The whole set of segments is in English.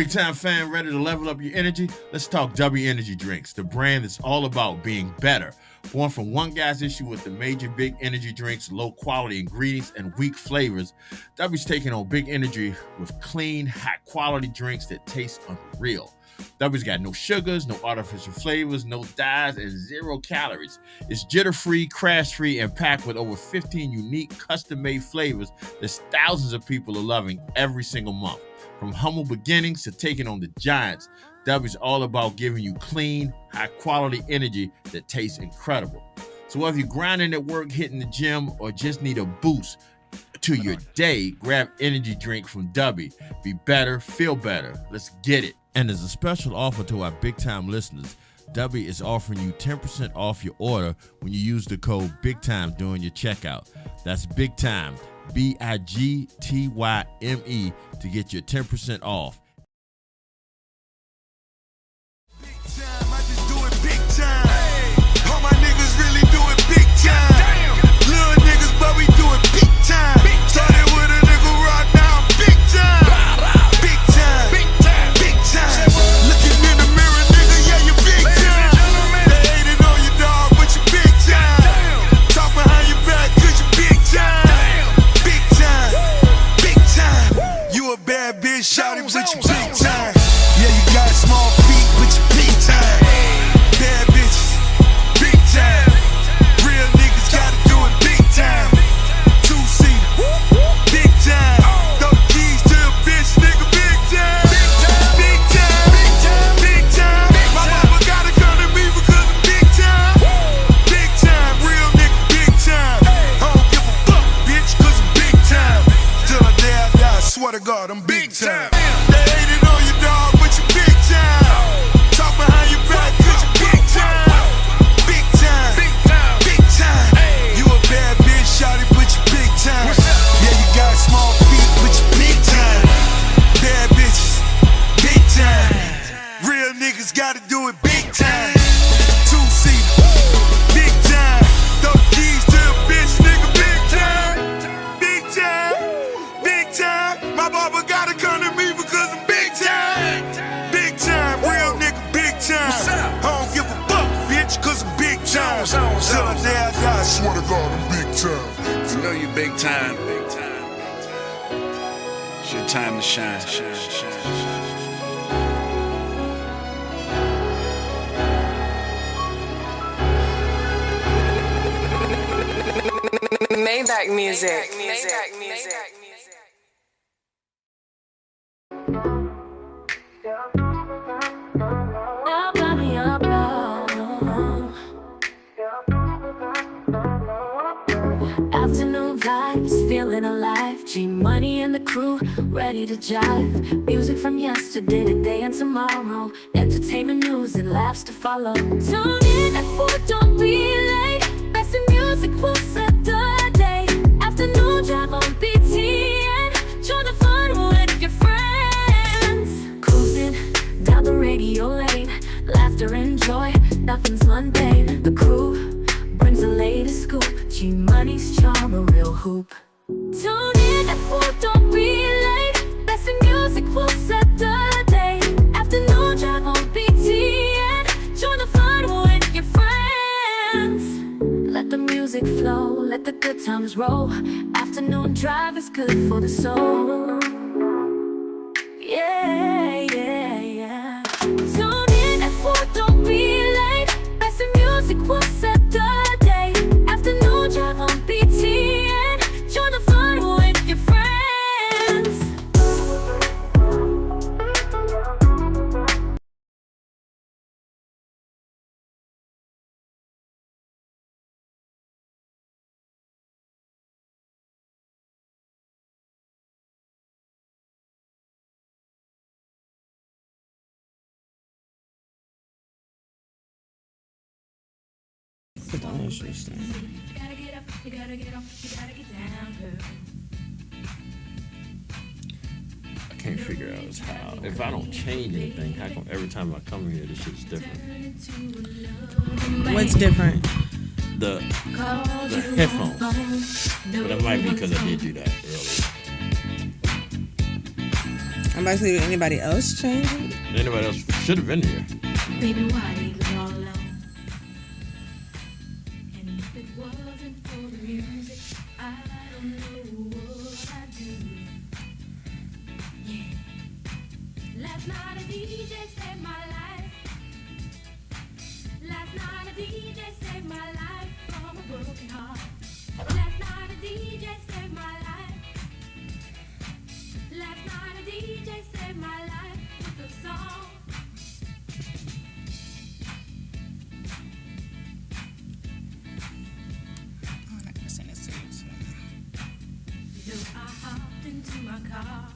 Big time fan, ready to level up your energy? Let's talk W Energy Drinks, the brand that's all about being better. Born from one guy's issue with the major big energy drinks, low quality ingredients, and weak flavors, W's taking on big energy with clean, high quality drinks that taste unreal. W's got no sugars, no artificial flavors, no dyes, and 0 calories. It's jitter-free, crash-free, and packed with over 15 unique custom-made flavors that thousands of people are loving every single month. From humble beginnings to taking on the giants, W's all about giving you clean, high-quality energy that tastes incredible. So whether you're grinding at work, hitting the gym, or just need a boost to your day, grab energy drink from W. Be better, feel better. Let's get it. And as a special offer to our big-time listeners, W is offering you 10% off your order when you use the code BIGTIME during your checkout. That's BIGTIME, BIGTYME, to get your 10% off. Big time, I just do it big time. All my niggas really do it big time. Little niggas, but we do it big time. Started with a nigga rock, now I'm big time. Big time, big time, big time. Looking in the mirror, nigga, yeah, you big time. They hated on you, dog, but you big time. Talk behind your back, cause you big time. Big time, big time. You a bad bitch, shout it, but you big time. Yeah, you got small feet, but you big time. Bad bitches, big time. Real niggas gotta do it big time. Two-seater, big time. Throw the keys to a bitch, nigga, big time. Big time, big time, big time. My mama gotta come to me because I'm big time. Big time, real nigga, big time. I don't give a fuck, bitch, cause I'm big time. Till the day I die, I swear to God, I'm big time. They hated on you, dog, but you big time. Talk behind your back, cause you big time. Big time, big time, big time. You a bad bitch, shawty, but you big time. Yeah, you got small feet, but you big time. Bad bitches, big time. Real niggas gotta do it big time. Two-seater, big time. Throw the keys to a bitch, nigga, big time. Big time, big time. My barber gotta come to me because I'm big time. Big time, real nigga, big time. I don't give a fuck, bitch, cause I'm big time. Till the day I die, I swear to God, I'm big time. You know you big time. It's your time to shine. Maybach music. Now got me up, afternoon vibes, feeling alive. G Money and the crew, ready to jive. Music from yesterday, today, and tomorrow. Entertainment news and laughs to follow. Tune in at 4, don't be late. Best in music will set the day. Afternoon drive on BTN. Join the fun with your friends. Cruising down the radio lane. Laughter and joy, nothing's mundane. The crew brings the latest scoop. G Money's charm, a real hoop. Tune in at 4, don't be late. Best in music will set the day. Afternoon drive on BTN. Join the fun with your friends. Let the music flow, let the good times roll. Afternoon drive is good for the soul. Yeah, yeah, yeah. Tune in at 4, don't be late. Best in music will set the day. Afternoon drive on BTN. Join the fun with your friends. Interesting. You gotta get up, you gotta get up, you gotta get down, girl. I can't figure out is how, if I don't change anything, how come every time I come here, this shit's different? What's different? The headphones. But it might be because I did do that earlier. I'm about to say, did anybody else change it? Anybody else should have been here. Baby, why leave me all alone? And if it wasn't for the music, I don't know what I'd do. Yeah. Last night a DJ saved my life. Last night a DJ saved my life from a broken heart. Last night a DJ saved my life. Last night a DJ saved my life with a song. I'm not gonna sing this to you. You know, I hopped into my car,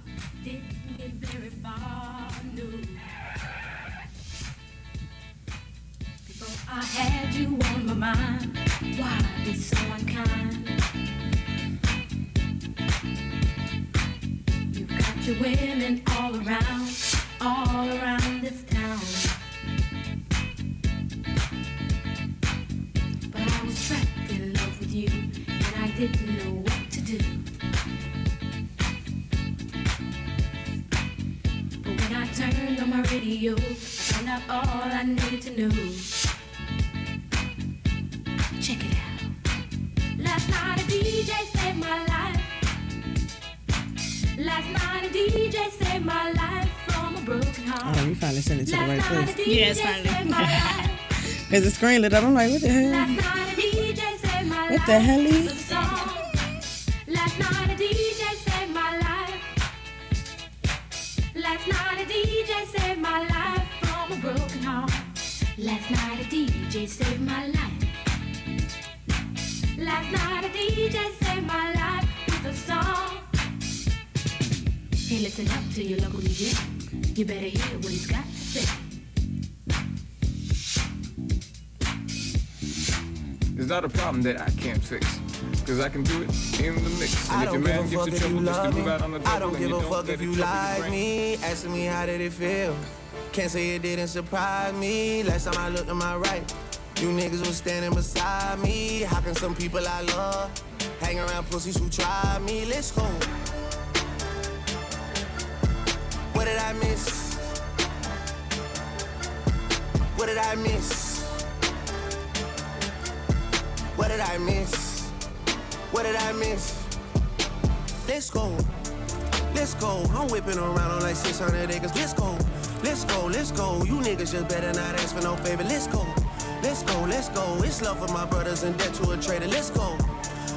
didn't get very far, no. Before I had you on my mind, why be so unkind? You've got your women all around this town. But I was trapped in love with you, and I didn't know what to do. But when I turned on my radio, I found out all I needed to know. Check it out. Last night a DJ saved my life. Last night a DJ saved my life from a broken heart. Oh, you finally sent it to the right Last night a place. DJ Yes, saved finally. my life. There's a screen lit up. I'm like, what the hell? Last night a DJ saved my life. What the hell? with a song. Last night a DJ saved my life. Last night a DJ saved my life from a broken heart. Last night a DJ saved my life. Last night a DJ saved my life with a song. Hey, listen up to your local DJ. You better hear what he's got to say. It's not a problem that I can't fix, cause I can do it in the mix. And I if your don't man give a gives fuck you if trouble you just to love move me. out on the I double don't and give you a don't fuck let if it you trouble your like brain. me. Asking me how did it feel. Can't say it didn't surprise me. Last time I looked to my right, you niggas was standing beside me. How can some people I love hang around pussies who try me? Let's go. What did I miss? What did I miss? What did I miss? What did I miss? Let's go. Let's go. I'm whipping around on like 600 acres. Let's go. Let's go. Let's go. You niggas just better not ask for no favor. Let's go. Let's go. Let's go. It's love for my brothers and debt to a traitor. Let's go.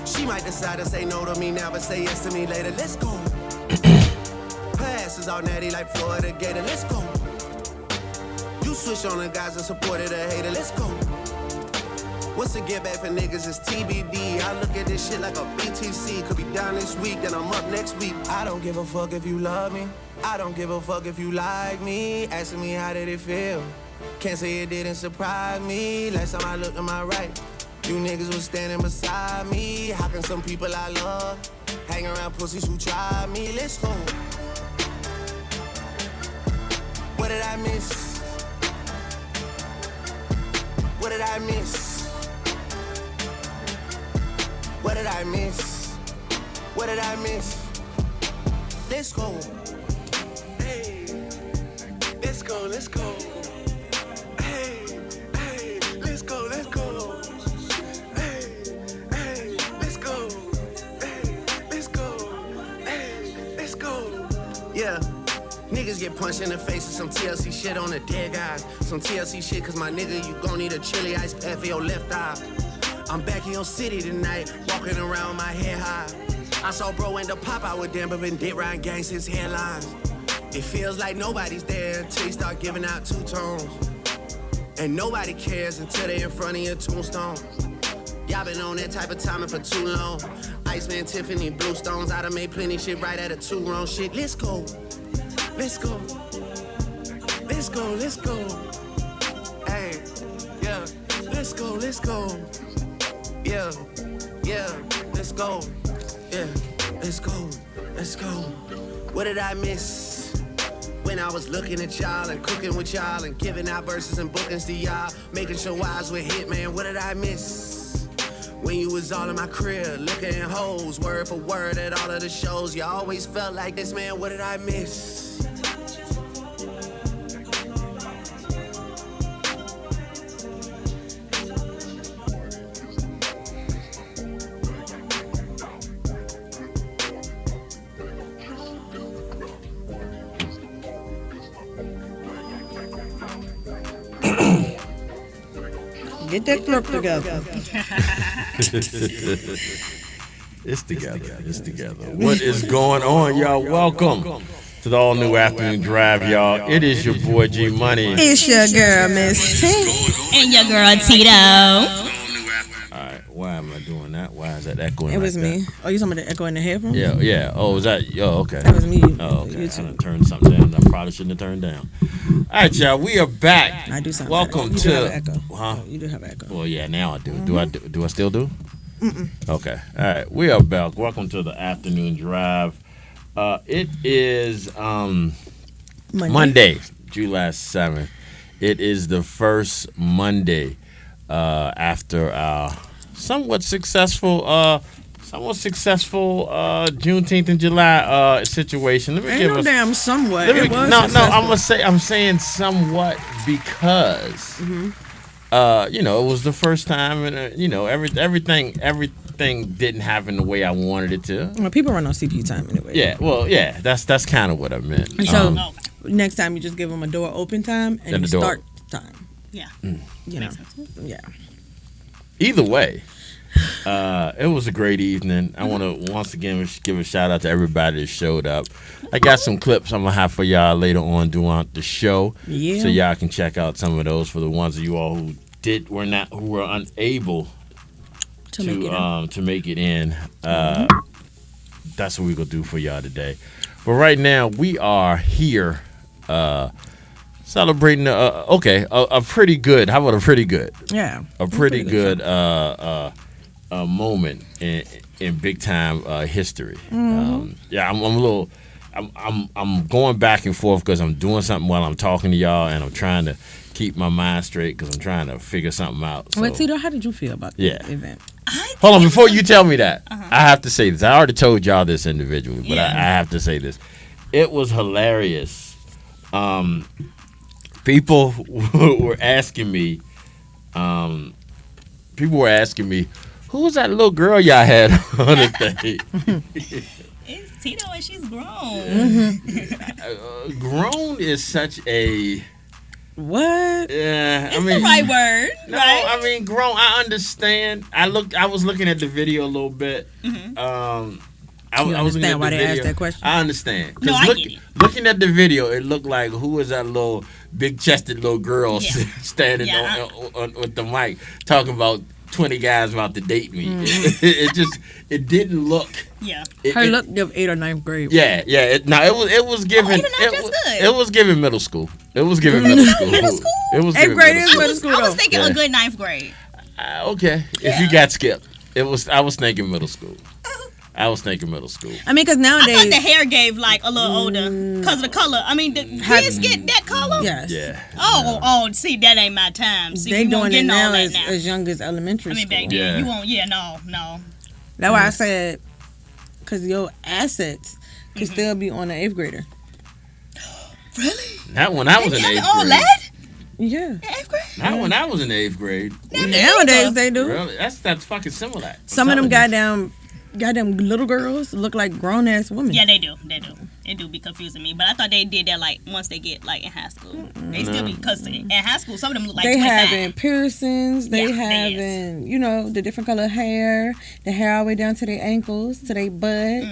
She might decide to say no to me now, but say yes to me later. Let's go. Her ass is all natty like Florida Gator. Let's go. You switch on the guys and supported a hater. Let's go. What's the get back for niggas is TBD. I look at this shit like a BTC. Could be down this week, then I'm up next week. I don't give a fuck if you love me. I don't give a fuck if you like me. Asking me how did it feel. Can't say it didn't surprise me. Last time I looked to my right, you niggas was standing beside me. How can some people I love hang around pussies who try me? Let's go. What did I miss? What did I miss? What did I miss? What did I miss? Let's go. Hey, let's go, let's go. Hey, hey, let's go, let's go. Hey, hey, let's go. Hey, let's go. Hey, let's go. Yeah. Niggas get punched in the face with some TLC shit on the dead guys. Some TLC shit, cause my nigga, you gon' need a chili ice pack for your left eye. I'm back in your city tonight, walking around my head high. I saw bro end up pop out with them, but been dead riding gangs since headlines. It feels like nobody's there until you start giving out two tones. And nobody cares until they in front of your tombstone. Y'all been on that type of timing for too long. Iceman, Tiffany, Bluestones, I done made plenty shit right at a two wrong shit. Let's go. Let's go. Let's go, let's go. Hey, yeah. Let's go, let's go. Yeah, yeah, let's go. Yeah, let's go, let's go. What did I miss? When I was looking at y'all and cooking with y'all and giving out verses and bookings to y'all, making sure eyes were hit, man, what did I miss? When you was all in my crib, looking at hoes, word for word at all of the shows, you always felt like this, man, what did I miss? Get that throat together. It's together. It's together. What is going on, y'all? Welcome to the All New Afternoon Dryve, y'all. It is your boy G Money. It's your girl, Miss T. And your girl Tito. All right, why am I doing that? Why is that echoing? It was like me. that? Oh, you talking about the echo in the headphones? Yeah. Oh, was that? Oh, okay. That was me. Oh, okay. You I too. done turned something down. I probably shouldn't have turned down. All right, y'all. We are back. I do sound Welcome better. You to. do have an echo. Huh? Oh, you do have an echo. Well, yeah. Now I do. Do I still do? Okay. All right. We are back. Welcome to the Afternoon Dryve. It is Monday, July 7th. It is the first Monday after our somewhat successful Juneteenth and July situation. Let me Ain't give no us damn somewhat. let me- It was no. successful. I'm saying somewhat because it was the first time, and everything didn't happen the way I wanted it to. Well, people run on CPU time anyway. Yeah, well, yeah, that's kind of what I meant. And so next time you just give them a door open time and Then you the door- start time. Yeah. You know. Yeah. Either way, it was a great evening. I want to once again give a shout out to everybody that showed up. I got some clips I'm gonna have for y'all later on during the show, Yeah. so y'all can check out some of those for the ones of you all who were unable To make it up. to make it in. That's what we're gonna do for y'all today. But right now we are here celebrating a pretty good. How about a pretty good? Yeah. A pretty good moment in big time history. I'm a little. I'm going back and forth because I'm doing something while I'm talking to y'all, and I'm trying to keep my mind straight because I'm trying to figure something out. So. Wait, Tito, how did you feel about the Yeah. event? Hold on, before you tell me that, I have to say this. I already told y'all this individually, but I have to say this. It was hilarious. People were asking me, who was that little girl y'all had on the thing? It's Tito and she's grown. Grown is such a... What? Yeah, It's the right word, No, right? I mean, grown. I understand. I was looking at the video a little bit. You I was looking understand at why the they video. asked that question? I understand. 'Cause No, I get it. Looking at the video, it looked like who was that little big-chested little girl Yeah. standing Yeah. on with the mic talking about 20 guys about to date me. It didn't look. Yeah. Her look give 8th or 9th grade. Yeah. It was giving. 8th or 9th, that's good. It was giving middle school. It was giving middle school. Middle school? It was 8th giving grade middle is school. middle school I was though. thinking Yeah. a good 9th grade. Okay, if you got skipped, I was thinking middle school. I was thinking middle school. I mean, because I thought the nowadays, hair gave like a little older because of the color. I mean, the kids get that color? yes, Yeah. Oh, see, that ain't my time. See, they we won't doing get it all now that now. as young as elementary I mean, school. back then, Yeah. you won't, no. That's why I said, because your assets could still be on an 8th grader. Really? That when I was in They eighth have all grade. that Yeah. in 8th grade? That when I was in 8th grade. Nowadays they do. Really, that's fucking similar. Some of them goddamn little girls look like grown ass women. Yeah, they do. It do be confusing me. But I thought they did that like once they get like in high school. They still be, because in high school some of them look like They 25. having piercings. They Yeah, they is. having, the different color hair. The hair all the way down to their ankles, to their butt.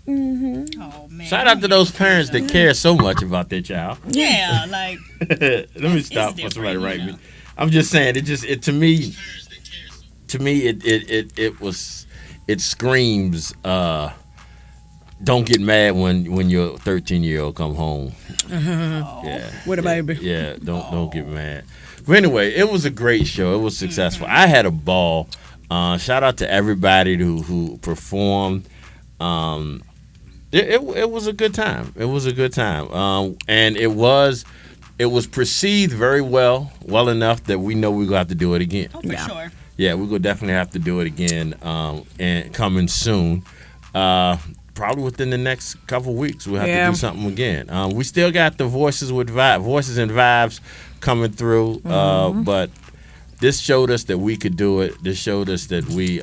Oh man. Shout out to those parents that care so much about their child. Yeah, like Let me stop for different, somebody to write you me. know. I'm just saying to me it screams don't get mad when your 13-year-old come home. Yeah. With a baby. Yeah, don't get mad. But anyway, it was a great show. It was successful. I had a ball. Shout out to everybody who performed. It was a good time. It was a good time. And it was perceived very well enough that we know we're gonna have to do it again. for sure. Yeah, we're gonna definitely have to do it again, and coming soon. Probably within the next couple weeks, we'll have to do something again. We still got the voices and vibes coming through, but this showed us that we could do it. This showed us that we.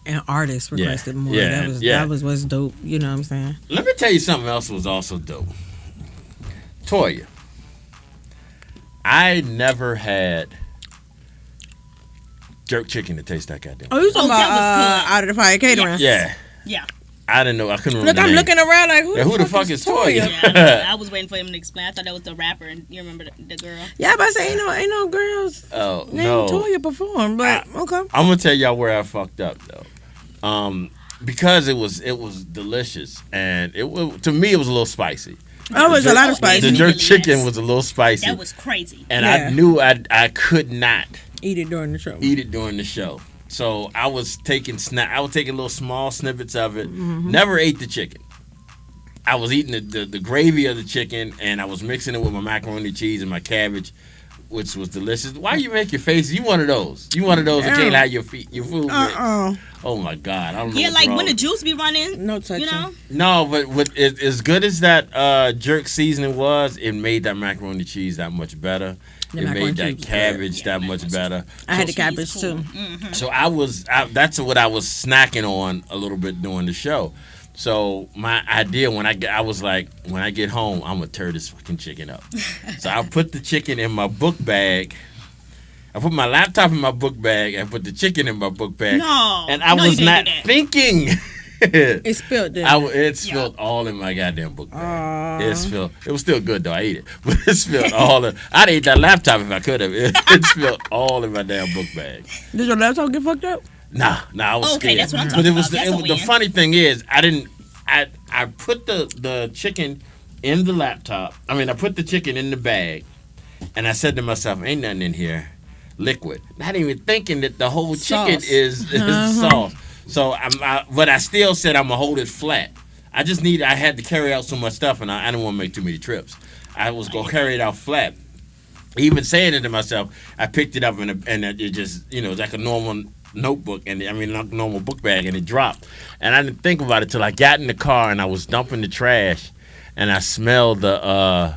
And artists requested more. Yeah, That was what's dope. You know what I'm saying? Let me tell you something else was also dope. Toya, I never had jerk chicken to taste that goddamn. Oh, you talking that about was Out of the Fire Catering? Yeah. Yeah. I didn't know. I couldn't remember. Look, the I'm name. looking around like, who the fuck is Toya? Yeah, I was waiting for him to explain. I thought that was the rapper, and you remember the girl. Yeah, but I say ain't no girls Oh named no. Toya perform, but okay. I'm gonna tell y'all where I fucked up though, because it was delicious and to me it was a little spicy. Oh, it was a lot of spicy. The jerk Really chicken is. was a little spicy. That was crazy. And Yeah. I knew I could not Eat it during the show. eat it during the show. So I was taking little small snippets of it. Mm-hmm. Never ate the chicken. I was eating the gravy of the chicken, and I was mixing it with my macaroni and cheese and my cabbage, which was delicious. Why you make your face? You one of those. You one of those that can't have your food mixed. Oh my God! I don't know. Yeah, what's like wrong. when the juice be running. No touching. You know. No, but as good as that jerk seasoning was, it made that macaroni and cheese that much better. The It macaroni made and that cheese was cabbage that much better. I had the Cheese cabbage cool. too. So that's what I was snacking on a little bit during the show. So my idea when I was like, when I get home, I'm gonna tear this fucking chicken up. So I put the chicken in my book bag. I put my laptop in my book bag and put the chicken in my book bag. No, and I no, you was didn't not do that. thinking. It spilled there. It spilled all in my goddamn book bag. It spilled. It was still good though. I ate it, but it spilled all. I'd ate that laptop if I could have. It spilled all in my damn book bag. Did your laptop get fucked up? Nah, I was Okay, scared. that's what I'm But talking it was about. That's a the win. funny thing is, I put the chicken in the laptop. I mean, I put the chicken in the bag, and I said to myself, "Ain't nothing in here, liquid." Not even thinking that the whole chicken Sauce. is sauce. So but I still said I'm gonna hold it flat. I had to carry out so much stuff, and I didn't want to make too many trips. I was gonna carry it out flat. Even saying it to myself, I picked it up and it just, it's like a normal notebook like a normal book bag, and it dropped. And I didn't think about it till I got in the car and I was dumping the trash, and I smelled the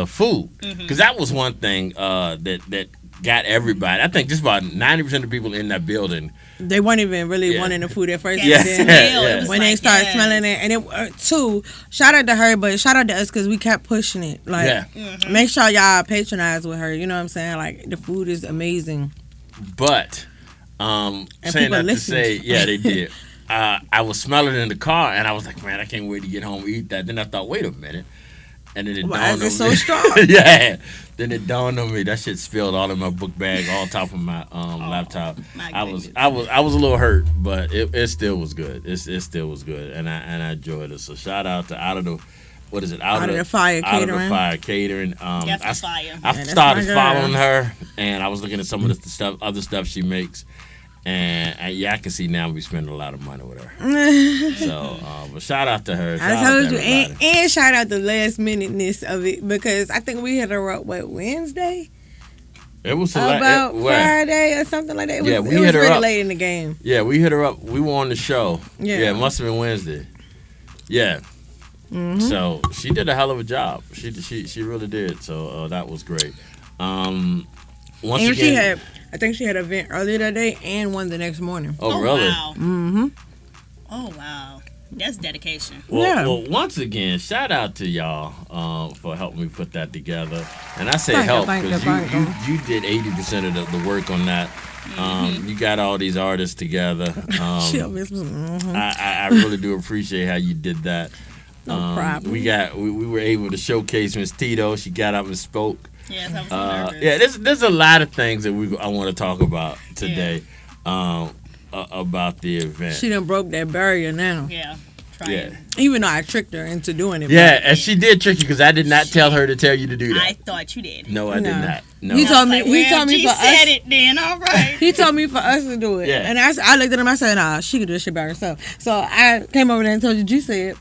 food, because that was one thing that got everybody. I think just about 90% of the people in that building. They weren't even really wanting the food at first. Yeah. And then Smell, Yeah. it was when like, they started yes. smelling it, and it too, shout out to her, but shout out to us because we kept pushing it. Like, Yeah. make sure y'all patronize with her. You know what I'm saying? Like, the food is amazing. But saying people that to listened. say, yeah, they did. I was smelling it in the car, and I was like, man, I can't wait to get home and eat that. Then I thought, wait a minute. And then it Why dawned is it on so me. strong? Yeah. Then it dawned on me that shit spilled all in my book bag, all top of my laptop. my I was goodness. I was a little hurt, but it still was good. It still was good, and I enjoyed it. So shout out to Out of the Fire Out of the Catering. Fire Catering. Definitely fire. I that's started my girl. following her, and I was looking at some of the other stuff she makes. And I can see now we spending a lot of money with her. So, but shout out to her. Shout I out told to you, everybody. and shout out the last minuteness of it, because I think we hit her up Wednesday, It was about Friday or something like that. It was, Yeah, we it was hit her really up. late in the game. Yeah, we hit her up. We were on the show. Yeah. Yeah, it must have been Wednesday. Yeah. Mm-hmm. So she did a hell of a job. She really did. So that was great. Once And again, I think she had an event earlier that day and one the next morning. oh really? Wow. Mm-hmm. Oh wow. That's dedication. Well, once again, shout out to y'all for helping me put that together. And I say Thank you, help thank you, because thank you did 80% of the work on that. You got all these artists together. She'll miss me. Mhm. I really do appreciate how you did that. No problem. We were able to showcase Miss Tito. She got up and spoke. Yes, I'm so nervous. Yeah, there's a lot of things that I want to talk about today about the event. She done broke that barrier now. Yeah. Yeah. Even though I tricked her into doing it. Yeah, and she did trick you because I did not tell her to tell you to do I that. thought you did. No, I did No. not. No. He told me. Like, He well, told me G for said us. it then. All right. He told me for us to do it. Yeah. And I looked at him. I said, "Nah, she could do this shit by herself." So I came over there and told you. G said,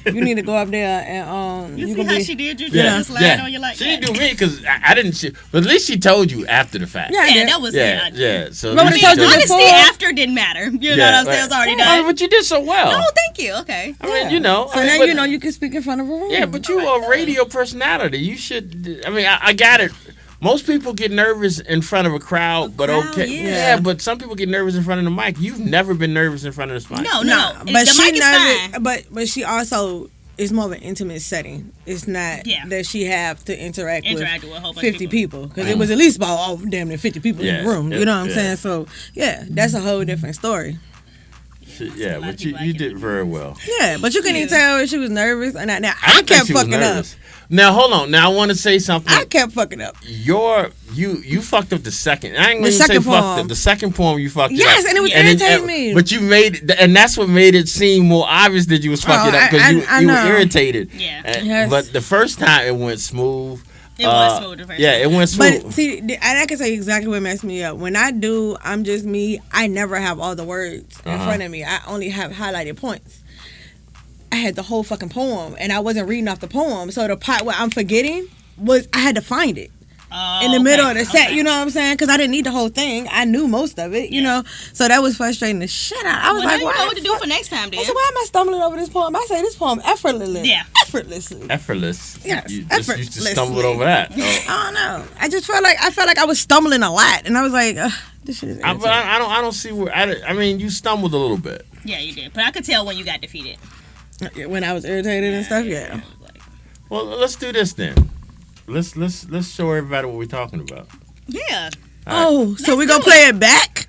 "You need to go up there and You see gonna how be." she did you? Yeah, Just lied yeah. on you like She that. didn't do me because I didn't. But at least she told you after the fact. Yeah, I Yeah, did. that was Yeah, it. yeah. So But at when least I she told you told before- Honesty after didn't matter. You know what I'm saying? It's already done. But you did so well. Oh, thank you. Okay. I mean, you know. So I mean, now but- you know you can speak in front of a room. Yeah, but you are a radio personality. You should. I mean, I got it. Most people get nervous in front of a crowd, but crowd, okay. yeah. But some people get nervous in front of the mic. You've never been nervous in front of the mic. No, No, the but she mic is nervous. fine. But she also it's more of an intimate setting. It's not that she have to interact with a whole bunch 50 of people. Because it was at least about damn near 50 people in the room. You know what I'm saying? So, yeah, that's a whole different story. Yeah, but you did very well. Yeah, but you couldn't even tell she was nervous. And now I kept fucking up. Now hold on. Now I want to say something. I kept fucking up. You fucked up the second. I ain't gonna say second fucked poem. up. The second poem you fucked it up. Yes, and it was irritating me. But you made and that's what made it seem more obvious that you was fucking up because you were irritated. Yeah. Yes. But the first time it went smooth. It was smooth the first time. It went smooth. But see, I can say exactly what messed me up. When I do, I'm just me. I never have all the words in front of me. I only have highlighted points. I had the whole fucking poem, and I wasn't reading off the poem. So the part where I'm forgetting was I had to find it. In the middle of the set, you know what I'm saying? Because I didn't need the whole thing. I knew most of it, you know? So that was frustrating the shit out. I was like, you know what to do for next time, then. I said, why am I stumbling over this poem? I say this poem effortlessly. Yeah. Effortlessly. Effortless. Yes, you effortlessly. just stumbled over that. I don't know. I just felt like I was stumbling a lot, and I was like, this shit is irritating. I don't see where. I mean, you stumbled a little bit. Yeah, you did. But I could tell when you got defeated. When I was irritated and stuff, yeah. Well, let's do this then. Let's show everybody what we're talking about. Yeah. Oh, so we're gonna play it back?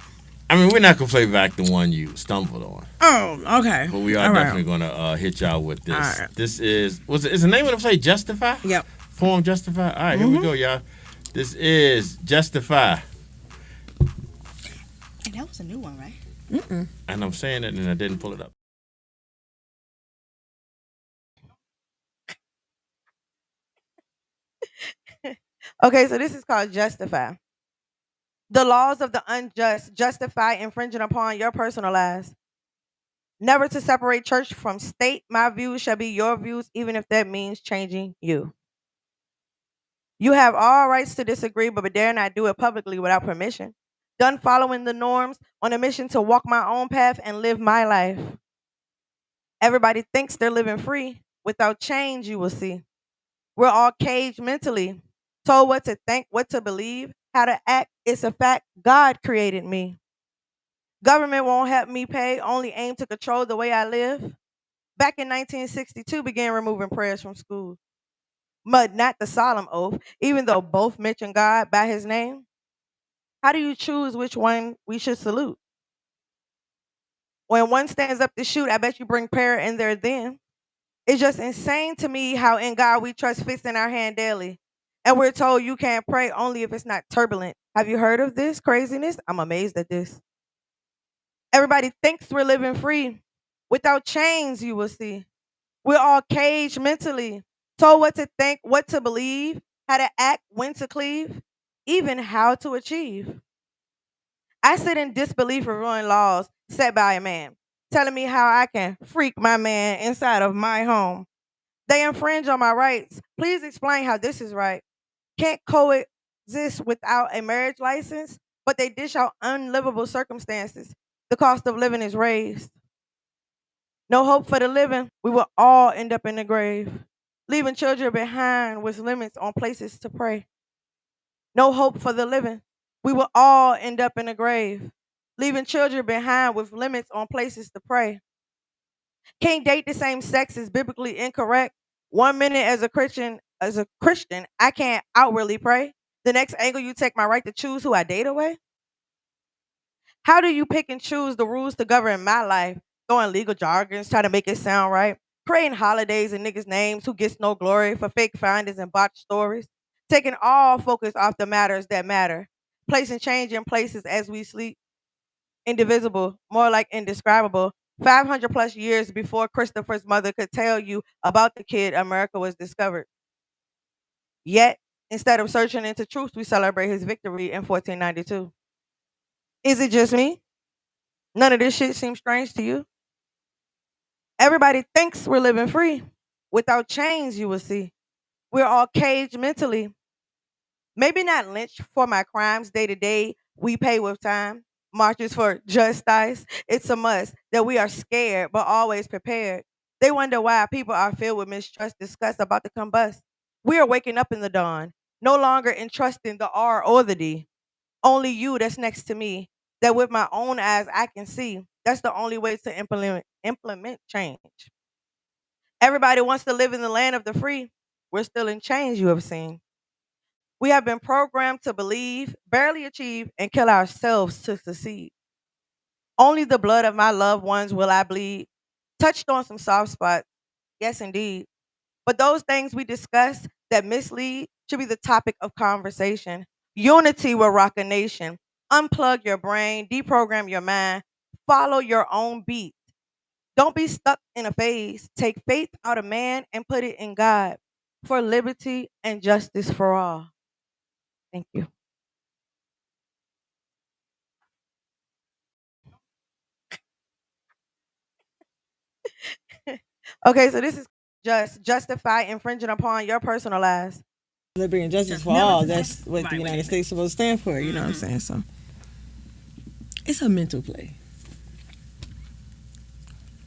I mean, we're not gonna play back the one you stumbled on. Oh, okay. But we are definitely gonna hit y'all with this. All right. This is the name of the play Justify? Yep. Poem Justify. All right, here we go, y'all. This is Justify. And that was a new one, right? Mm-mm. And I'm saying it, and I didn't pull it up. Okay, so this is called Justify. The laws of the unjust justify infringing upon your personal lives. Never to separate church from state. My views shall be your views, even if that means changing you. You have all rights to disagree, but dare not do it publicly without permission. Done following the norms on a mission to walk my own path and live my life. Everybody thinks they're living free. Without change, you will see. We're all caged mentally, told what to think, what to believe, how to act. It's a fact. God created me. Government won't help me pay, only aim to control the way I live. Back in 1962, began removing prayers from schools. But not the solemn oath, even though both mention God by his name. How do you choose which one we should salute? When one stands up to shoot, I bet you bring prayer in there then. It's just insane to me how in God we trust fits in our hand daily. And we're told you can't pray only if it's not turbulent. Have you heard of this craziness? I'm amazed at this. Everybody thinks we're living free. Without chains, you will see. We're all caged mentally, told what to think, what to believe, how to act, when to cleave, even how to achieve. I sit in disbelief of ruined laws set by a man, telling me how I can freak my man inside of my home. They infringe on my rights. Please explain how this is right. Can't coexist without a marriage license, but they dish out unlivable circumstances. The cost of living is raised. No hope for the living. We will all end up in the grave, leaving children behind with limits on places to pray. No hope for the living. We will all end up in the grave, leaving children behind with limits on places to pray. Can't date the same sex is biblically incorrect. 1 minute as a Christian, I can't outwardly pray. The next angle you take my right to choose who I date away. How do you pick and choose the rules to govern my life? Throwing legal jargons, trying to make it sound right. Creating holidays and niggas' names who gets no glory for fake findings and botched stories. Taking all focus off the matters that matter. Placing change in places as we sleep. Indivisible, more like indescribable. 500 plus years before Christopher's mother could tell you about the kid, America was discovered. Yet, instead of searching into truth, we celebrate his victory in 1492. Is it just me? None of this shit seems strange to you? Everybody thinks we're living free. Without chains, you will see. We're all caged mentally. Maybe not lynched for my crimes day to day. We pay with time. Marches for justice. It's a must that we are scared but always prepared. They wonder why people are filled with mistrust, disgust about to combust. We are waking up in the dawn, no longer entrusting the R or the D. Only you that's next to me, that with my own eyes I can see. That's the only way to implement change. Everybody wants to live in the land of the free. We're still in chains, you have seen. We have been programmed to believe, barely achieve, and kill ourselves to succeed. Only the blood of my loved ones will I bleed. Touched on some soft spots. Yes, indeed. But those things we discuss that mislead should be the topic of conversation. Unity will rock a nation. Unplug your brain, deprogram your mind, follow your own beat. Don't be stuck in a phase. Take faith out of man and put it in God for liberty and justice for all. Thank you. Okay, so this is just justify infringing upon your personal lives. Liberty and justice for all. That's what the United States is supposed to stand for. You know what I'm saying? So it's a mental play.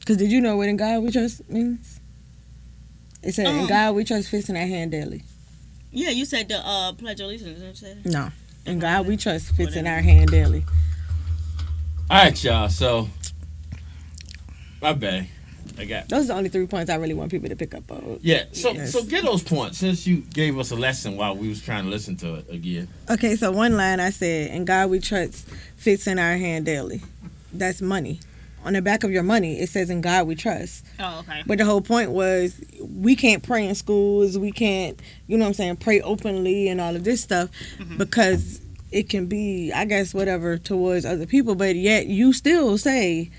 Because did you know what in God we trust means? It said, in God we trust, fixing our hand daily. Yeah, you said the Pledge of Allegiance, didn't you say that? No. In God we trust, fixing our hand daily. All right, y'all. So, my bad. Those are the only 3 points I really want people to pick up on. Yeah, so get those points since you gave us a lesson while we was trying to listen to it again. Okay, so one line I said, in God we trust, fixing our hand daily. That's money. On the back of your money, it says, in God we trust. Oh, okay. But the whole point was, we can't pray in schools, we can't, you know what I'm saying, pray openly and all of this stuff, because it can be, I guess, whatever towards other people, but yet you still say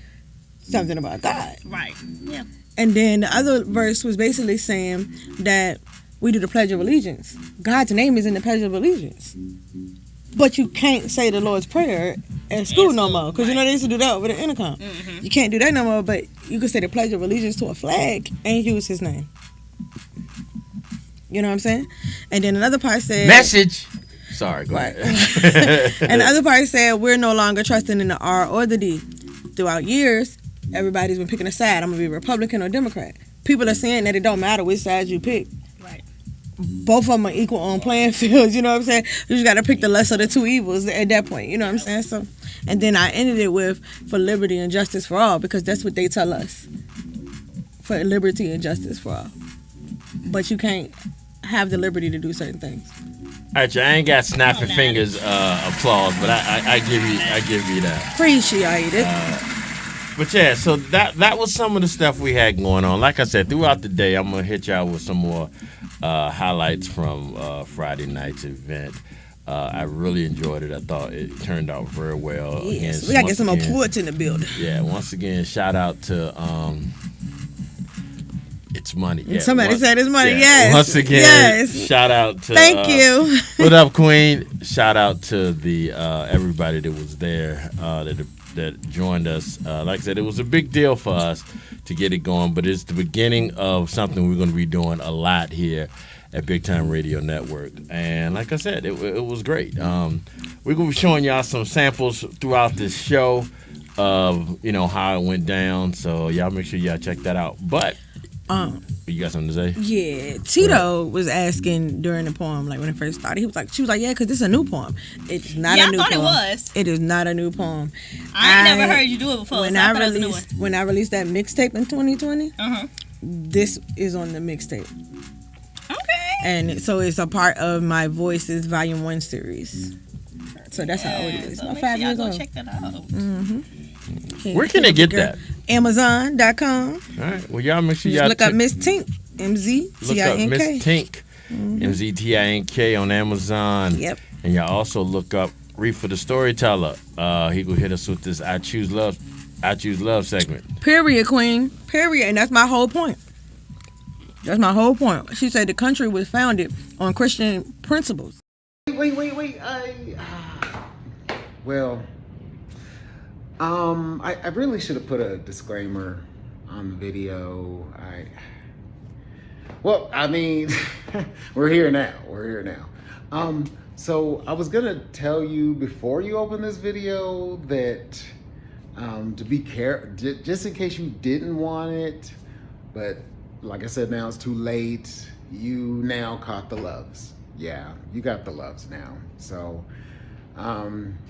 something about God. Right. Yeah. And then the other verse was basically saying that we do the Pledge of Allegiance. God's name is in the Pledge of Allegiance. But you can't say the Lord's Prayer at school no more. Because, you know, they used to do that over the intercom. You can't do that no more, but you can say the Pledge of Allegiance to a flag and use his name. You know what I'm saying? And then another part said... Message! Sorry, go ahead. And the other part said, we're no longer trusting in the R or the D. Throughout years, everybody's been picking a side. I'm going to be Republican or Democrat. People are saying that it don't matter which side you pick. Right. Both of them are equal on playing fields, you know what I'm saying? You just got to pick the lesser of the two evils at that point, you know what I'm saying? So, and then I ended it with, for liberty and justice for all, because that's what they tell us. For liberty and justice for all. But you can't have the liberty to do certain things. All right, I ain't got snapping fingers applause, but I give you that. Appreciate it. But yeah, so that was some of the stuff we had going on. Like I said, throughout the day, I'm gonna hit y'all with some more highlights from Friday night's event. I really enjoyed it. I thought it turned out very well. Yes, Again, we gotta get some more ports in the building. Yeah, once again, shout out to It's Money. Yeah, somebody said it's money. Yeah. Yes. Once again, yes. Shout out to. Thank you. What up, Queen? Shout out to the everybody that was there that joined us. Like I said, it was a big deal for us to get it going, but it's the beginning of something we're going to be doing a lot here at Big Time Radio Network. And like I said, it was great. We're going to be showing y'all some samples throughout this show of, you know, how it went down. So y'all make sure y'all check that out. But you got something to say? Yeah, Tito was asking during the poem, like when it first started. She was like, yeah, because this is a new poem. It's not a new poem. I thought it was. It is not a new poem. I ain't never heard you do it before. When I released that mixtape in 2020, this is on the mixtape. Okay. And so it's a part of my Voices Volume 1 series. So that's how old it is. So About make 5 sure years y'all old. go check that out. Where can they get that? Amazon.com. All right. Well, y'all make sure Just y'all look up Miss Tink. MZTINK. Look up Miss Tink. MZTINK on Amazon. Yep. And y'all also look up Reefer the Storyteller. He will hit us with this I Choose Love segment. Period, Queen. Period. And that's my whole point. That's my whole point. She said the country was founded on Christian principles. Wait. I really should have put a disclaimer on the video. We're here now. So I was gonna tell you before you open this video that to be careful, just in case you didn't want it, but like I said, now it's too late. You now caught the loves. Yeah, you got the loves now. So,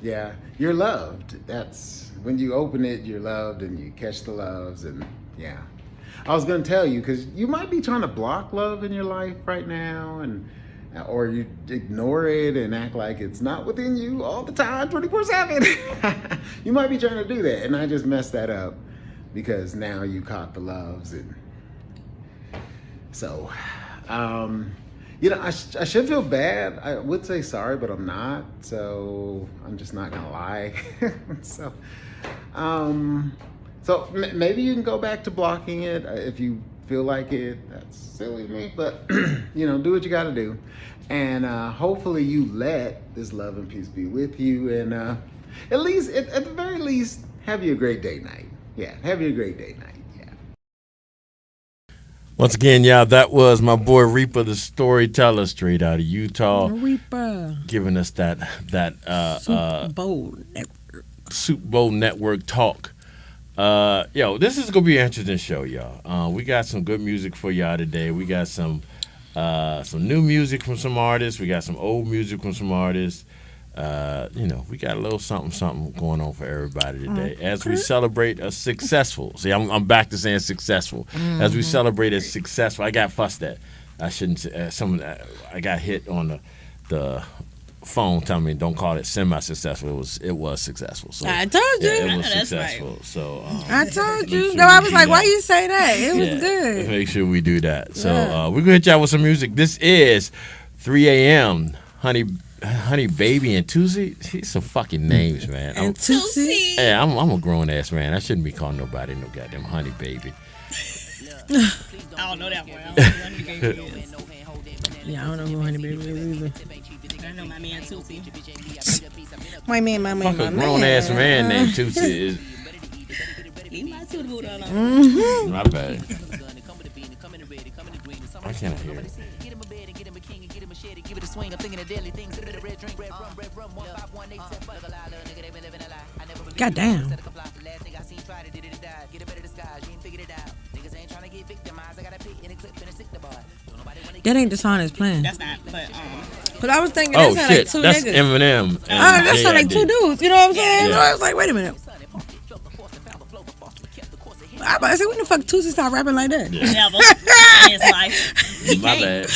yeah, you're loved. That's when you open it, you're loved, and you catch the loves, and yeah. I was gonna tell you because you might be trying to block love in your life right now, or you ignore it and act like it's not within you all the time, 24/7. You might be trying to do that, and I just messed that up because now you caught the loves, and so. I should feel bad. I would say sorry, but I'm not. So I'm just not gonna lie. so maybe you can go back to blocking it if you feel like it. That's silly of me, but do what you got to do, and hopefully you let this love and peace be with you, and at the very least, have you a great date night. Yeah, have you a great date night. Once again, y'all, that was my boy Reaper, the storyteller, straight out of Utah. Reaper. Giving us that Super Bowl Network talk. This is going to be an interesting show, y'all. We got some good music for y'all today. We got some new music from some artists. We got some old music from some artists. We got a little something going on for everybody today as we celebrate a successful. See, I'm back to saying successful. As we celebrate a successful. I got fussed at. I shouldn't say I got hit on the phone telling me don't call it semi-successful. It was successful. So I told you. Yeah, it was That's successful. right. So I told you. sure No, I was do like, that. why you say that? It was good. Make sure we do that. So we're gonna hit y'all with some music. This is 3 a.m. Honey Baby and Tusi. These some fucking names, man. And Tusi. Yeah, I'm a grown ass man. I shouldn't be calling nobody no goddamn Honey Baby. I don't know that one. I don't know who Honey Baby is. Yeah, I don't know who Honey Baby is either. I know my man Tusi. My man. Fuck a grown ass man named Tusi is. Leave my Tusi boot alone. My bad. Why can't I hear it? God damn. That ain't the song that's playing. That's not, but I was thinking Oh that shit, sounded like two that's niggas. Eminem. That sound like two dudes. You know what I'm saying? Yeah. So I was like, wait a minute. I about to say, when the fuck Tusi start rapping like that? never in his life. My bad.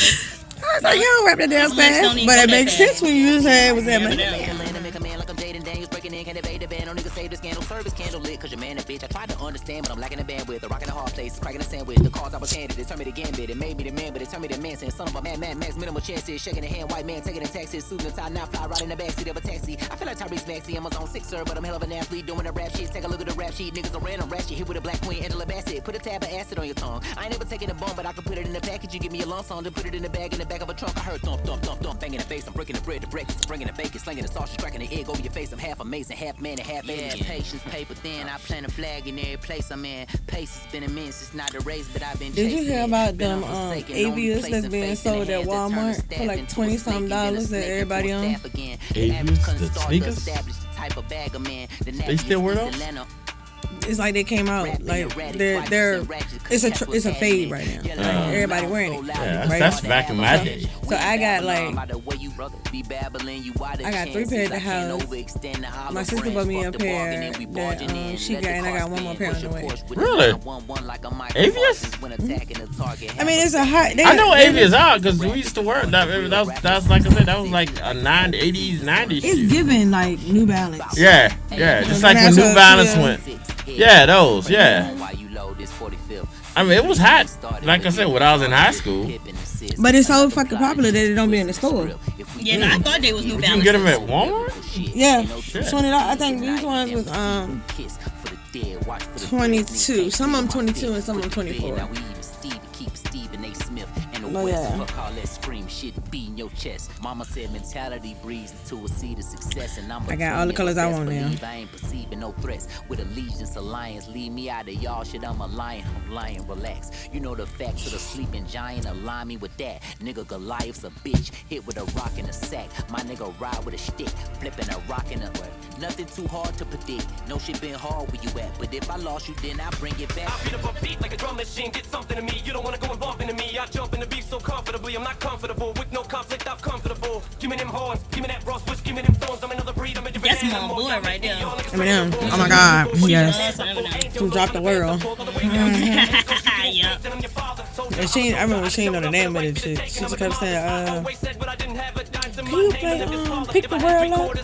I was like, you don't rap that damn His legs don't fast. even But go it that makes fast. sense when you say it was Eminem. Eminem. Cause your man a bitch. I tried to understand, but I'm lacking the bandwidth. The rock in the hard place, cracking the sandwich. The cause I was handed, it turned me to gambit. It made me the man, but it turned me to man. Saying son of a man, max, minimal chances. Shaking the hand, white man, taking the taxis. Suiting the tie, now fly right in the backseat of a taxi. I feel like Tyrese Maxey, I'm on 6, sir, but I'm hell of an athlete doing the rap shit. Take a look at the rap sheet. Niggas are random ratchet. Hit with a black queen, Angela Bassett. Put a tab of acid on your tongue. I ain't never taking a bump, but I can put it in the package. You give me a lump song, then put it in the bag in the back of a trunk. I heard thump, thump, thump, thump, banging the bass. I'm breaking the bread, the breakfast, bringing the bacon, slinging the sausage, cracking the egg over your face. I'm half amazing, half man and half alien. Patience, paper thin. I plant a flag in every place I'm in. Pace has been immense. It's not a race, but I've been Did chasing. you hear about Been them unforsaken, only avias place that's and being faith in the sold at hands that turn Walmart the staff for like into a $20 snake, something and then a dollars that snake into everybody a on? staff again. Avias, average the couldn't start to sneakers? establish the type of bag I'm in. The They still wear those? It's like they came out like they're it's a fade right now. Like, everybody wearing it. Yeah, right? that's back in my day. So I got like I got 3 pairs at the house. My sister bought me a pair that she got, and I got one more pair on the way. Really? Avias? I mean, it's a hot. I know Avias are because we used to wear that. That was like I said, that was like a 80s, 90s. It's giving like New Balance. Yeah, just like when New Balance went. Yeah, those, yeah. I mean, it was hot. Like I said, when I was in high school. But it's so fucking popular that it don't be in the store. Yeah, no, I thought they was New You Balance. can get them at Walmart? Yeah, $20. I think these ones was 22. Some of them 22 and some of them 24. Oh yeah. Fuck all that scream shit, beating your chest. Mama said mentality breeds into a seed of success, and I'm I got all the colors I want now. I ain't perceiving no threats. With allegiance alliance, leave me out of y'all shit. I'm lying, relax. You know the facts of the sleeping giant, align me with that. Nigga Goliath's a bitch, hit with a rock in a sack. My nigga ride with a stick, flipping a rock in a way. Nothing too hard to predict. No shit been hard where you at, but if I lost you, then I bring it back. I beat up a beat like a drum machine, get something to me. You don't wanna go and bump into me. I jump in the beat so comfortably. I'm not comfortable with no conflict. I'm comfortable. Give me them horns, give me that raw switch, give me them thorns. I'm another breed. I'm a different That's my boy right there. Eminem. Oh my God. Yes. That's Eminem. To drop the world. Yeah, And I remember she didn't know the name of it. She just kept saying, can you play Pick the World Up?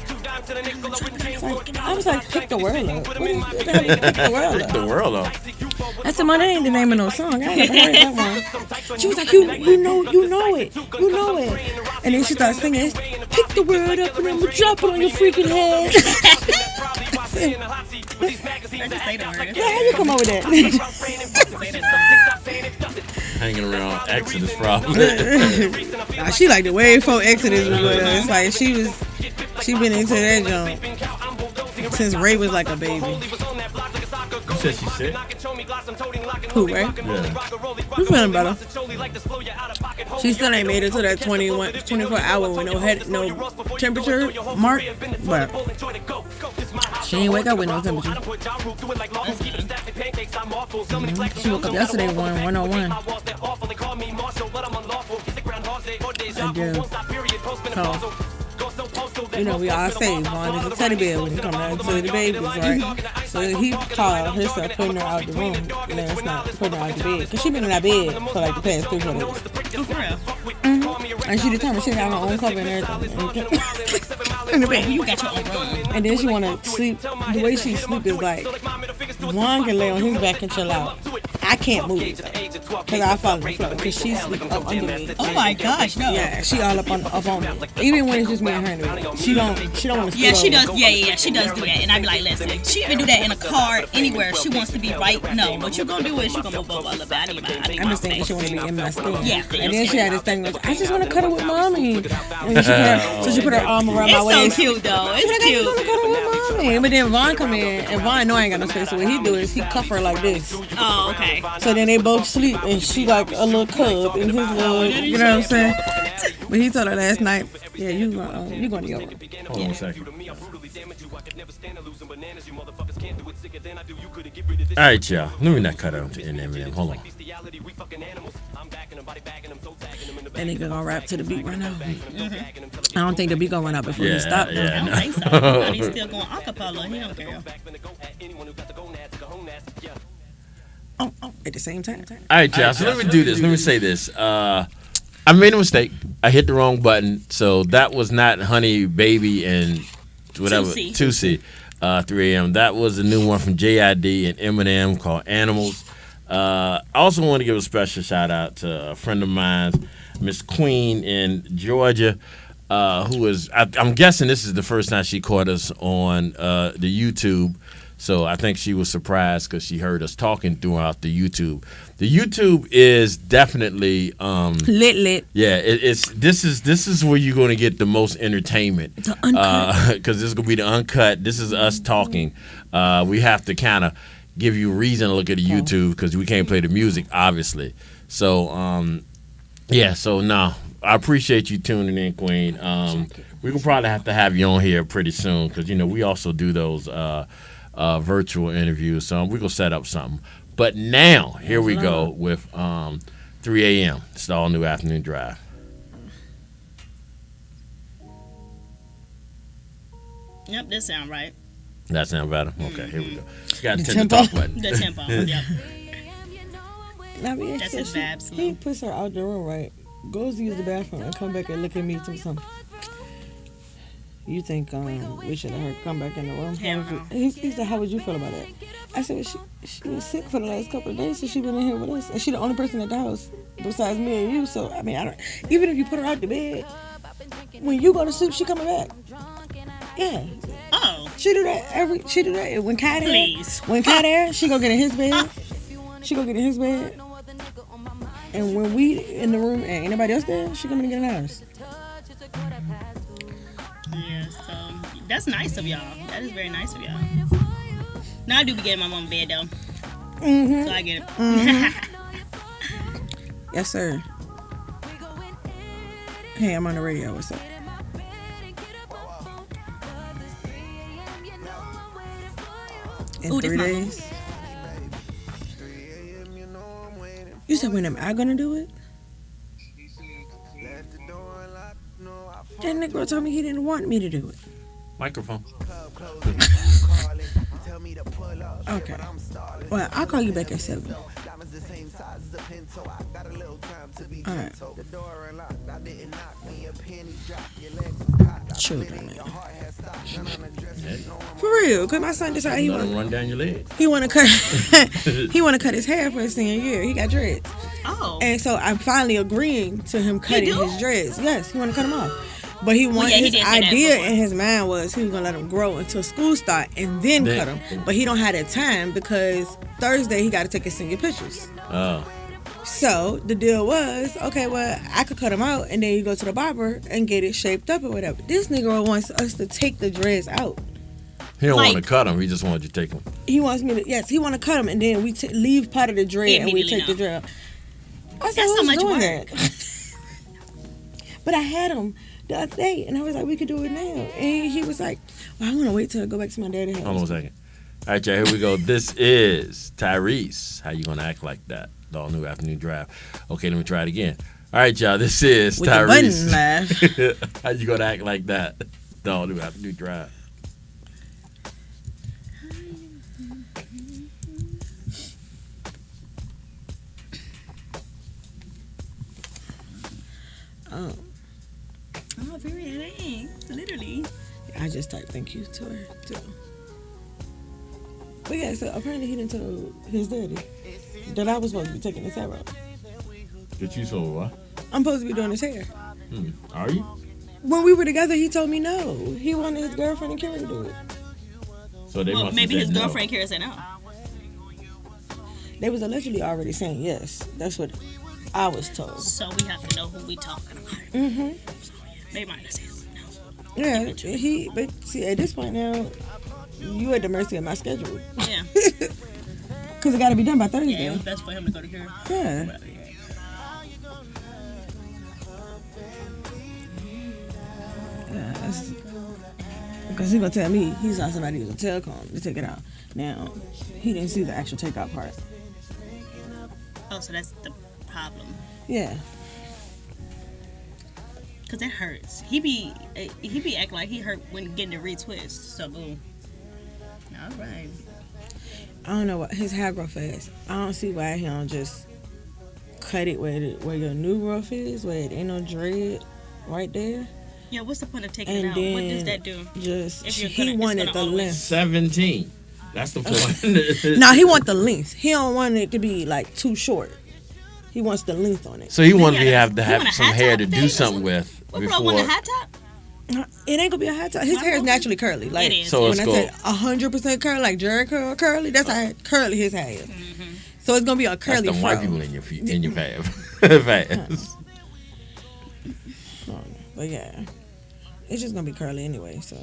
I was like, Pick the World Up? What is Pick the World Up? Pick the world up. I said, that ain't the name of no song. I ain't never heard that one. She was like, you know it. You know it. And then she started singing, Pick the world up and I'm gonna drop it on your freaking head. Yeah, how you come up with that? Hanging around Exodus probably. Nah, she like the way before Exodus was with us. Like she been into that junk since Ray was like a baby. You said she's sick? Who, Ray? Yeah. You feeling better? She still ain't made it to that 24 hour with no temperature mark, but she ain't wake up with no temperature. She woke up yesterday 101. I do. So, we all say Vaughn is a teddy bear when it comes down to the babies, right? So he called herself putting her out the room. It's not putting her out the bed. Because she been in that bed for like the past 3 days. Oh, for real? Mm-hmm. And she determined she had her own cover and everything. In the bed. You got your own room. And then she want to sleep. The way she sleep is like, Vaughn can lay on his back and chill out. I can't move because I fall on the floor because she sleep up under me. Oh my gosh, no. Yeah, she all up on me. Even when it's just me and her. She don't want to sleep. Yeah, she does. Yeah, she does do that. And I be like, listen, she even do that in a car, anywhere. She wants to be right. No, what you gonna do is you gonna move over a little bit. I need I'm just saying she want to be in my skin. Yeah. And then she had this thing like, I just want to cuddle with mommy. And she put her arm around my waist. It's so cute though. It's cute. I just want to cuddle with mommy. But then Vaughn come in and Vaughn know I ain't got no space. So what he do is he cuff her like this. Oh, okay. So then they both sleep and she like a little cub in his little, you know what I'm saying? But he told her last night, yeah, you going to your room. Hold on a second. All right, y'all. Let me not cut out to Eminem. Hold on. That nigga gonna rap to the beat right now. Mm-hmm. I don't think the beat gonna run out before he stop. Yeah, I don't think so. But he's still going acapella. He don't care. Oh, at the same time. All right, y'all. So let me do this. Let me say this. I made a mistake. I hit the wrong button. So that was not Honey Baby and whatever 2C 3 a.m. That was a new one from JID and Eminem called Animals. I also want to give a special shout out to a friend of mine, Miss Queen in Georgia, who is, I'm guessing this is the first time she caught us on the YouTube. So I think she was surprised because she heard us talking throughout the YouTube. The YouTube is definitely lit. Yeah, this is where you're going to get the most entertainment. The uncut. Because this is going to be the uncut. This is us talking. We have to kind of give you a reason to look at the YouTube because we can't play the music, obviously. So, so no, I appreciate you tuning in, Queen. We're going to probably have to have you on here pretty soon because, we also do those virtual interviews. So we're going to set up something. But now, here we go with 3 a.m. It's the All New Afternoon Dryve. Yep, this sound right. That sound better? Okay, here we go. You got to The turn the talk button. The tempo, yep. That's his vibes. He puts her out the room, right? Goes to use the bathroom and come back and look at me to something. You think we should have her come back in the room? He said, how would you feel about that? I said, well, she was sick for the last couple of days, so she been in here with us. And she the only person at the house besides me and you. So, I mean, even if you put her out the bed, when you go to sleep, she coming back. Yeah. Oh. She do that. When Kai there, she go get in his bed. And when we in the room and ain't nobody else there, she coming to get in ours. Yeah, so that's nice of y'all. That is very nice of y'all. Now I do be getting my mom bed though. Mm-hmm. So I get it. Mm-hmm. Yes, sir. Hey, I'm on the radio. What's up? In 3 days. You said when am I gonna do it? That nigga told me he didn't want me to do it. Microphone. Okay. Well, I'll call you back at 7. All right. Children, man. For real, cause my son decided he Let want him run down your leg. he want to cut he want to cut his hair for his senior year. He got dreads. Oh. And so I'm finally agreeing to him cutting his dreads. Yes, he want to cut them off. But he wanted he his did say that idea before. in his mind was he was gonna let them grow until school start and then cut them. But he don't have that time because Thursday he got to take his senior pictures. Oh. So the deal was, okay, well, I could cut them out and then you go to the barber and get it shaped up or whatever. This nigga wants us to take the dreads out. He don't want to cut them. He just wants you to take them. He wants me to, yes, he want to cut them and then we leave part of the dread and we take the dread out. I said, That's so who's much doing work. that? But I had him the other day and I was like, we could do it now. And he was like, well, I want to wait till I go back to my daddy's house. Hold on a second. All right, y'all, here we go. This is Tyrese. How you gonna act like that? The All New Afternoon Dryve. Okay, let me try it again. All right, y'all, this is With Tyrese. the button laugh. How you gonna act like that? The All New Afternoon Dryve. Oh, period. Thanks. Literally. I just typed thank you to her too. But yeah, so apparently he didn't tell his daddy that I was supposed to be taking his hair out. Did you so what? I'm supposed to be doing his hair. Are you? When we were together, he told me no. He wanted his girlfriend and Karen to do it. So they must maybe have his said no. girlfriend cares that no. They was allegedly already saying yes. That's what I was told. So we have to know who we talking about. Mm-hmm. So they might have said no. Yeah, but see, at this point now, you at the mercy of my schedule. Yeah. Because it got to be done by Thursday. Yeah, it was best for him to go to Karen. Yeah. Because he's going to tell me he saw somebody use a telecom to take it out. Now, he didn't see the actual takeout part. Oh, so that's the problem. Yeah. Cause it hurts. He be acting like he hurt when getting the retwist. So boom. All right. I don't know what his hair grow fast. I don't see why he don't just cut it where your new growth is, where it ain't no dread right there. Yeah, what's the point of taking And it out? then What does that do? Just If you're he gonna- wanted it's the gonna length. 17. That's the point. No, he want the length. He don't want it to be like too short. He wants the length on it. So he wanted to You have want a some high hair top to thing do or something with What bro before. want a high top? It ain't gonna be a high top. His hair is naturally curly. Like It is. So when it's I cool. said 100% curly, like Jerry curl curly, that's how curly his hair is. So it's gonna be a That's curly them fro. white people in your feet, in your path. Fast. But yeah, it's just gonna be curly anyway. So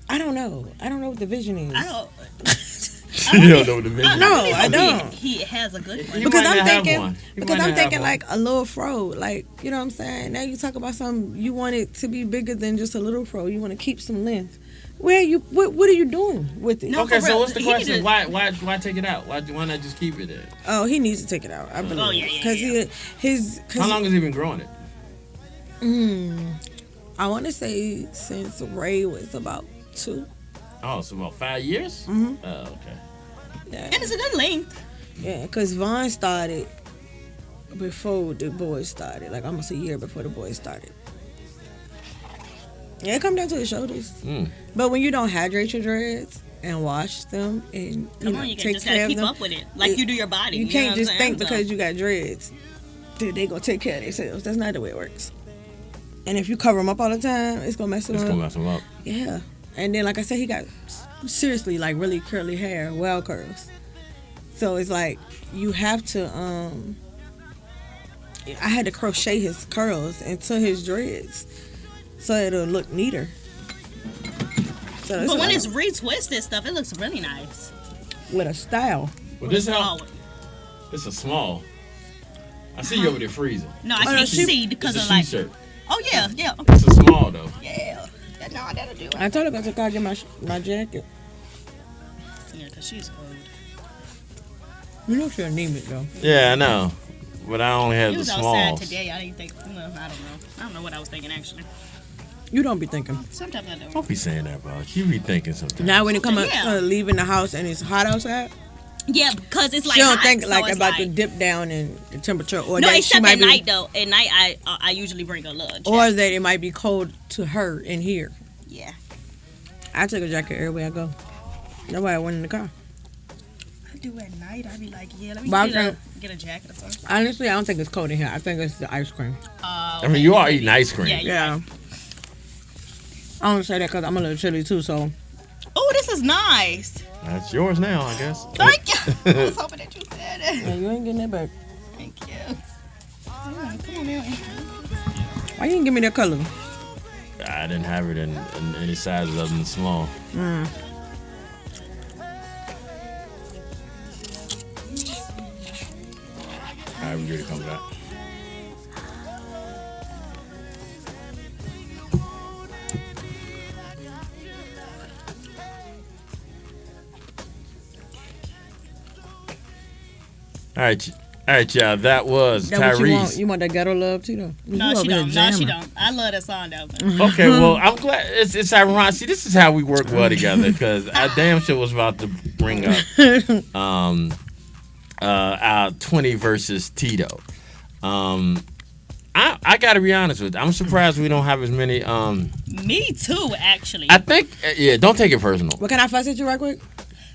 I don't know. I don't know what the vision is. I don't. You don't know what the vision No, is. I don't. He has a good one. Because might I'm not have thinking, one. He because might I'm not have thinking one. like a little fro, like you know what I'm saying. Now you talk about something you want it to be bigger than just a little fro. You want to keep some length. What are you doing with it? No, Okay, for so real. what's the He need question? to- Why take it out? Why not just keep it there? Oh, he needs to take it out. I believe. yeah, yeah, Because yeah. How long has he been growing it? I want to say since Ray was about 2. Oh, so about 5 years? Mhm. Oh, okay. Yeah, And it's a good length. yeah. Because Vaughn started before the boys started, like almost a year before the boys started. Yeah, it come down to his shoulders. But when you don't hydrate your dreads and wash them and Come on, you take just care gotta of keep them, up with it, like you do your body. you know can't what just I'm think saying? because you got dreads that they gonna take care of themselves. That's not the way it works. And if you cover them up all the time, it's gonna mess them It's up. gonna mess him up. Yeah. And then, like I said, he got seriously like really curly hair, well curls. So it's like you have to. I had to crochet his curls into his dreads so it'll look neater. So But when it's retwisted stuff, it looks really nice. with a style. Well, this Oh, how it's a small. I see you over there freezing. no, I no, can't she- see because It's of a like. shirt. Oh yeah, yeah, It's a small though. yeah. No, that'll do it. I told her to go get my jacket. Yeah, cause she's cold. You know she'll need it though. Yeah, I know. But I only have He the was small. outside today. I didn't think. Well, I don't know. I don't know what I was thinking actually. You don't be thinking. Sometimes I don't. Don't be saying that, bro. You be thinking sometimes. Now when it come Yeah. leaving the house and it's hot outside, Yeah, because it's like she don't hot, think so like it's about like, the dip down in the temperature, or No, that she except might at be, night though. At night, I usually bring a lunch. or that it might be cold to her in here. Yeah. I take a jacket everywhere I go. That's why I went in the car. I do at night. I be like, yeah, let me But get a jacket or something. honestly, I don't think it's cold in here. I think it's the ice cream. I mean, you are eating ice cream. Yeah, Yeah. I don't say that because I'm a little chilly too. So Oh, this is nice. That's yours now, I guess. Thank you. I was hoping that you said it. yeah, you ain't getting that back. Thank you. Come on now. Why you didn't give me that color? I didn't have it in any sizes other than small. All right, we're good to come back. All right, y'all. That was That what you want? Tyrese. You want that ghetto love too, though? No, You she over here don't. No, she jamming. don't. I love that song though. Okay, well, I'm glad it's ironic. See, this is how we work well together because I damn sure was about to bring up our 20 versus Tito. I got to be honest with you. I'm surprised we don't have as many. Me too, actually. I think, yeah, don't take it personal. Well, can I fuss at you right quick?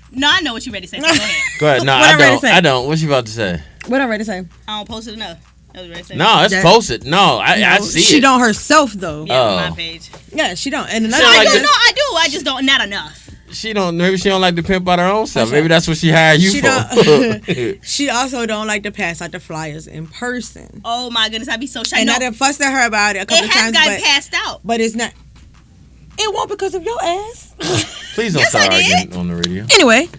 No, I know what you ready to say. So go ahead. Go ahead. No, What I'm ready to say. I don't. What's you about to say? What I'm ready to say? I don't post it enough. That was ready to say. No, it's That- posted. No, I No, see she it. don't herself though. Yeah, on Oh. my page. Yeah, she don't. And another Sound I like do. this- No, I do. I just don't. Not enough. She don't. Maybe she don't like to pimp out her own stuff. That's Maybe right. that's what she hired you She for. don't. She also don't like to pass out the flyers in person. Oh my goodness, I'd be so shy. And No, I done fussed at her about it a couple it has times, gotten but, passed out. but it's not. It won't because of your ass. Please don't Yes, start I did. arguing on the radio. Anyway,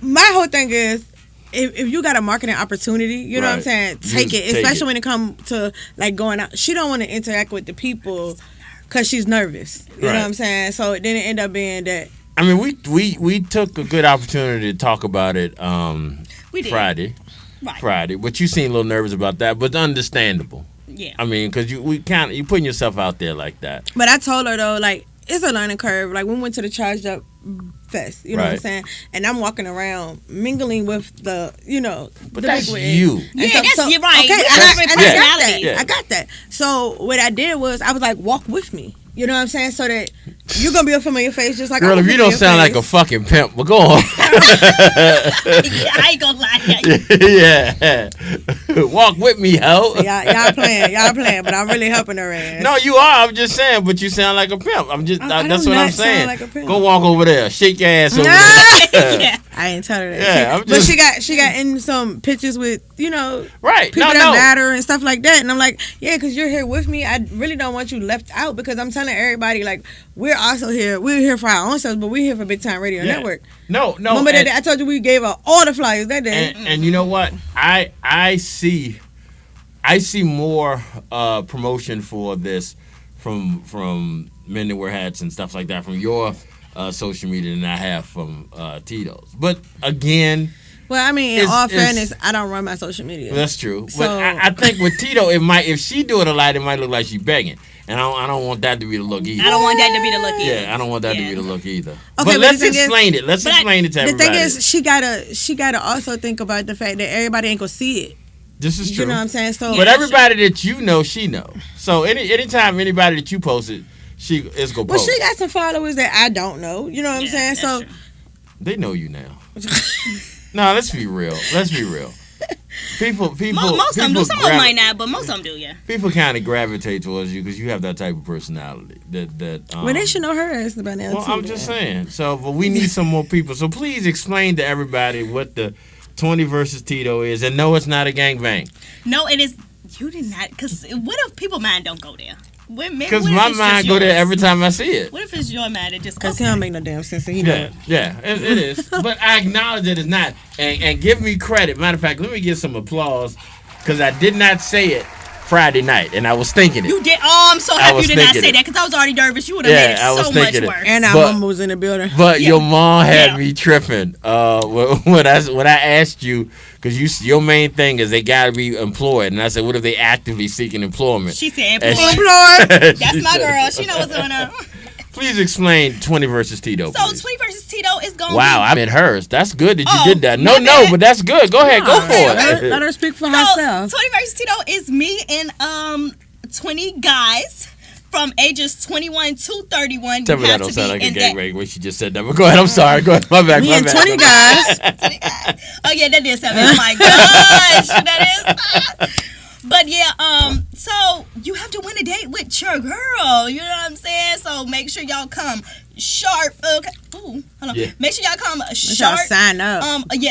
my whole thing is, if you got a marketing opportunity, you know what I'm Right. saying, You take just it. take Especially it. when it comes to like going out. She don't want to interact with the people because she's nervous. You know Right. what I'm saying? So then it end up being that. I mean, we took a good opportunity to talk about it We did. Friday. Right. Friday, but you seem a little nervous about that, but understandable. Yeah. I mean, because you putting yourself out there like that. But I told her though, like, it's a learning curve. Like, we went to the Charged Up Fest, you know what I'm Right. saying? And I'm walking around mingling with the, But the that's bigwigs. you. And Yeah, that's- you're right. Okay, With and different I got that. personalities. Yeah. I got that. So what I did was I was like, walk with me. You know what I'm saying? So that you're gonna be a familiar face, just like Girl, I'm a if you don't familiar sound like a face. fucking pimp, but go on. I ain't gonna lie. Yeah. Walk with me, ho. y'all playing, but I'm really helping her ass. No, you are. I'm just saying, but you sound like a pimp. I'm just. I That's do what I'm not sound saying. like a pimp. Go walk over there. Shake your ass over Ah! there. Yeah. I ain't tell her that. Yeah, I'm but just- she got in some pictures with Right. people No, that no. matter and stuff like that, and I'm like, yeah, because you're here with me. I really don't want you left out because I'm telling everybody like we're also here. We're here for our own selves, but we're here for Big Time Radio Yeah. Network. No. Remember that and- day I told you we gave her all the flyers that day. And you know what? I see more promotion for this from Men That Wear Hats and stuff like that from your social media than I have from Tito's. But again, Well, I mean, in It's- all it's- fairness, I don't run my social media. that's true. So- But I think with Tito, it might, if she do it a lot, it might look like she begging, and I don't want that to be the look either. I don't want that to be the look either. Yeah, I don't want that to be the look either. Okay, but but let's the thing is- explain it. Let's but explain it to The everybody. thing is, she gotta also think about the fact that everybody ain't gonna see it. this is true. You know what I'm saying? So, But everybody that you know, she know. So anytime anybody that you posted, she is gonna well, post. she got some followers that I don't know. You know what I'm saying? that's So, true. They know you now. No, let's be real. Let's be real. People. Most of them do. people Some of them gravi- might not, but most of them do. Yeah. People kind of gravitate towards you because you have that type of personality. That. well, they should know her ass by now. Well, too, I'm just then. saying. So, but we need some more people. So please explain to everybody what the 20 versus Tito is, and no, it's not a gangbang. No, it is. You did not. Because what if people mind don't go there? Because my mind go there every time I see it. What if it's your mind that just Cause okay. he don't make no damn sense. And he Yeah, don't. yeah, it is. But I acknowledge that it's not. And give me credit. Matter of fact, let me give some applause because I did not say it Friday night, and I was thinking it. You did. Oh, I'm so happy you did not say that because I was already nervous. You would have made it so much worse. And our mom was in the building. But your mom had me tripping when I asked you, because your main thing is they got to be employed, and I said, what if they actively seeking employment? She said employed. That's my girl. She knows what's going on. Please explain 20 versus Tito. So 20 versus Tito is going. Wow, I meant hers. That's good that you did that. No, but that's good. Go ahead, go for it. Let her speak for herself. 20 versus Tito is me and 20 guys from ages 21 to 31. Tell me that don't sound like a gangbang when she just said that. But go ahead. I'm sorry. Go ahead. My bad. Me and 20 guys. 20 guys. Oh yeah, that did sound. Oh my gosh, that is. But yeah, so you have to win a date with your girl. You know what I'm saying? So make sure y'all come sharp. Okay. Ooh, hold on. Yeah. Make sure y'all come sharp. Sign up.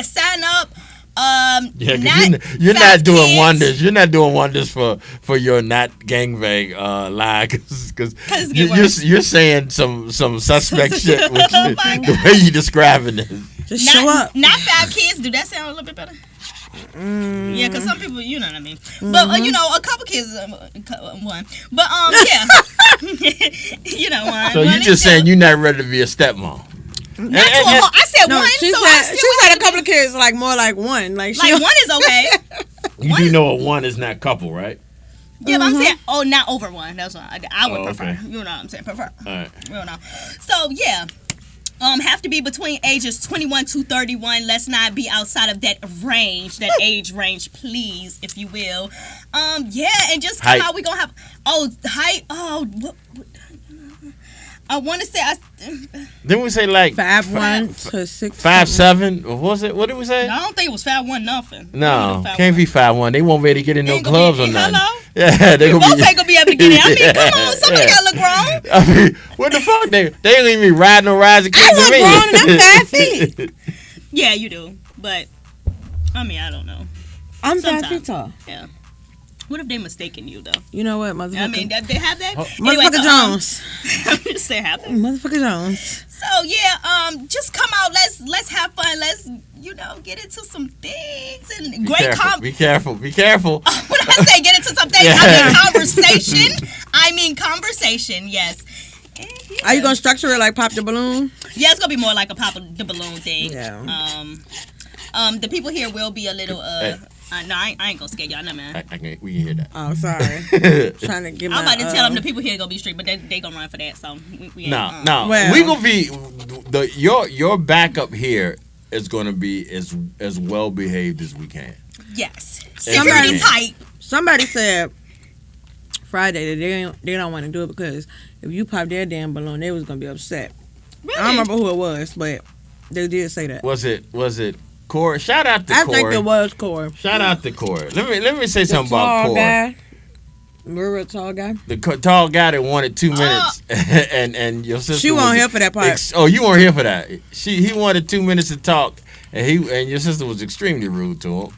Sign up. Yeah, you're not doing kids. Wonders. You're not doing wonders for your not gangbang lie, because you're saying some suspect shit with the way you describing it. Just show up. Not 5 kids. Do that sound a little bit better? Yeah, because some people, you know what I mean. But a couple kids, one. But yeah, you know one. So you just saying you're not ready to be a stepmom? I said one. She said a couple of kids, like more like one. Like one is okay. You do know a one is not couple, right? Yeah, but I'm saying, not over one. That's what I would prefer. Okay. You know what I'm saying? Prefer. All right. You know. So yeah. Have to be between ages 21 to 31. Let's not be outside of that range, that age range, please, if you will. Yeah, and just come out. We gonna have height. What I want to say. Didn't we say like 5'1" to 6'7"? 5'7"? What was it? What did we say? No, I don't think it was 5'1" nothing. No, can't be 5'1". They won't be able to get in no clubs or nothing. Hello? Yeah, they both ain't gonna be able to get in. I mean, come on, somebody gotta look grown. I mean, what the fuck? They ain't even be riding no rides of kids. I look grown and I'm 5 feet. Yeah, you do, but I mean, I don't know. I'm 5 feet tall. Yeah. What if they mistaken you though? You know what, motherfucker? I mean, they have that. Motherfucker Jones. I'm just saying, have that. Motherfucker Jones. So yeah, just come out. Let's have fun. Let's get into some things and Be careful. Be careful. When I say get into some things, I mean conversation. Yes. Are you gonna structure it like pop the balloon? Yeah, it's gonna be more like a pop the balloon thing. Yeah. The people here will be a little no, I ain't gonna scare y'all, no man. We can hear that. Oh, sorry. Trying to get. I'm about to tell them the people here gonna be strict, but they gonna run for that. So we ain't. No. Well, we gonna be your backup here is gonna be as well behaved as we can. Yes. Security tight. Somebody said Friday that they don't want to do it because if you pop their damn balloon, they was gonna be upset. Really? I don't remember who it was, but they did say that. Was it? Corey, shout out to Corey. I think it was Corey. Shout out to Corey. Let me say something about Corey. Guy. Real tall guy. The tall guy that wanted 2 minutes, and your sister. She wasn't here for that part. You weren't here for that. He wanted 2 minutes to talk, and your sister was extremely rude to him.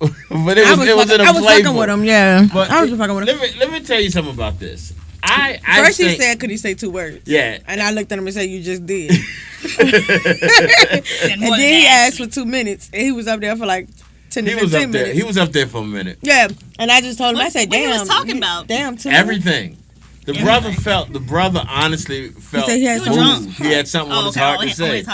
But it was in a playful. I was fucking with him, yeah. But I was fucking with him. Let me tell you something about this. First he said, "Could he say 2 words?" Yeah. And I looked at him and said, "You just did." And then he asked for 2 minutes, and he was up there for like 10 to 15 minutes. He was up there for a minute. Yeah, and I just told him, I said, "Damn." What he was talking about? Damn, too. Everything. The brother honestly felt he had he had something on his heart to say.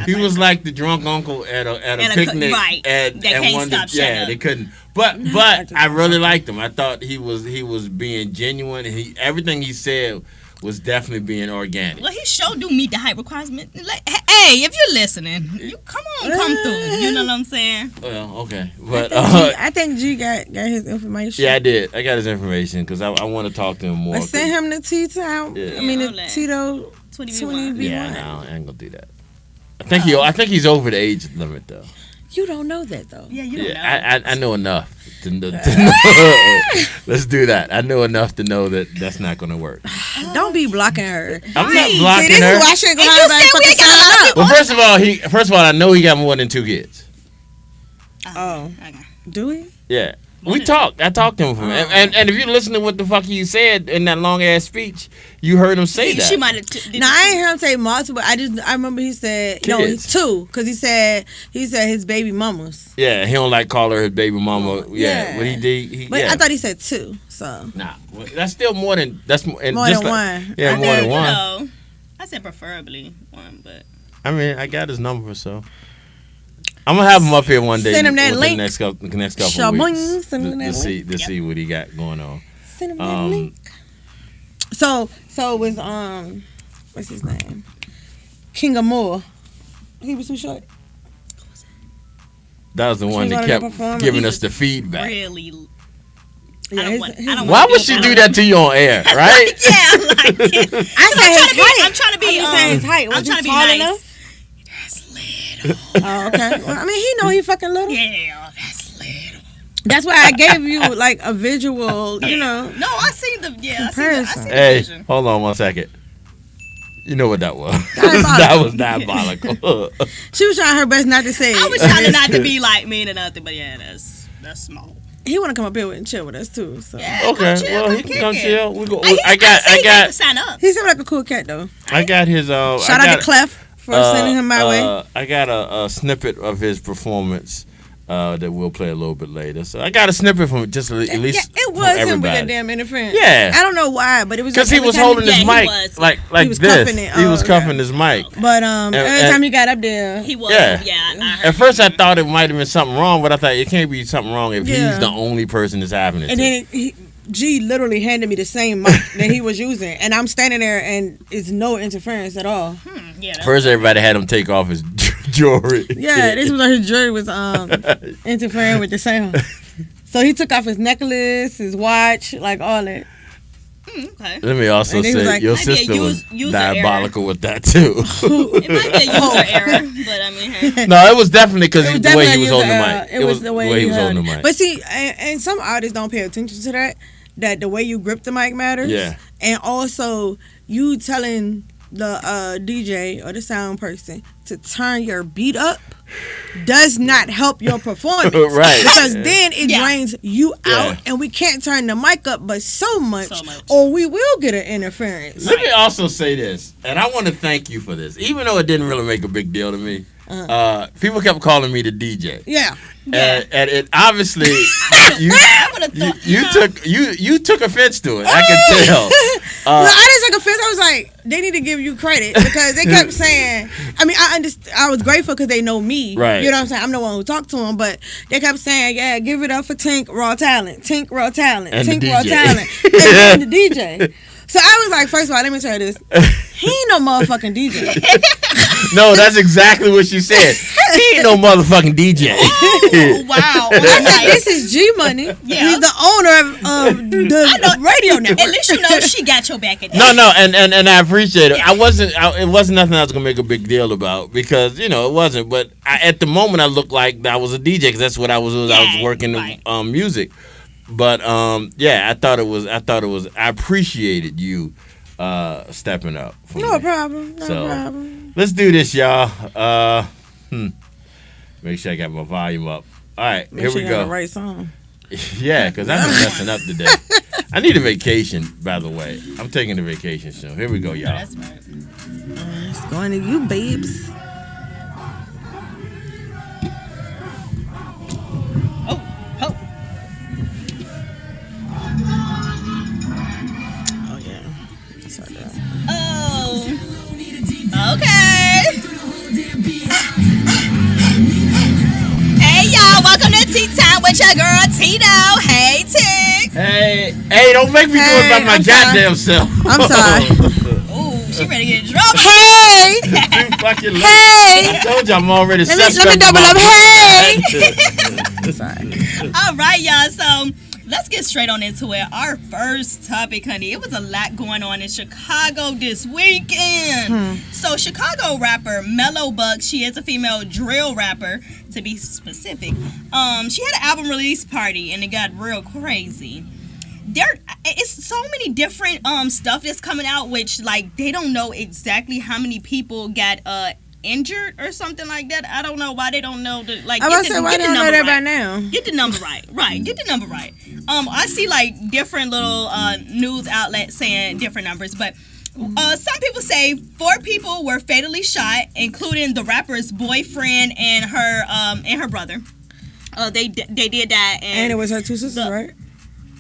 He was like the drunk uncle at a picnic, right? And can't stop. They couldn't. But I really liked him. I thought he was being genuine. Everything he said was definitely being organic. Well, he sure do meet the height requirement. Like, hey, if you're listening, you come through. You know what I'm saying? Well, okay, but I think G got his information. Yeah, I did. I got his information because I want to talk to him more. But send him the T-Town. Yeah. I mean the Tito 20V1. Yeah, no, I ain't gonna do that. I think he's over the age limit though. You don't know that though. Yeah, you don't know. I know enough to know. Let's do that. I know enough to know that that's not going to work. Don't be blocking her. I'm not blocking her. Why shouldn't go out? Well, first of all, I know he got more than 2 kids. Oh, okay. Do we? Yeah. We talked. I talked to him from and if you listen to what the fuck he said in that long ass speech, you heard him say that. She might have. No, I ain't heard him say multiple. I remember he said kids. 2 because he said his baby mamas. Yeah, he don't like call her his baby mama. Yeah, but he did. I thought he said 2. So Nah, well, that's still more than more than one. Yeah, more than one. know, I said preferably one, but I mean, I got his number, so I'm gonna have him up here one day. Send him that link. The next couple Shaboing, weeks send him that link. to see what he got going on. Send him that link. So it was what's his name? King of Moore. He was too short. That was the one that kept giving us the feedback. really. Yeah, I don't Why wanna would she do that to you on air, right? Yeah, like I said his height. I'm trying to be. I'm saying his height. I'm Was trying he to be tall nice. enough? That's little. Oh, okay. Well, I mean, he know he fucking little. Yeah, that's little. That's why I gave you like a visual, you know. No, I seen the I Comparison. seen the Hey, vision. hold on 1 second. You know what that was? Diabolical. That was diabolical. She was trying her best not to say it. I was trying to not to be like mean or nothing, but yeah, that's small. He want to come up here and chill with us too. So Yeah, Okay, come chill, well, come he can kick come it. chill. We go. I I got sign up. he seemed like a cool cat though. I got his. Shout I out got, to Clef for sending him my way. I got a snippet of his performance that we'll play a little bit later. So I got a snippet from just at least. Yeah, it from was him with everybody. that damn interference. Yeah. I don't know why, but it was Because like he every was time holding his he mic was. like He was this. cuffing it. He was Oh, cuffing his mic. But every time he got up there, He was. Yeah. I heard At first, I thought it might have been something wrong, but I thought it can't be something wrong if Yeah. he's the only person that's having it. and then G literally handed me the same mic that he was using, and I'm standing there and it's no interference at all. Yeah, First, everybody had him take off his jewelry. Yeah, this was like his jury was interfering with the sound. So he took off his necklace, his watch, like all that. okay. Let me also And he was say like, your might be a sister was user diabolical with that too. It might be a user error, but I mean, hey. No, it was definitely because It was the way he definitely was a holding the user mic. error. It was the way he was held holding the it. mic. But see, and some artists don't pay attention to that the way you grip the mic matters. Yeah. And also you telling the DJ or the sound person to turn your beat up does not help your performance. Right. Because then it Yeah. drains you out Yeah. and we can't turn the mic up but so much. So much. Or we will get an interference. Let me also say this, and I want to thank you for this, even though it didn't really make a big deal to me. People kept calling me the DJ. Yeah. And it obviously you took offense to it. I can tell. Well, I didn't take offense. I was like, they need to give you credit because they kept saying. I mean, I was grateful because they know me. Right. You know what I'm saying? I'm the one who talked to them, but they kept saying, "Yeah, give it up for Tink Raw Talent, Tink Raw Talent, And the Tink Raw DJ. Talent," and the DJ. So I was like, first of all, let me tell you this: he ain't no motherfucking DJ. No, that's exactly what she said. He ain't no motherfucking DJ. Oh, wow. I said, this is G Money. Yeah. He's the owner of the radio network. At least you know she got your back. At No, and I appreciate it. It wasn't nothing I was gonna make a big deal about because it wasn't. But at the moment, I looked like I was a DJ because that's what I was. I was working music. But I thought it was. I appreciated you stepping up. For No me. problem. No So, problem. Let's do this, y'all. Make sure I got my volume up. All right, Make here sure we you got go. the right song. Yeah, because I've been messing up today. I need a vacation, by the way. I'm taking a vacation soon. Here we go, y'all. That's right. It's going to you, babes. Oh yeah. Oh. Okay. Hey y'all, welcome to Tea Time with your girl Tito. Hey Tick. Hey, don't make me do it by my goddamn self. I'm sorry. Ooh, she ready to get in trouble. Hey. You fucking Hey. I told you I'm already Let me suspect double about up. Hey. Sorry. All right, y'all. So let's get straight on into it. Our first topic, honey. It was a lot going on in Chicago this weekend. So Chicago rapper Mellow Buck, she is a female drill rapper, to be specific. She had an album release party and it got real crazy. It's so many different stuff that's coming out, which like they don't know exactly how many people got injured or something like that. I don't know why they don't know the like. I was saying, why they don't know that by now? Get the number right, Get the number right. I see like different little news outlets saying different numbers, but some people say 4 people were fatally shot, including the rapper's boyfriend and her brother. They did that, And it was her 2 sisters, right?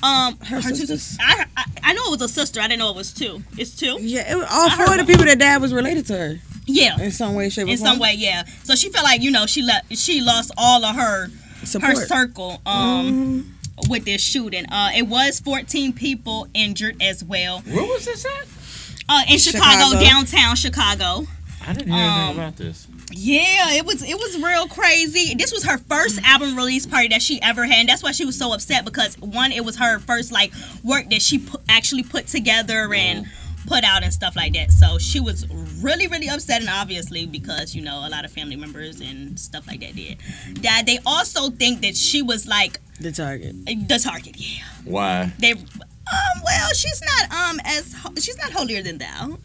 Her two sisters. I know it was a sister. I didn't know it was two. It's two. Yeah, all four of the people that died was related to her. Yeah, in some way, shape, or form. In some way, yeah. So she felt like she lost all of her Support. her circle with this shooting. It was 14 people injured as well. Where was this at? In Chicago, downtown Chicago. I didn't hear anything about this. Yeah, it was real crazy. This was her first album release party that she ever had, and that's why she was so upset, because one, it was her first work that she actually put together and put out and stuff like that. So she was really, really upset, and obviously because a lot of family members and stuff like that did. That they also think that she was the target. The target, yeah. Why? They. Well, she's not holier than thou.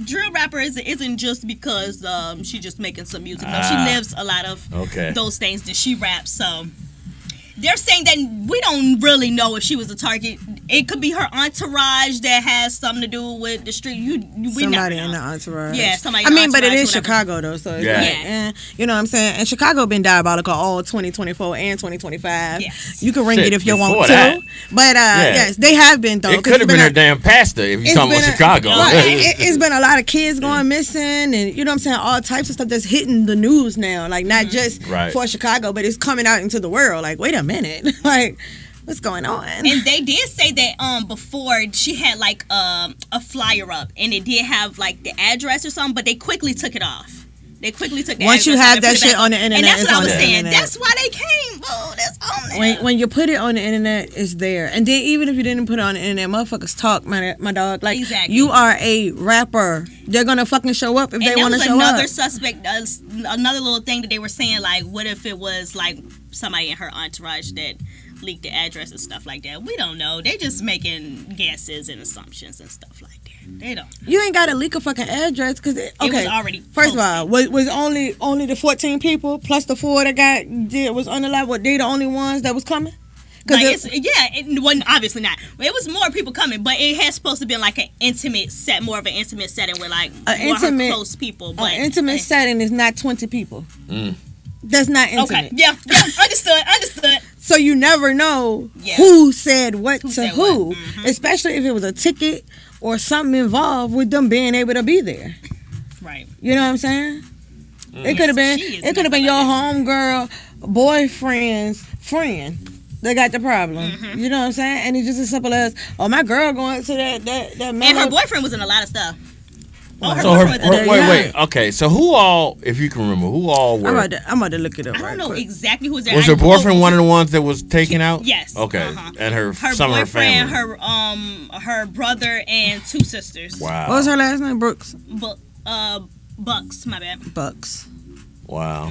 Drill rapper isn't just because she's just making some music. No, she lives a lot of those things that she raps. So they're saying that we don't really know if she was a target. It could be her entourage that has something to do with the street. Somebody in the entourage. Yeah, somebody. I mean, but it is Chicago though, so it's you know what I'm saying. And Chicago been diabolical all 2024 and 2025. Yes. You can ring it if you want to, but yes, they have been though. It could have been her damn pastor if you talking about Chicago. It's been a lot of kids going missing, and you know what I'm saying, all types of stuff that's hitting the news now. Not just for Chicago, but it's coming out into the world. Wait a minute, what's going on? And they did say that before she had a flyer up, and it did have the address or something, but they quickly took it off. They quickly took the once you have that shit on the internet, and that's what I was saying. Internet. That's why they came. Oh, that's on there. When you put it on the internet, it's there. And then even if you didn't put it on the internet, motherfuckers talk, my dog. Exactly. You are a rapper. They're gonna fucking show up if they want to show up. Another suspect, another little thing that they were saying, what if it was somebody in her entourage that leaked the address and stuff like that. We don't know. They just making guesses and assumptions and stuff like that. They don't. You ain't got to leak a fucking address because it was already First of all, was only the 14 people plus the 4 that was on the live. They the only ones that was coming? It wasn't obviously not. It was more people coming, but it has supposed to be an intimate set, more of an intimate setting with more close people. But an intimate setting is not 20 people. That's not intimate. Okay. Yeah. Understood. So you never know who said what to who, especially if it was a ticket or something involved with them being able to be there. Right. You know what I'm saying? It could have been your homegirl boyfriend's friend that got the problem. You know what I'm saying? And it's just as simple as, my girl going to that and her boyfriend was in a lot of stuff. Wait. Okay, so who all, if you can remember, who all were? I'm about to look it up. I don't know exactly who's there. Was her boyfriend one of the ones that was taken out? Yes. Okay, and some boyfriend, of her family. her brother, and 2 sisters. Wow. What was her last name? Brooks. Bucks. My bad. Bucks. Wow.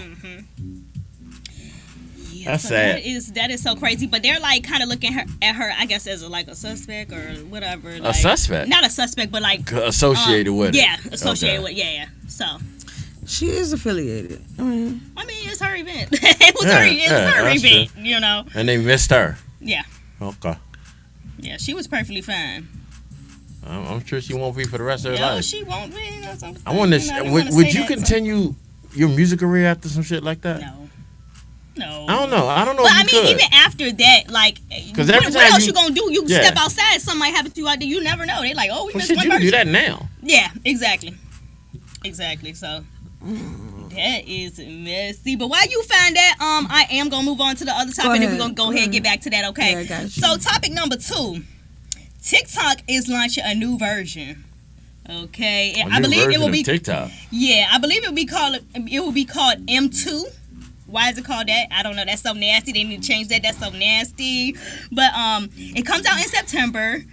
Yeah, that's sad. That is so crazy. But they're kind of looking at her, I guess, as a suspect or whatever. A suspect? Not a suspect, but associated with it. Yeah, associated with yeah. So she is affiliated. I mean, it's her event. It was her event, true. you know. And they missed her. Yeah. Okay. Yeah, she was perfectly fine. I'm sure she won't be for the rest of her life. No, she won't be. I wonder, would you continue your music career after some shit like that? No. I don't know. But even after that, what else you gonna do? You step outside, something might happen to you out there. You never know. They we missed one person. You can do that now. Yeah, exactly. So that is messy. But while you find that, I am gonna move on to the other topic, and we're gonna go ahead and get back to that. Okay. Yeah, I got you. So topic number 2, TikTok is launching a new version. Okay, I believe it will be TikTok. Yeah, I believe it will be called M2. Why is it called that? I don't know. That's so nasty. They need to change that. That's so nasty. But it comes out in September,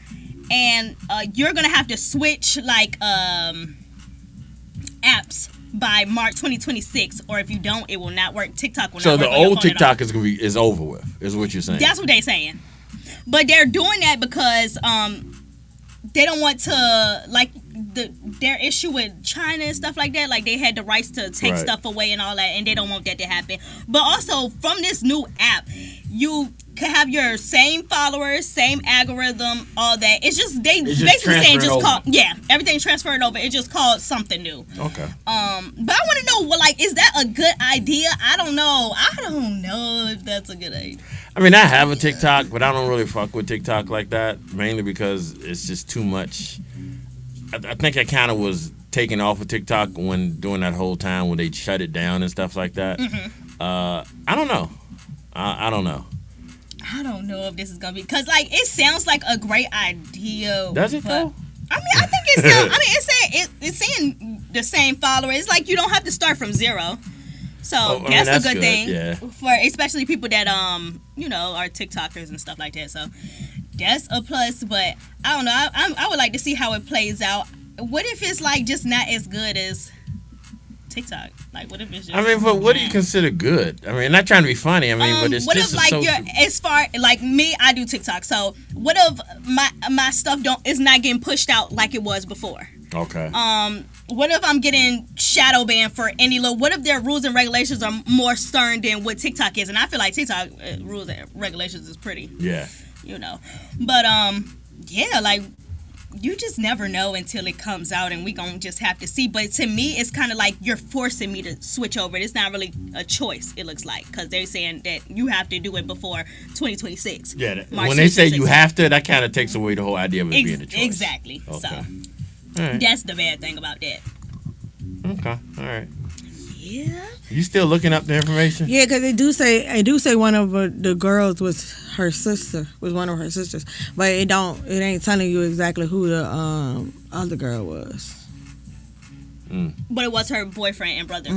and you're gonna have to switch apps by March 2026, or if you don't, it will not work. TikTok will not work. So the old TikTok is over with. Is what you're saying? That's what they're saying. But they're doing that because they don't want to their issue with China and stuff like that. They had the rights to take stuff away and all that, and they don't want that to happen. But also from this new app, you can have your same followers, same algorithm, all that. It's just basically saying everything's transferred over. It's just called something new. Okay. But I want to know, is that a good idea? I don't know if that's a good idea. I mean, I have a TikTok, but I don't really fuck with TikTok like that. Mainly because it's just too much. I think I kind of was taken off of TikTok when during that whole time when they shut it down and stuff like that. I don't know. I don't know. I don't know if this is gonna be because like it sounds like a great idea. Does it though? I mean, I think it sounds. I mean, it's saying the same followers. It's like you don't have to start from zero. So that's a good thing for especially people that you know are TikTokers and stuff like that. So that's a plus. But I don't know. I would like to see how it plays out. What if it's like just not as good as TikTok? Like, what if it's just? I mean, but what do you consider good? I mean, not trying to be funny. I mean, but it's what just if like social. as far like me, I do TikTok. So what if my stuff is not getting pushed out like it was before? Okay. What if I'm getting shadow banned for any little? What if their rules and regulations are more stern than what TikTok is? And I feel like TikTok rules and regulations is pretty. Yeah. You know, but yeah, like you just never know until it comes out, and we gonna just have to see. But to me, it's kind of like you're forcing me to switch over. It's not really a choice. It looks like because they're saying that you have to do it before 2026. Yeah. When they say you have to, that kind of takes away the whole idea of it being a choice. Exactly. Okay. So right. That's the bad thing about that. Okay. All right. Yeah. You still looking up the information? Yeah, because they do say one of the girls was her sister, was one of her sisters, but it ain't telling you exactly who the other girl was. But it was her boyfriend and brother.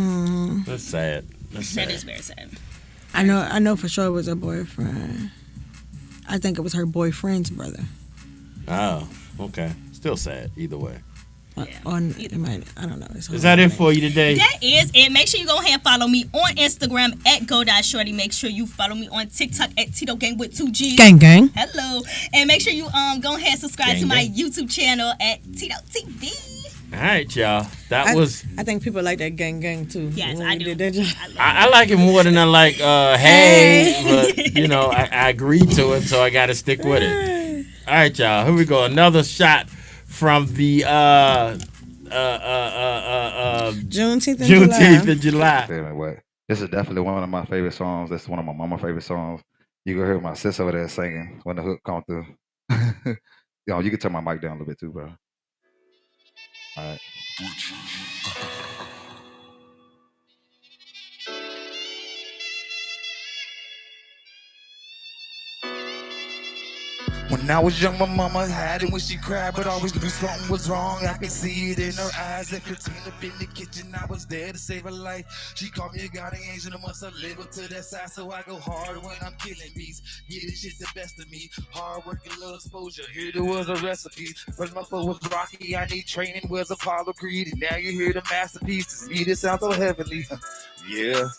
That's sad. That is very sad. I know for sure it was her boyfriend. I think it was her boyfriend's brother. Oh, okay. Still sad either way. I don't know. Is that it for you today? That is it. Make sure you go ahead and follow me on Instagram at go.shorty. Make sure you follow me on TikTok at Tito Gang with 2 G's. Gang gang. Hello. And make sure you go ahead and subscribe Gang to my gang. YouTube channel at Tito TV. All right, y'all. I think people like that gang gang too. Yes, I do. I like it more than I like hey, but you know, I agreed to it, so I got to stick with it. All right, y'all. Here we go. Another shot from the Juneteenth in July. Anyway, this is definitely one of my favorite songs. That's one of my mama's favorite songs. You can hear my sis over there singing when the hook come through. Yo, you can turn my mic down a little bit too, bro. All right. When I was young, my mama had it when she cried, but always knew something was wrong. I could see it in her eyes. At 15 up in the kitchen, I was there to save her life. She called me a guardian angel, and must have lived up to that side. So I go hard when I'm killing beats. Yeah, this shit the best of me. Hard work and little exposure. Here there was a recipe. First my foot was rocky. I need training. Was Apollo Creed, and now you hear the masterpiece. To me, this sounds so heavenly. Yeah.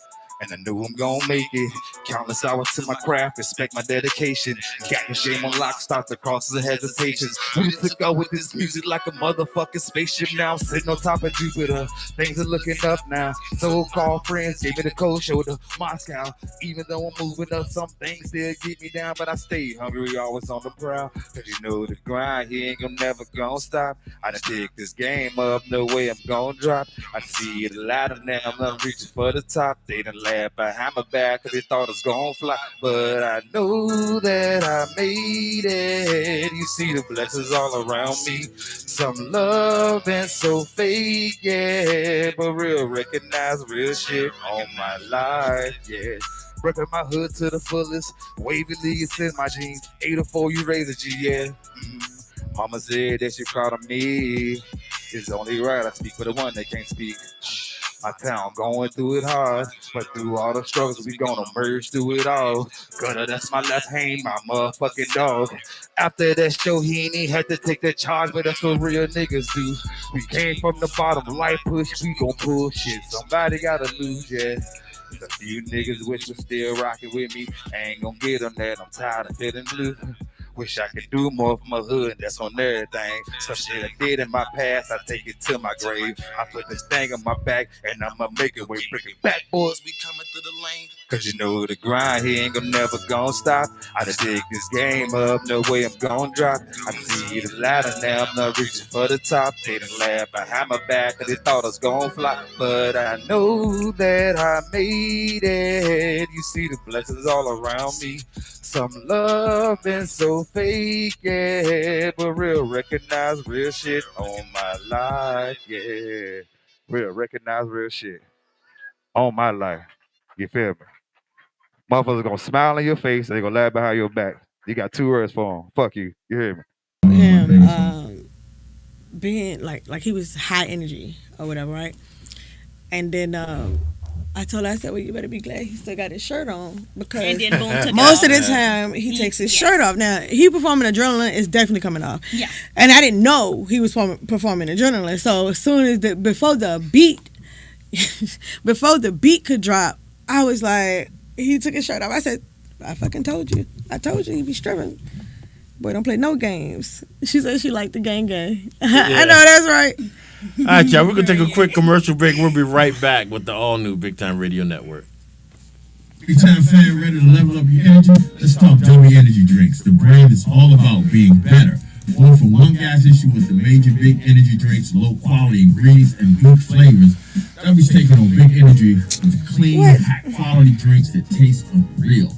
And I knew I'm gonna make it. Countless hours to my craft, respect my dedication. Got your game on lock, start to cross the hesitations. We took go with this music like a motherfucking spaceship. Now I'm sitting on top of Jupiter. Things are looking up now. So-called friends gave me the cold shoulder. Moscow, even though I'm moving up, some things still get me down, but I stay hungry, always on the prowl. Cause you know the grind, he ain't gonna never gonna stop. I done pick this game up, no way I'm gonna drop. I see the ladder now, I'm not reaching for the top. They done laugh behind my back cause they thought it was gonna fly. But I know that I made it. You see the blessings all around me. Some love and so fake, yeah. But real, recognize real shit on my life, yeah. Repping my hood to the fullest. Wavy leaves in my jeans. 804, you raise a G, yeah. Mama said that she proud of me. It's only right I speak for the one that can't speak. My town going through it hard, but through all the struggles, we gonna merge through it all. Gutter, that's my left hand, my motherfucking dog. After that show, he ain't even had to take that charge, but that's what real niggas do. We came from the bottom, life push, we gon' push it. Somebody gotta lose, yeah. There's a few niggas wish was still rocking with me. I ain't gonna get them that, I'm tired of feeling blue. Wish I could do more for my hood, that's on everything. Some shit I did in my past, I take it to my grave. I put this thing on my back, and I'ma make it way, bring it back, boys. We coming through the lane. Cause you know the grind, he ain't never gonna stop. I done dig this game up, no way I'm gonna drop. I see the ladder now, I'm not reaching for the top. They done laugh behind my back, cause they thought I was gonna fly. But I know that I made it. You see the blessings all around me. Some love been so fake, yeah. But real recognize real shit on my life, yeah. Real recognize real shit on my life. You feel me? Motherfuckers gonna smile in your face and they gonna laugh behind your back. You got 2 words for them. Fuck you. You hear me? Him being like he was high energy or whatever, right? And then I told her, I said, well, you better be glad he still got his shirt on because And then boom, took most it of off. the time he takes his shirt off. Now he performing Adrenaline is definitely coming off. Yeah. And I didn't know he was performing Adrenaline. So as soon as before the beat could drop, I was like, he took his shirt off. I said, I fucking told you. I told you he'd be stripping. Boy, don't play no games. She said she liked the gang. I know that's right. All right, y'all. We're going to take a quick commercial break. We'll be right back with the all-new Big Time Radio Network. Big Time fan, ready to level up your energy? Let's talk W Energy Drinks, the brand that's all about being better. Born from one guy's issue with the major big energy drinks, low-quality ingredients, and big flavors, W's taking on big energy with clean, high-quality drinks that taste unreal.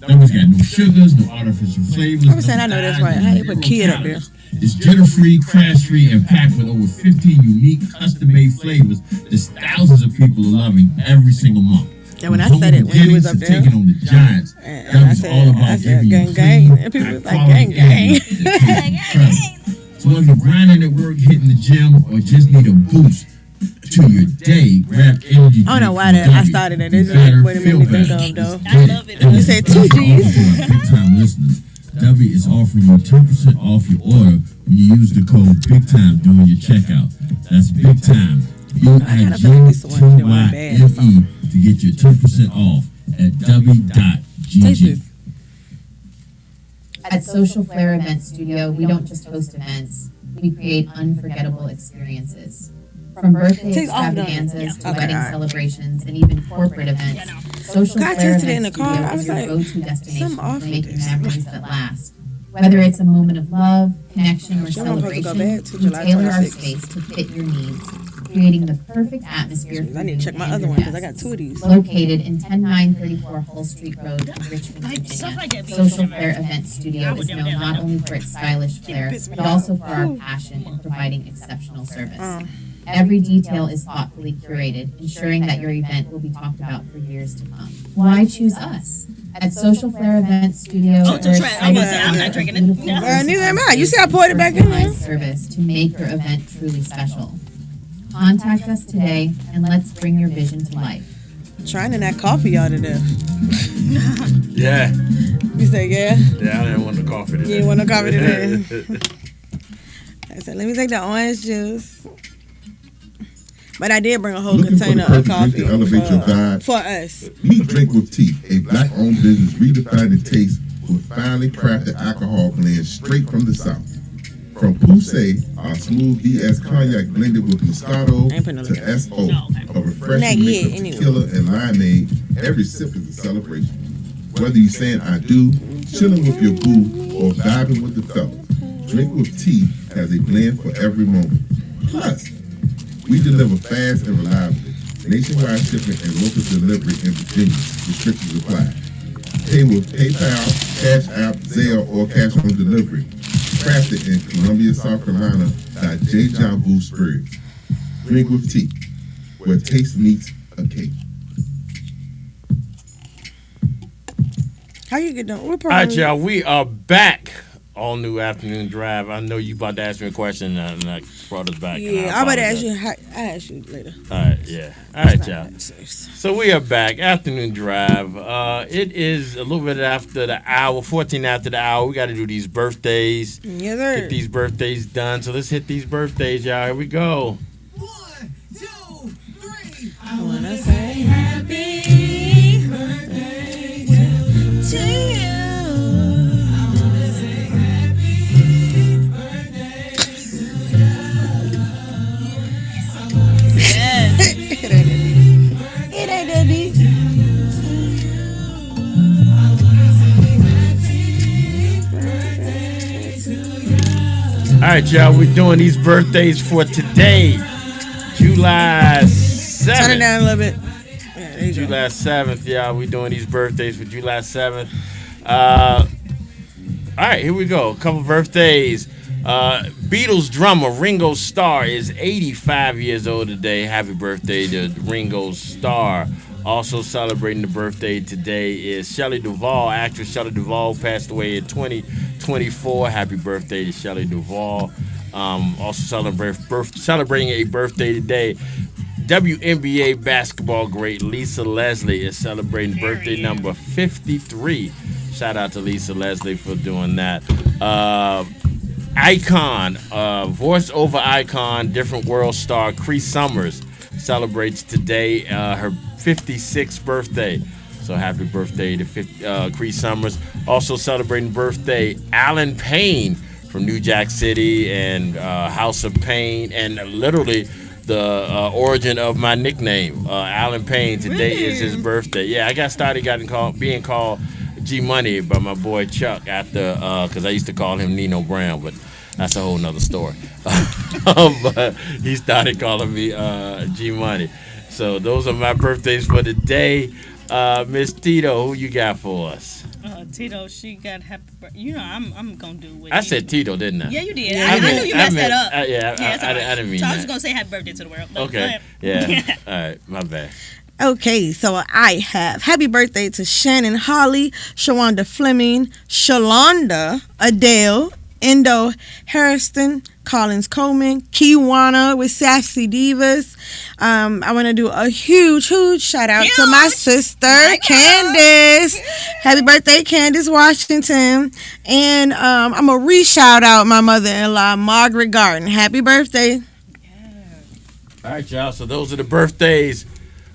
W's got no sugars, no artificial flavors. I'm saying I know that's right. How you put kid up there? It's jitter-free, crash-free, and packed with over 15 unique, custom-made flavors that thousands of people are loving every single month. And when I said it, when he was up there, taking on the Giants, and I said gang, and people was like gang. So if you're grinding at work, hitting the gym, or just need a boost to your day, grab energy. I don't know why I started it. It's just what it made me think of, though. I love it. You said 2 G's. Big Time listeners, W is offering you 10% off your order when you use the code Big Time during your checkout. That's Big Time. BIGTYME to get your 10% off at W.GG. At Social Flair Event Studio, we don't just host events, we create unforgettable experiences. From birthday extravaganzas to wedding celebrations and even corporate events, Social Flair Event Studio is your go-to destination for making memories that last. Whether it's a moment of love, connection, or celebration, we tailor our space to fit your needs, creating the perfect atmosphere for I need to check my other one because I got 2 of these. Located in 10934 Hull Street Road in Richmond, Virginia, Social Flair Event Studio is known not only for its stylish flair, but also for our passion in providing exceptional service. Every detail is thoughtfully curated, ensuring that your event will be talked about for years to come. Why choose us? At Social Flair Event Studio, I'm not drinking it. Neither am I. You see I poured it back in there. Service to make your event truly special. Contact us today and let's bring your vision to life. Trying that coffee y'all to death. Yeah. You say yeah? Yeah, I didn't want the coffee today. You didn't want no coffee today? I said, let me take the orange juice. But I did bring a whole container of coffee to elevate your vibe. For us. Meet Drink with Tea, a black-owned business redefining taste with finely crafted alcohol blends straight from the South. From Poussey, our smooth DS cognac blended with Moscato, to S.O., a refreshing mix of tequila and limeade, every sip is a celebration. Whether you're saying I do, chilling with your boo, or vibing with the fellas, Drink with Tea has a blend for every moment. Plus, we deliver fast and reliably. Nationwide shipping and local delivery in Virginia. Restrictions apply. Pay with PayPal, Cash App, Zelle, or cash on delivery. Crafted in Columbia, South Carolina by J. John Boo Spirits. Drink with Tea, where taste meets a cake. How you get done? All right, y'all. We are back. All New Afternoon Dryve. I know you about to ask me a question and I brought us back. Yeah, I'm about to ask you. I'll ask you later. All right, yeah. All right, y'all. So we are back. Afternoon Dryve. It is a little bit after the hour, 14 after the hour. We got to do these birthdays. Yes, sir. Get these birthdays done. So let's hit these birthdays, y'all. Here we go. 1, 2, 3. I want to say happy birthday to you. right, y'all. We're doing these birthdays for today, July 7th. Turn it down a little bit. Yeah, there you July go. 7th, y'all. We're doing these birthdays for July 7th. All right, here we go. A couple birthdays. Beatles drummer Ringo Starr is 85 years old today. Happy birthday to Ringo Starr. Also celebrating the birthday today is Shelley Duvall. Actress Shelley Duvall passed away in 2024. Happy birthday to Shelley Duvall. Also celebrating a birthday today. WNBA basketball great Lisa Leslie is celebrating birthday number 53. Shout out to Lisa Leslie for doing that. Icon, voiceover icon, different world star, Cree Summers celebrates today her 56th birthday. So happy birthday to Cree Summers. Also celebrating birthday, Alan Payne from New Jack City and House of Pain, and literally the origin of my nickname, Alan Payne. Today is his birthday. Yeah, I got started being called G Money by my boy Chuck after, because I used to call him Nino Brown, but that's a whole nother story. But he started calling me G Money. So those are my birthdays for the day. Miss Tito, who you got for us? Tito, she got happy birthday. You know, I'm gonna do what I said Tito, didn't I? Yeah, you did. I knew you messed that up. I didn't mean so that. I was just gonna say happy birthday to the world. Okay. Yeah. All right. My bad. Okay, so I have happy birthday to Shannon Holly, Shawanda Fleming, Shalonda, Adele, Endo Harrison, Collins Coleman, Kiwana with Sassy Divas. I want to do a huge shout out to my sister, Candace. Happy birthday, Candace Washington. And I'm going to re-shout out my mother-in-law, Margaret Garden. Happy birthday. All right, y'all. So those are the birthdays.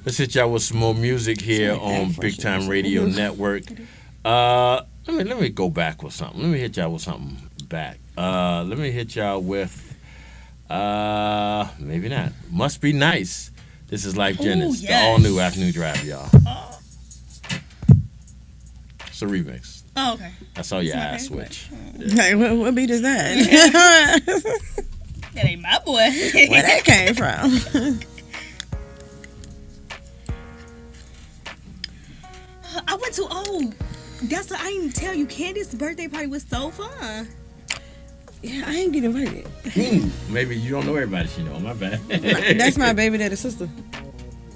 Let's hit y'all with some more music here on Big Time Radio Network. Let me go back with something. Let me hit y'all with something back. Let me hit y'all with maybe not. Must Be Nice. This is Life Jennings, the All New Afternoon Dryve, y'all. It's a remix. Oh, okay. I saw your ass switch. Hey, what beat is that? That ain't my boy. Where that came from? I went to I didn't tell you, Candace's birthday party was so fun. Yeah, I ain't get invited. Maybe you don't know everybody she know. My bad. That's my baby daddy's sister.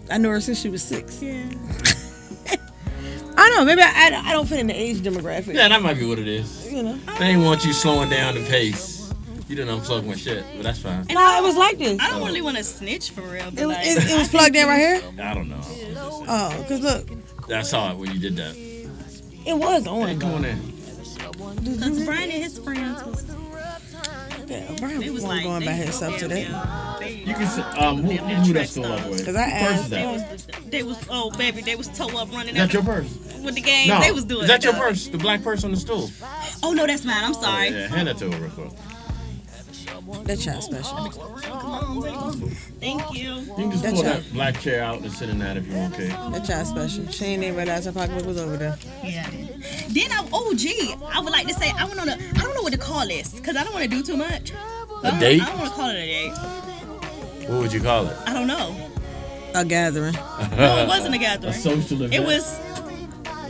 I know her since she was 6. Yeah. I know, maybe I don't fit in the age demographic. Yeah, that might be what it is. You know. They ain't want you slowing down the pace. You didn't unplug my shit, but that's fine. And it was like this. I don't really want to snitch for real. But It was plugged in right here? I don't know. Oh, because look. I saw it when you did that. It was on. Hey, come on in. Because Brian and his friends was... Yeah, Brian was going by himself today. You can move that stool up, boy. Because I asked. They was toe up running. Is that your purse? With the game, no. They was doing. Is that your purse? The black purse on the stool? Oh no, that's mine. I'm sorry. Yeah, hand that to her real quick. That child special. Come on, baby. Thank you. You can just pull that black chair out and sit in that if you want to. That child special. She ain't even realize her pocketbook was over there. Yeah. Then I would like to say I don't know what to call this because I don't want to do too much. A date? I don't want to call it a date. What would you call it? I don't know. A gathering. No, it wasn't a gathering. A social event. It was.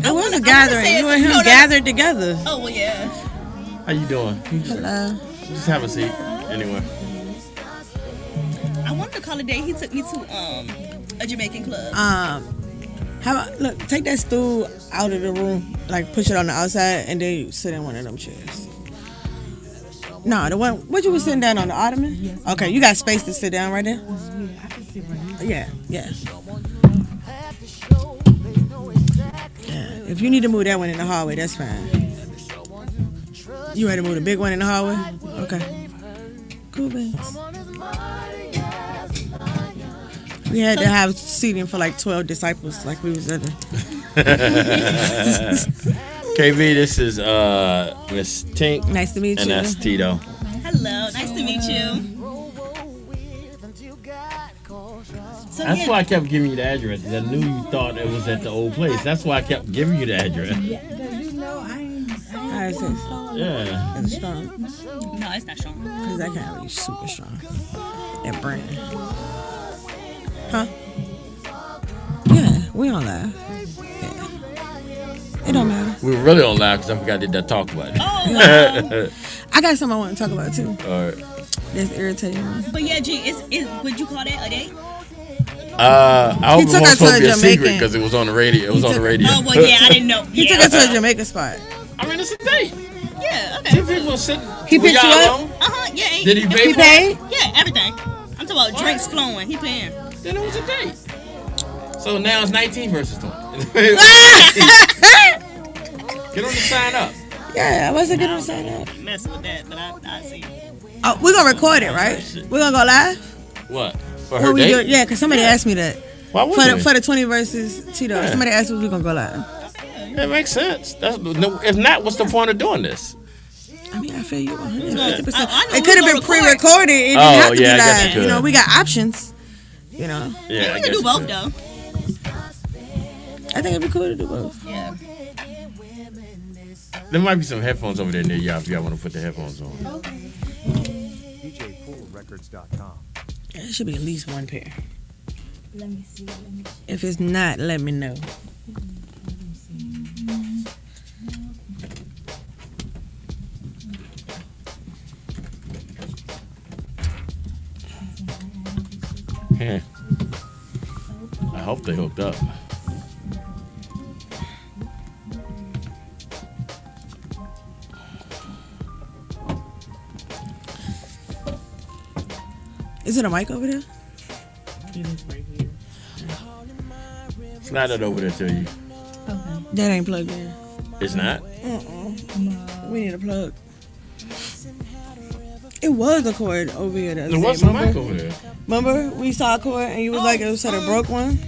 It was a gathering. You and him gathered together. Oh well, yeah. How you doing? Hello. Just have a seat. Anyway. I wanted to call it a day. He took me to a Jamaican club. How about look? Take that stool out of the room, like push it on the outside, and then you sit in one of them chairs. No, the one. What you was sitting down on the ottoman? Yes. Okay, you got space to sit down right there. Yeah, I can sit right here. Yeah. Yeah. If you need to move that one in the hallway, that's fine. You ready to move the big one in the hallway? Okay. Cool, beans. We had to have seating for like 12 disciples, like we was at KB, this is Miss Tink. Nice to meet you. And that's Tito. Hello, nice to meet you. So that's why I kept giving you the address, because I knew you thought it was at the old place. That's why I kept giving you the address. Yeah, because you know I how it tastes. Yeah. It's strong. No, it's not strong. Because that can't be super strong. That brand. Huh? Yeah, we don't laugh. Yeah. It don't matter. We really don't laugh because I forgot to talk about it. Oh, wow. I got something I want to talk about too. All right. That's irritating me. But yeah, G, would you call that a date? I hope it wasn't supposed to be a secret Jamaican. because it was on the radio. It was on the radio. Oh, well, yeah, I didn't know. He Yeah. took us to a Jamaican spot. I mean, it's a date. Yeah, okay. Two people sitting. He picked you up? Yeah. Did he pay He for it? paid? Yeah, everything. I'm talking about drinks flowing. He paying. Then it was a date. So now it's 19 versus 20. Get on the sign up. Yeah, I wasn't gonna sign up. Mess with that, but I see. Oh, we're gonna record it, right? We're gonna go live? What? For What her we date? do- yeah, because somebody asked me that. Why wouldn't we? For the 20 versus Tito. Yeah. Somebody asked us if we're gonna go live. That makes sense. If not, what's the point of doing this? I mean, I feel you 150%. I know It we could have gonna been pre-recorded. It didn't Oh, have to yeah, I be guess live. it could. You know, we got options. You know, Yeah, We can do both though. I think it'd be cool to do both. Yeah. There might be some headphones over there near y'all if y'all want to put the headphones on. DJPoolRecords.com. There should be at least one pair. Let me see. If it's not, let me know. Yeah. I hope they hooked up. Is it a mic over there? Slide that over there to you. Okay. That ain't plugged in. It's not? We need a plug. It was a cord over here. There was some mic over there. Remember, we saw a cord and you was like, it was a broke one?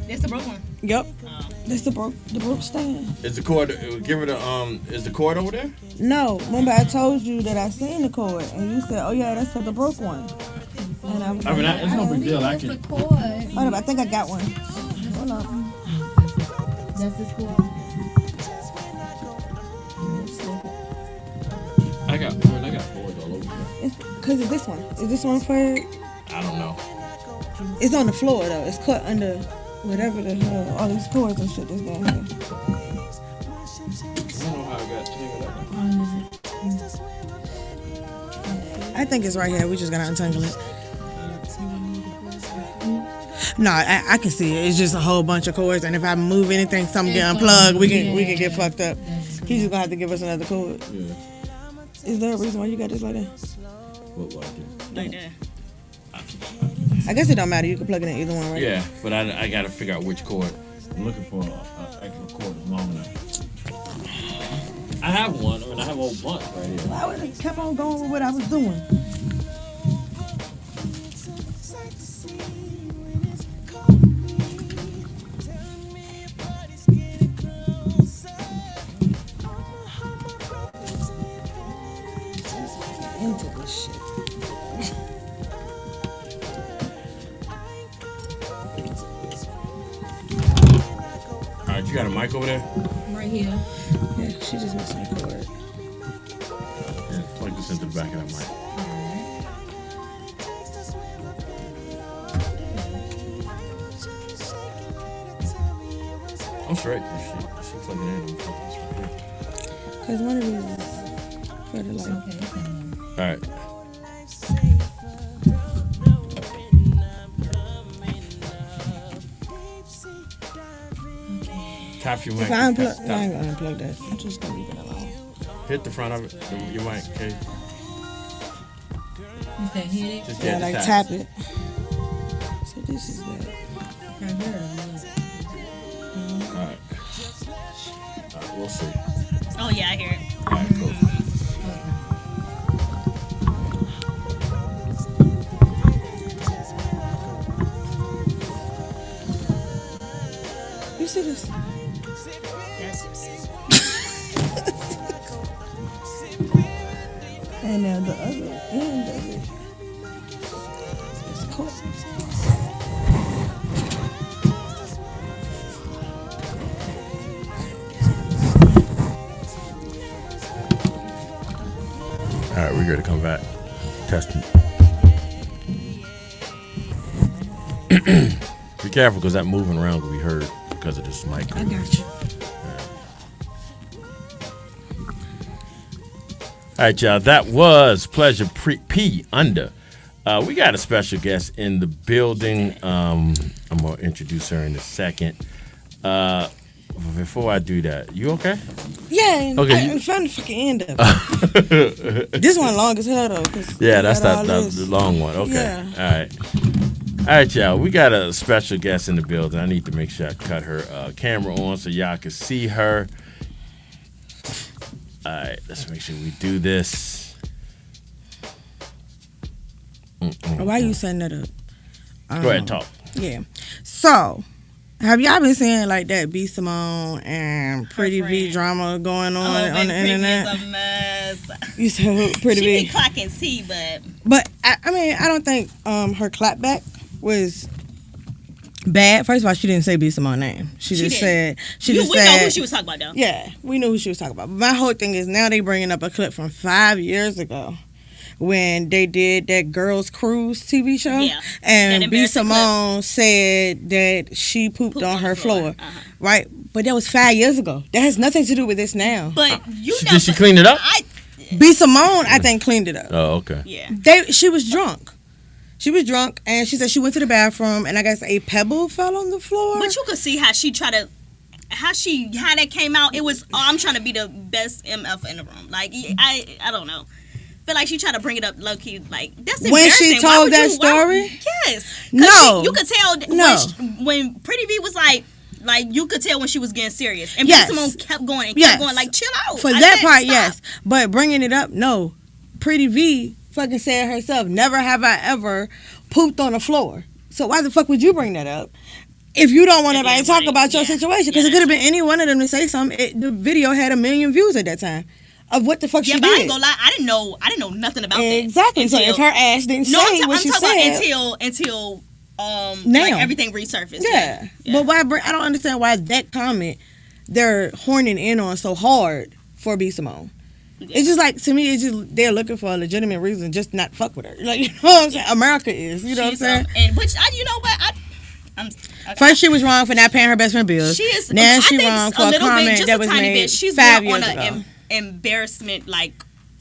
It's the broke one. Yep. That's the broke stand. Is the cord? Give her the Is the cord over there? No, remember I told you that I seen the cord and you said, oh yeah, that's for the broke one. And I was I mean, it's no big deal. I can. Hold up, I think I got one. Hold on. That's the school. I got cords all over here. Cause it's this one. Is this one for? I don't know. It's on the floor though. It's cut under whatever the hell. All these cords and shit that's down here. I don't know how I got tangled up. I think it's right here. We just gotta untangle it. No, I can see it. It's just a whole bunch of cords, and if I move anything, something get unplugged, we can get fucked up. He's just gonna have to give us another cord. Yeah. Is there a reason why you got this like that? What like that? Like that. I guess it don't matter. You can plug it in either one, right? Yeah, but I got to figure out which cord. I'm looking for an actual cord that's long enough. I have one. I mean, I have a whole bunch right here. I would have kept on going with what I was doing. Into this shit. All right, you got a mic over there? Right here. Yeah, she just missed my cord. Yeah, plug this into the back of that mic. I'm straight. She plugging in. Cause one of these is for the light. All right. Tap your mic. If I unplug, I ain't gonna unplug that. I'm just gonna leave it alone. Hit the front of it. Your mic, okay? You said hit it? Just, Yeah, just like tap it. So this is that. Right here. All right. All right, we'll see. Oh yeah, I hear it. All right, cool. You see this? And now the other end of it is cool. we're here to come back. Testing. Be careful because that moving around will be heard because of this mic. I got you. All right, y'all. That was Pleasure P Under. We got a special guest in the building. I'm going to introduce her in a second. Before I do that, you okay? Yeah. Okay. I'm trying to fucking end up. This one long as hell, though. Yeah, that's the long one. Okay. Yeah. All right, y'all. We got a special guest in the building. I need to make sure I cut her camera on so y'all can see her. All right, let's make sure we do this. Why you setting that up? Go ahead, talk. Yeah. So, have y'all been seeing like that B Simone and Pretty V drama going on the internet? Is a mess. You said Pretty V. She be clocking T, But I mean, I don't think her clapback was bad. First of all, she didn't say B Simone's name. She just said. We know who she was talking about, though. Yeah, we knew who she was talking about. But my whole thing is now they bringing up a clip from 5 years ago when they did that Girls Cruise TV show. Yeah, and B Simone said that she pooped on her floor. Right? But that was 5 years ago. That has nothing to do with this now. But did she clean it up? B Simone, I think, cleaned it up. Oh, okay. Yeah. She was drunk. She was drunk, and she said she went to the bathroom, and I guess a pebble fell on the floor. But you could see how she tried to, how that came out. It was, I'm trying to be the best MF in the room. Like, I don't know. Feel like she tried to bring it up low key. Like, that's embarrassing. When she told that story? Yes. No. You could tell when Pretty V was like you could tell when she was getting serious. And Yes. Simone kept going and kept going, like, chill out. For that part, yes. But bringing it up, no. Pretty V fucking said herself, never have I ever pooped on the floor. So why the fuck would you bring that up if you don't want anybody to talk about your situation? Because it could have been any one of them to say something. The video had 1 million views at that time of what the fuck she did. Yeah, but I ain't gonna lie, I didn't know nothing about that. Exactly. So if her ass didn't say what she said, until now like everything resurfaced. Yeah. But why? I don't understand why that comment they're horning in on so hard for B Simone. It's just like, to me, it's just they're looking for a legitimate reason just not fuck with her. Like, you know what I'm saying? America is, you know what I'm saying? And which you know what? First, she was wrong for not paying her best friend bills. She is. Now she think wrong for a comment that was made She's 5 on years ago. Embarrassment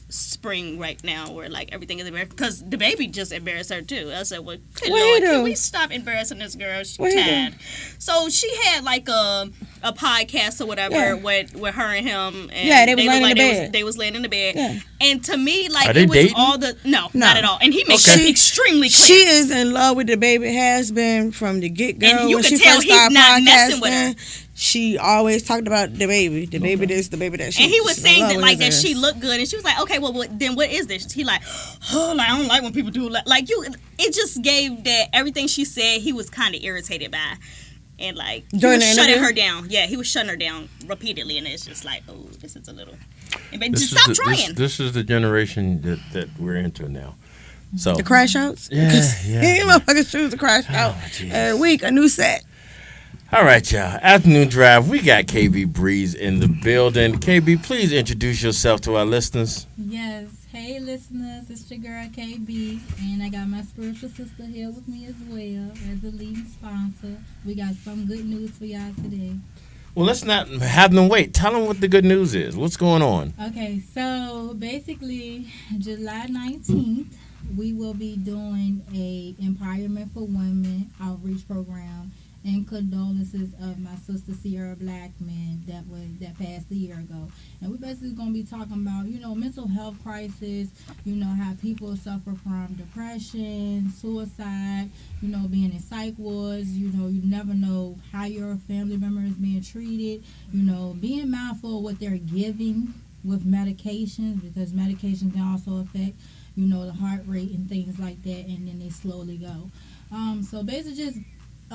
spring right now, where like everything is embarrassing because the baby just embarrassed her too. I said, "Well, good Lord, can we stop embarrassing this girl? She's tired." So she had like a podcast or whatever with her and him. And they was laying in the bed. They was laying in the bed. Yeah. And to me, like Are they it was dating? all the not at all. And he makes it extremely clear. She is in love with the baby, has been from the get go. And you when can she tell first he's started not messing podcasting, with her. She always talked about the baby this, the baby that. And he was saying that like that she looked good, and she was like, okay, well, then what is this? He like, oh, like, I don't like when people do like you. It just gave that everything she said he was kind of irritated by, and like he was shutting her down. Yeah, he was shutting her down repeatedly, and it's just like, oh, this is a little. But just stop trying. This is the generation that we're into now. So the crash outs. Yeah. Any motherfuckers choose to crash out every week, a new set. All right, y'all. Afternoon Drive. We got KB Breeze in the building. KB, please introduce yourself to our listeners. Yes. Hey, listeners. It's your girl, KB. And I got my spiritual sister here with me as well as the leading sponsor. We got some good news for y'all today. Well, let's not have them wait. Tell them what the good news is. What's going on? Okay. So, basically, July 19th, we will be doing a Empowerment for Women outreach program in condolences of my sister Sierra Blackman that passed a year ago. And we're basically going to be talking about, mental health crisis, how people suffer from depression, suicide, being in psych wards, you never know how your family member is being treated, being mindful of what they're giving with medications, because medication can also affect, the heart rate and things like that, and then they slowly go. So basically just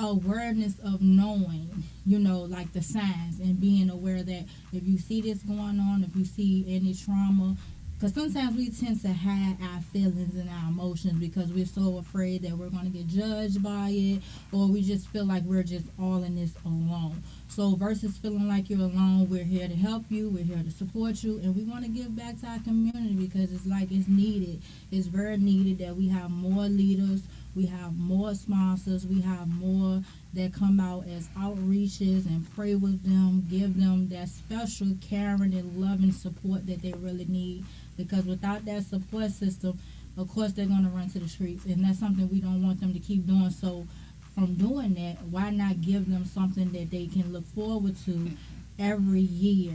awareness of knowing, like the signs, and being aware that if you see this going on, if you see any trauma, because sometimes we tend to hide our feelings and our emotions because we're so afraid that we're going to get judged by it, or we just feel like we're just all in this alone. So versus feeling like you're alone, we're here to help you, we're here to support you, and we want to give back to our community because it's like it's needed. It's very needed that we have more leaders, we have more sponsors, we have more that come out as outreaches and pray with them, give them that special caring and loving support that they really need. Because without that support system, of course they're going to run to the streets, and that's something we don't want them to keep doing. So from doing that, why not give them something that they can look forward to every year?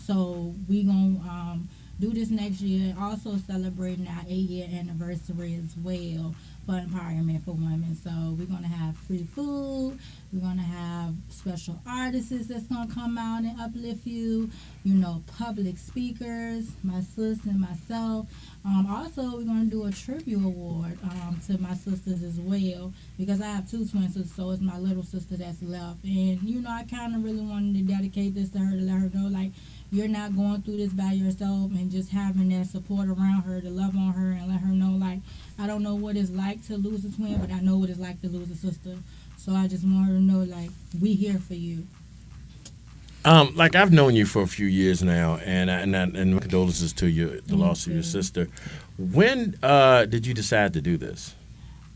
So we gonna do this next year, also celebrating our 8-year anniversary as well for Empowerment for Women. So we're gonna have free food, we're gonna have special artists that's gonna come out and uplift you, you know, public speakers, my sis and myself. Also, we're going to do a tribute award to my sisters as well, because I have 2 twin sisters, so it's my little sister that's left. And, you know, I kind of really wanted to dedicate this to her, to let her know, like, you're not going through this by yourself, and just having that support around her to love on her and let her know, like, I don't know what it's like to lose a twin, but I know what it's like to lose a sister. So I just want her to know, like, we here for you. Like I've known you for a few years now, and my condolences to you, the loss of your sister. When did you decide to do this?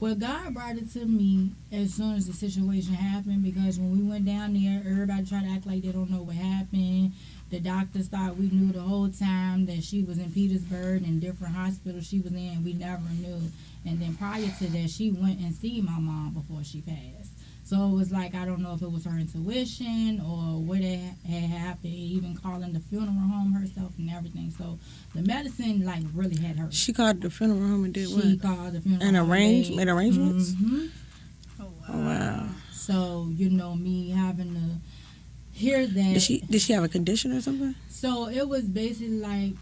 Well, God brought it to me as soon as the situation happened, because when we went down there, everybody tried to act like they don't know what happened. The doctors thought we knew the whole time that she was in Petersburg and different hospitals she was in. We never knew. And then prior to that, she went and seen my mom before she passed. So it was like, I don't know if it was her intuition or what had happened, even calling the funeral home herself and everything. So the medicine, like, really had her. She called the funeral home and did what? She called the funeral and home. Made arrangements? Mm-hmm. Oh, wow. So, you know, me having to hear that. Did she have a condition or something? So it was basically like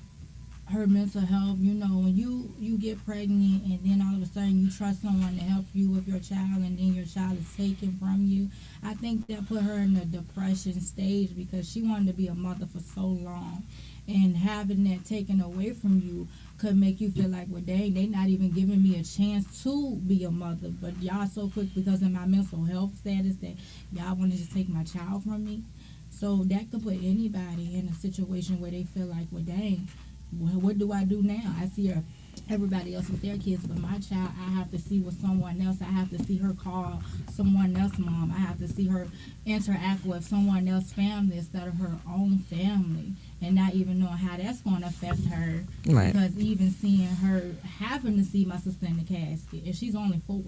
her mental health. You know, when you get pregnant and then all of a sudden you trust someone to help you with your child, and then your child is taken from you, I think that put her in a depression stage, because she wanted to be a mother for so long, and having that taken away from you could make you feel like, well, dang, they not even giving me a chance to be a mother, but y'all so quick because of my mental health status that y'all want to just take my child from me. So that could put anybody in a situation where they feel like, well, dang, what do I do now? I see everybody else with their kids, but my child, I have to see with someone else. I have to see her call someone else mom. I have to see her interact with someone else's family instead of her own family, and not even knowing how that's going to affect her. Right. Because even seeing her, having to see my sister in the casket, and she's only 4.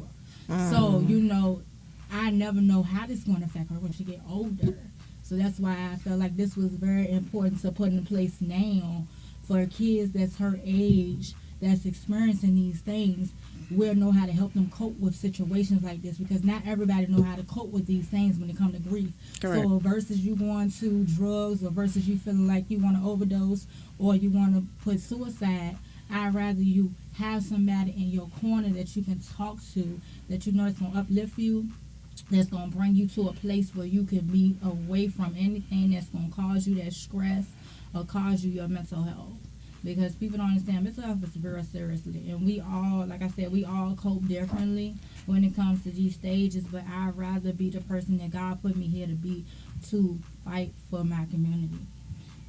So, you know, I never know how this is going to affect her when she get older. So that's why I felt like this was very important to put in place now for kids that's her age, that's experiencing these things. We'll know how to help them cope with situations like this, because not everybody know how to cope with these things when it comes to grief. Correct. So versus you going to drugs, or versus you feeling like you want to overdose or you want to put suicide, I'd rather you have somebody in your corner that you can talk to, that you know is going to uplift you, that's going to bring you to a place where you can be away from anything that's going to cause you that stress or cause you your mental health. Because people don't understand, mental health is very seriously, and we all, like I said, we all cope differently when it comes to these stages, but I'd rather be the person that God put me here to be, to fight for my community.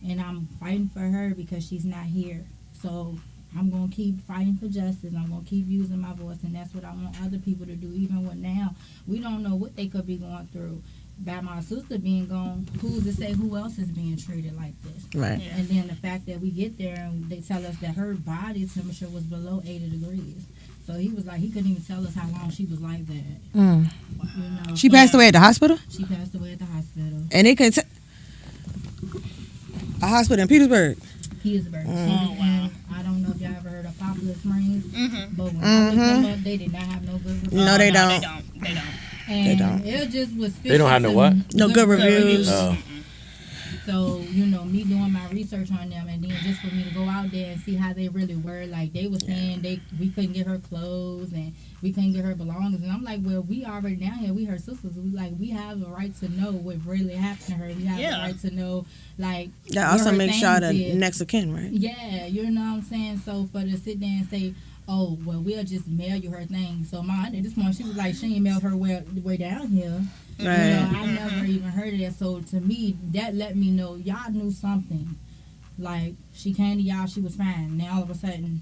And I'm fighting for her because she's not here. So I'm going to keep fighting for justice. I'm going to keep using my voice, and that's what I want other people to do. Even with now, we don't know what they could be going through. By my sister being gone, who's to say who else is being treated like this? Right. Yeah. And then the fact that we get there and they tell us that her body temperature was below 80 degrees. So he was like, he couldn't even tell us how long she was like that. Mm. You know? She passed away at the hospital? She passed away at the hospital. And they could a hospital in Petersburg? Petersburg. Mm. Oh, wow. I don't know if y'all ever heard of Poplar Springs, but when I looked them up, they did not have no good reviews. No, they don't. They don't. And They don't. it just was. They don't have no what? No good reviews. Oh. So, you know, me doing my research on them, and then just for me to go out there and see how they really were, like they were saying we couldn't get her clothes and we couldn't get her belongings, and I'm like, well, we already down here, we her sisters, we have a right to know what really happened to her. We have a right to know, like, that also her makes y'all the things is. next of kin, right? Yeah, you know what I'm saying. So for to sit there and say, oh, well, we'll just mail you her thing. So my aunt at this point, she was like, she ain't mailed her way down here. You know, I never even heard of that. So to me, that let me know y'all knew something. Like, she came to y'all, she was fine. Now all of a sudden,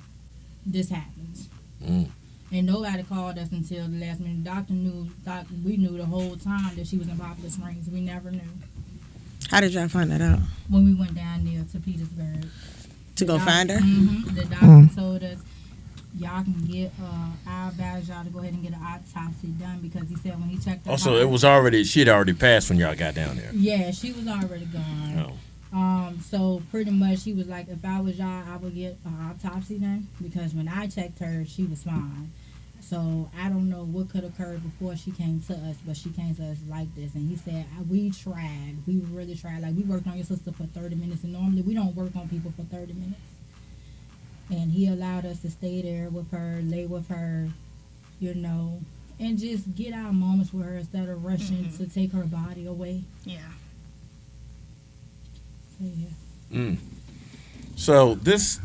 this happens. And nobody called us until the last minute. We knew the whole time that she was in Poplar Springs. We never knew. How did y'all find that out? When we went down there to Petersburg. To go find her? The doctor told us, y'all can get, I advise y'all to go ahead and get an autopsy done because he said when he checked her. Also, it was already, she had already passed when y'all got down there. Yeah, she was already gone. So pretty much he was like, if I was y'all, I would get an autopsy done because when I checked her, she was fine. So I don't know what could occur before she came to us, but she came to us like this. And he said, we tried. We really tried. Like, we worked on your sister for 30 minutes, and normally we don't work on people for 30 minutes. And he allowed us to stay there with her, lay with her, you know, and just get our moments with her instead of rushing to take her body away. Yeah. So, yeah. So this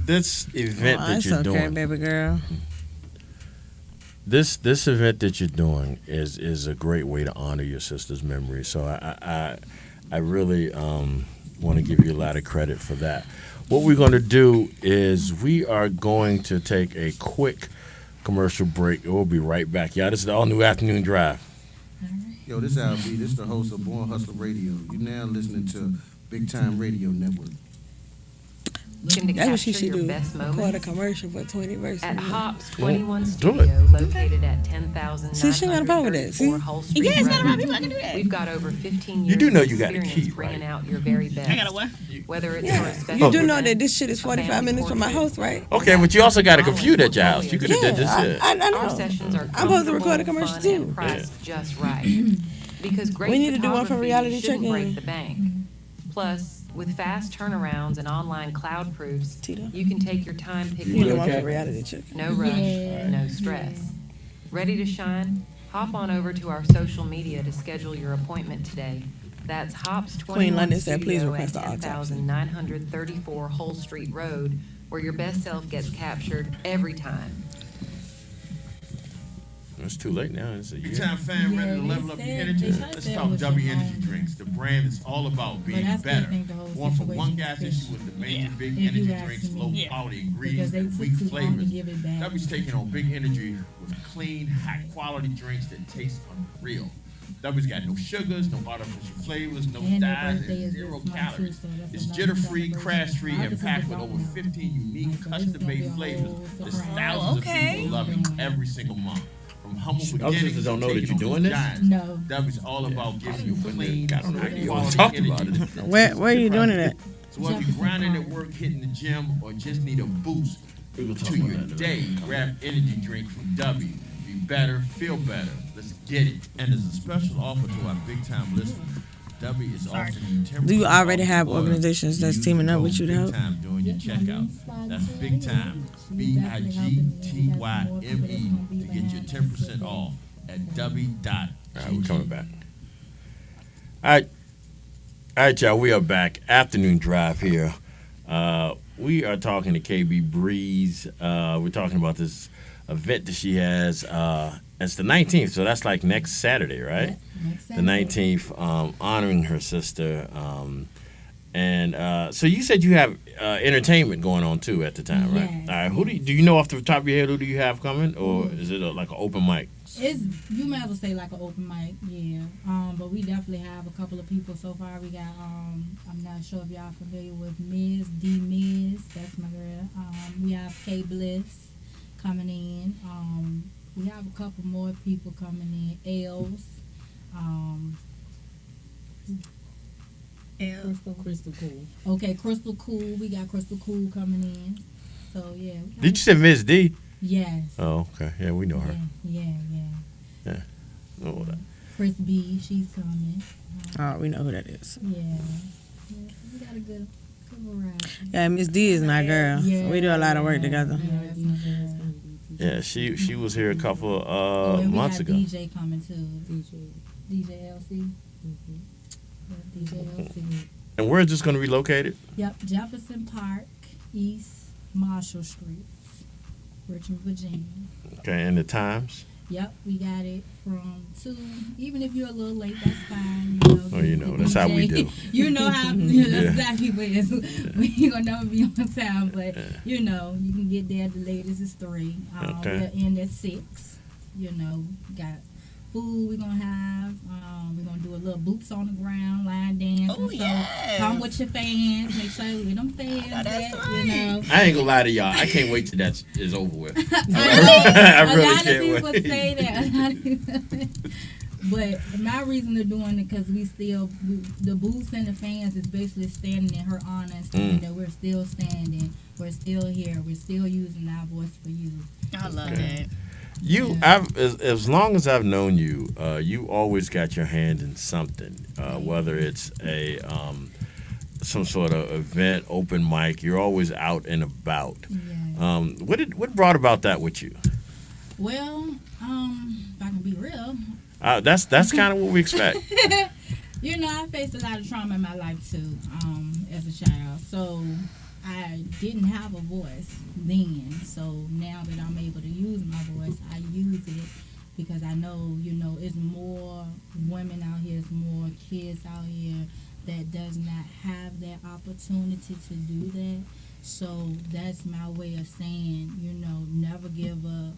event that you're doing, baby girl. This event that you're doing is a great way to honor your sister's memory. So I really want to give you a lot of credit for that. What we're going to do is we are going to take a quick commercial break. We'll be right back. Y'all, this is the All New Afternoon Dryve. Yo, this is LB. This is the host of Born Hustler Radio. You're now listening to Big Time Radio Network. That's what she should do. Record a commercial for 20 verses. At Hops 21 do Studio, located at 10,000. See, she ain't got a problem with that. See? Yeah, it's not about people. I can do that. We've got over 15 years You do know you got a experience key, bringing right? out your very best. I got a what? Whether it's for a special You do know event, that this shit is 45 minutes from my house, right? Okay, but you also got a computer at your house. You could have did this shit. I know. Our sessions are I'm supposed to record a comfortable, commercial fun, and too. priced just right. Because great We need to do one for photography reality shouldn't check-in. break the bank. Plus, with fast turnarounds and online cloud proofs, you can take your time picking You do one for reality check. no rush, no stress. Ready to shine? Hop on over to our social media to schedule your appointment today. That's Hops 21 Queen London said, please Studio request at the autopsy. 10,934 Hull Street Road, where your best self gets captured every time. It's too late now. It's a year. Big time fan ready to level up your energy? Let's talk W Energy Drinks, the brand that's all about being better. Born from one guy's issue with the major big energy drinks, low quality ingredients, and weak flavors. W's taking on big energy with clean, high quality drinks that taste unreal. W's got no sugars, no artificial flavors, no dyes, and 0 calories. It's jitter-free, crash-free, and packed with over 15 unique, custom-made flavors. There's thousands of people loving every single month. From humble beginnings sisters don't know to that taking you're on doing the this? giants. No. W's all about giving you clean, I don't know. You quality talked energy about it. that Where tastes are you doing it at? So whether you're grinding at work, hitting the gym, or just need a boost to your day, grab energy drink from W. Be better, feel better. Let's get it. And there's a special offer to our big time listeners. W is offering 10% Do you already off have order organizations that's use teaming up code with you to Big help? Time during your checkout. That's Big Time, BIGTYME, to get your 10% off at W. All right, we're coming back. All right, y'all. We are back. Afternoon Drive here. We are talking to KB Breeze. We're talking about this event that she has. It's the 19th, so that's like next Saturday, right? The 19th, honoring her sister. And so you said you have entertainment going on too at the time, right? Yes. All right. Who do you know off the top of your head? Who do you have coming, or is it like an open mic? You might as well say like an open mic, yeah. But we definitely have a couple of people so far. We got I'm not sure if y'all familiar with Ms. D Miz, that's my girl. We have K Bliss coming in. We have a couple more people coming in. Els. Crystal Cool. Okay, Crystal Cool. We got Crystal Cool coming in. So yeah. Did you say Miss D? Yes. Oh, okay. Yeah, we know her. Yeah. Oh, that. Chris B, she's coming. Oh, we know who that is. Yeah. We got a good variety. Yeah, Miss D is my girl. Yeah. We do a lot of work together. Yeah, she was here a couple And months we ago. got DJ coming too. DJ LC. DJ LC. And where is this going to be located? Yep, Jefferson Park, East Marshall Street. Richmond, Virginia. Okay, and the times? Yep, we got it from 2. Even if you're a little late, that's fine. You know, Oh, you know, that's how we do. You know how that's exactly what it is. We ain't gonna never be on time, but you know, you can get there. The latest is 3. Okay. We'll end at 6. You know, got food we're gonna have. We're gonna do a little boots on the ground, line dance. Oh, so yes. come with your fans. Make sure you with them fans. You know. I ain't gonna lie to y'all. I can't wait till that is over with. I really a lot can't of people wait. say that. But my reason of doing it because the booths and the fans is basically standing in her honor and saying that we're still standing, we're still here, we're still using our voice for you. I love that. As long as I've known you, you always got your hand in something, whether it's a some sort of event, open mic. You're always out and about. Yeah. What brought about that with you? Well, if I can be real, That's kind of what we expect. you know, I faced a lot of trauma in my life too, as a child. So I didn't have a voice then. So now that I'm able to use my voice, I use it because I know, you know, it's more women out here, it's more kids out here that does not have that opportunity to do that. So that's my way of saying, you know, never give up,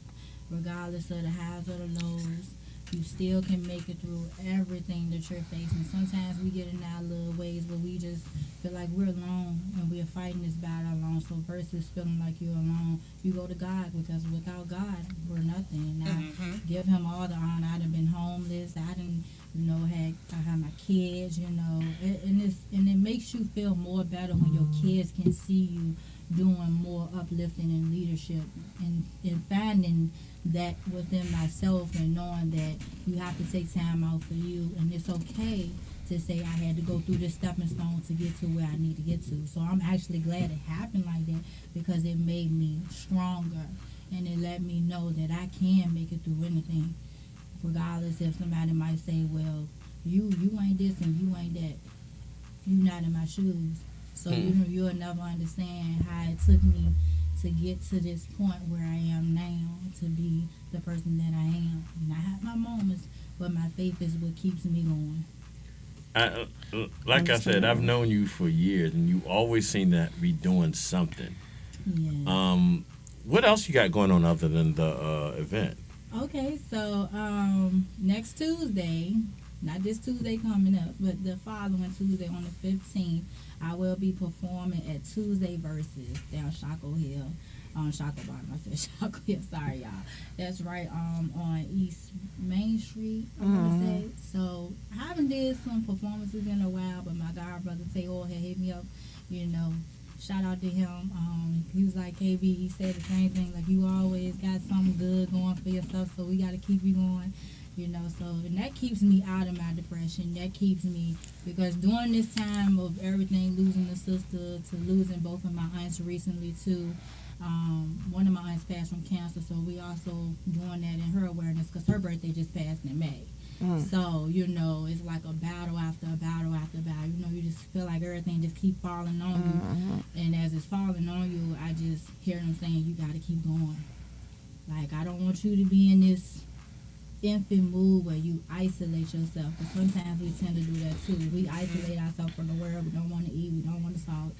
regardless of the highs or the lows. You still can make it through everything that you're facing. Sometimes we get in our little ways where we just feel like we're alone and we're fighting this battle alone. So versus feeling like you're alone, you go to God because without God, we're nothing. And I give him all the honor. I done been homeless. I done, you know, I had my kids, you know. And it makes you feel more better when your kids can see you doing more uplifting and leadership and finding that within myself and knowing that you have to take time out for you and it's okay to say I had to go through this stepping stone to get to where I need to get to. So I'm actually glad it happened like that because it made me stronger and it let me know that I can make it through anything, regardless if somebody might say, well, you ain't this and you ain't that. You not in my shoes. So you'll never understand how it took me to get to this point where I am now, to be the person that I am. And I have my moments, but my faith is what keeps me going. Like I said, I've known you for years, and you always seem to be doing something. Yeah. What else you got going on other than the event? Okay, so next Tuesday, not this Tuesday coming up, but the following Tuesday on the 15th, I will be performing at Tuesday Versus down Shaco Hill. On Shaco Bottom, I said Shaco Hill, sorry y'all. That's right on East Main Street, I want to say. So I haven't did some performances in a while, but my god brother Taylor had hit me up, you know. Shout out to him. He was like, KB, he said the same thing, like you always got something good going for yourself, so we got to keep you going. You know, so and that keeps me out of my depression. That keeps me, because during this time of everything, losing a sister to losing both of my aunts recently too. One of my aunts passed from cancer, so we also doing that in her awareness because her birthday just passed in May. So, you know, it's like a battle after a battle after a battle. You know, you just feel like everything just keep falling on you. And as it's falling on you, I just hear them saying, you got to keep going. Like, I don't want you to be in this infant mood where you isolate yourself. But sometimes we tend to do that too. We isolate ourselves from the world. We don't want to eat. We don't want to talk.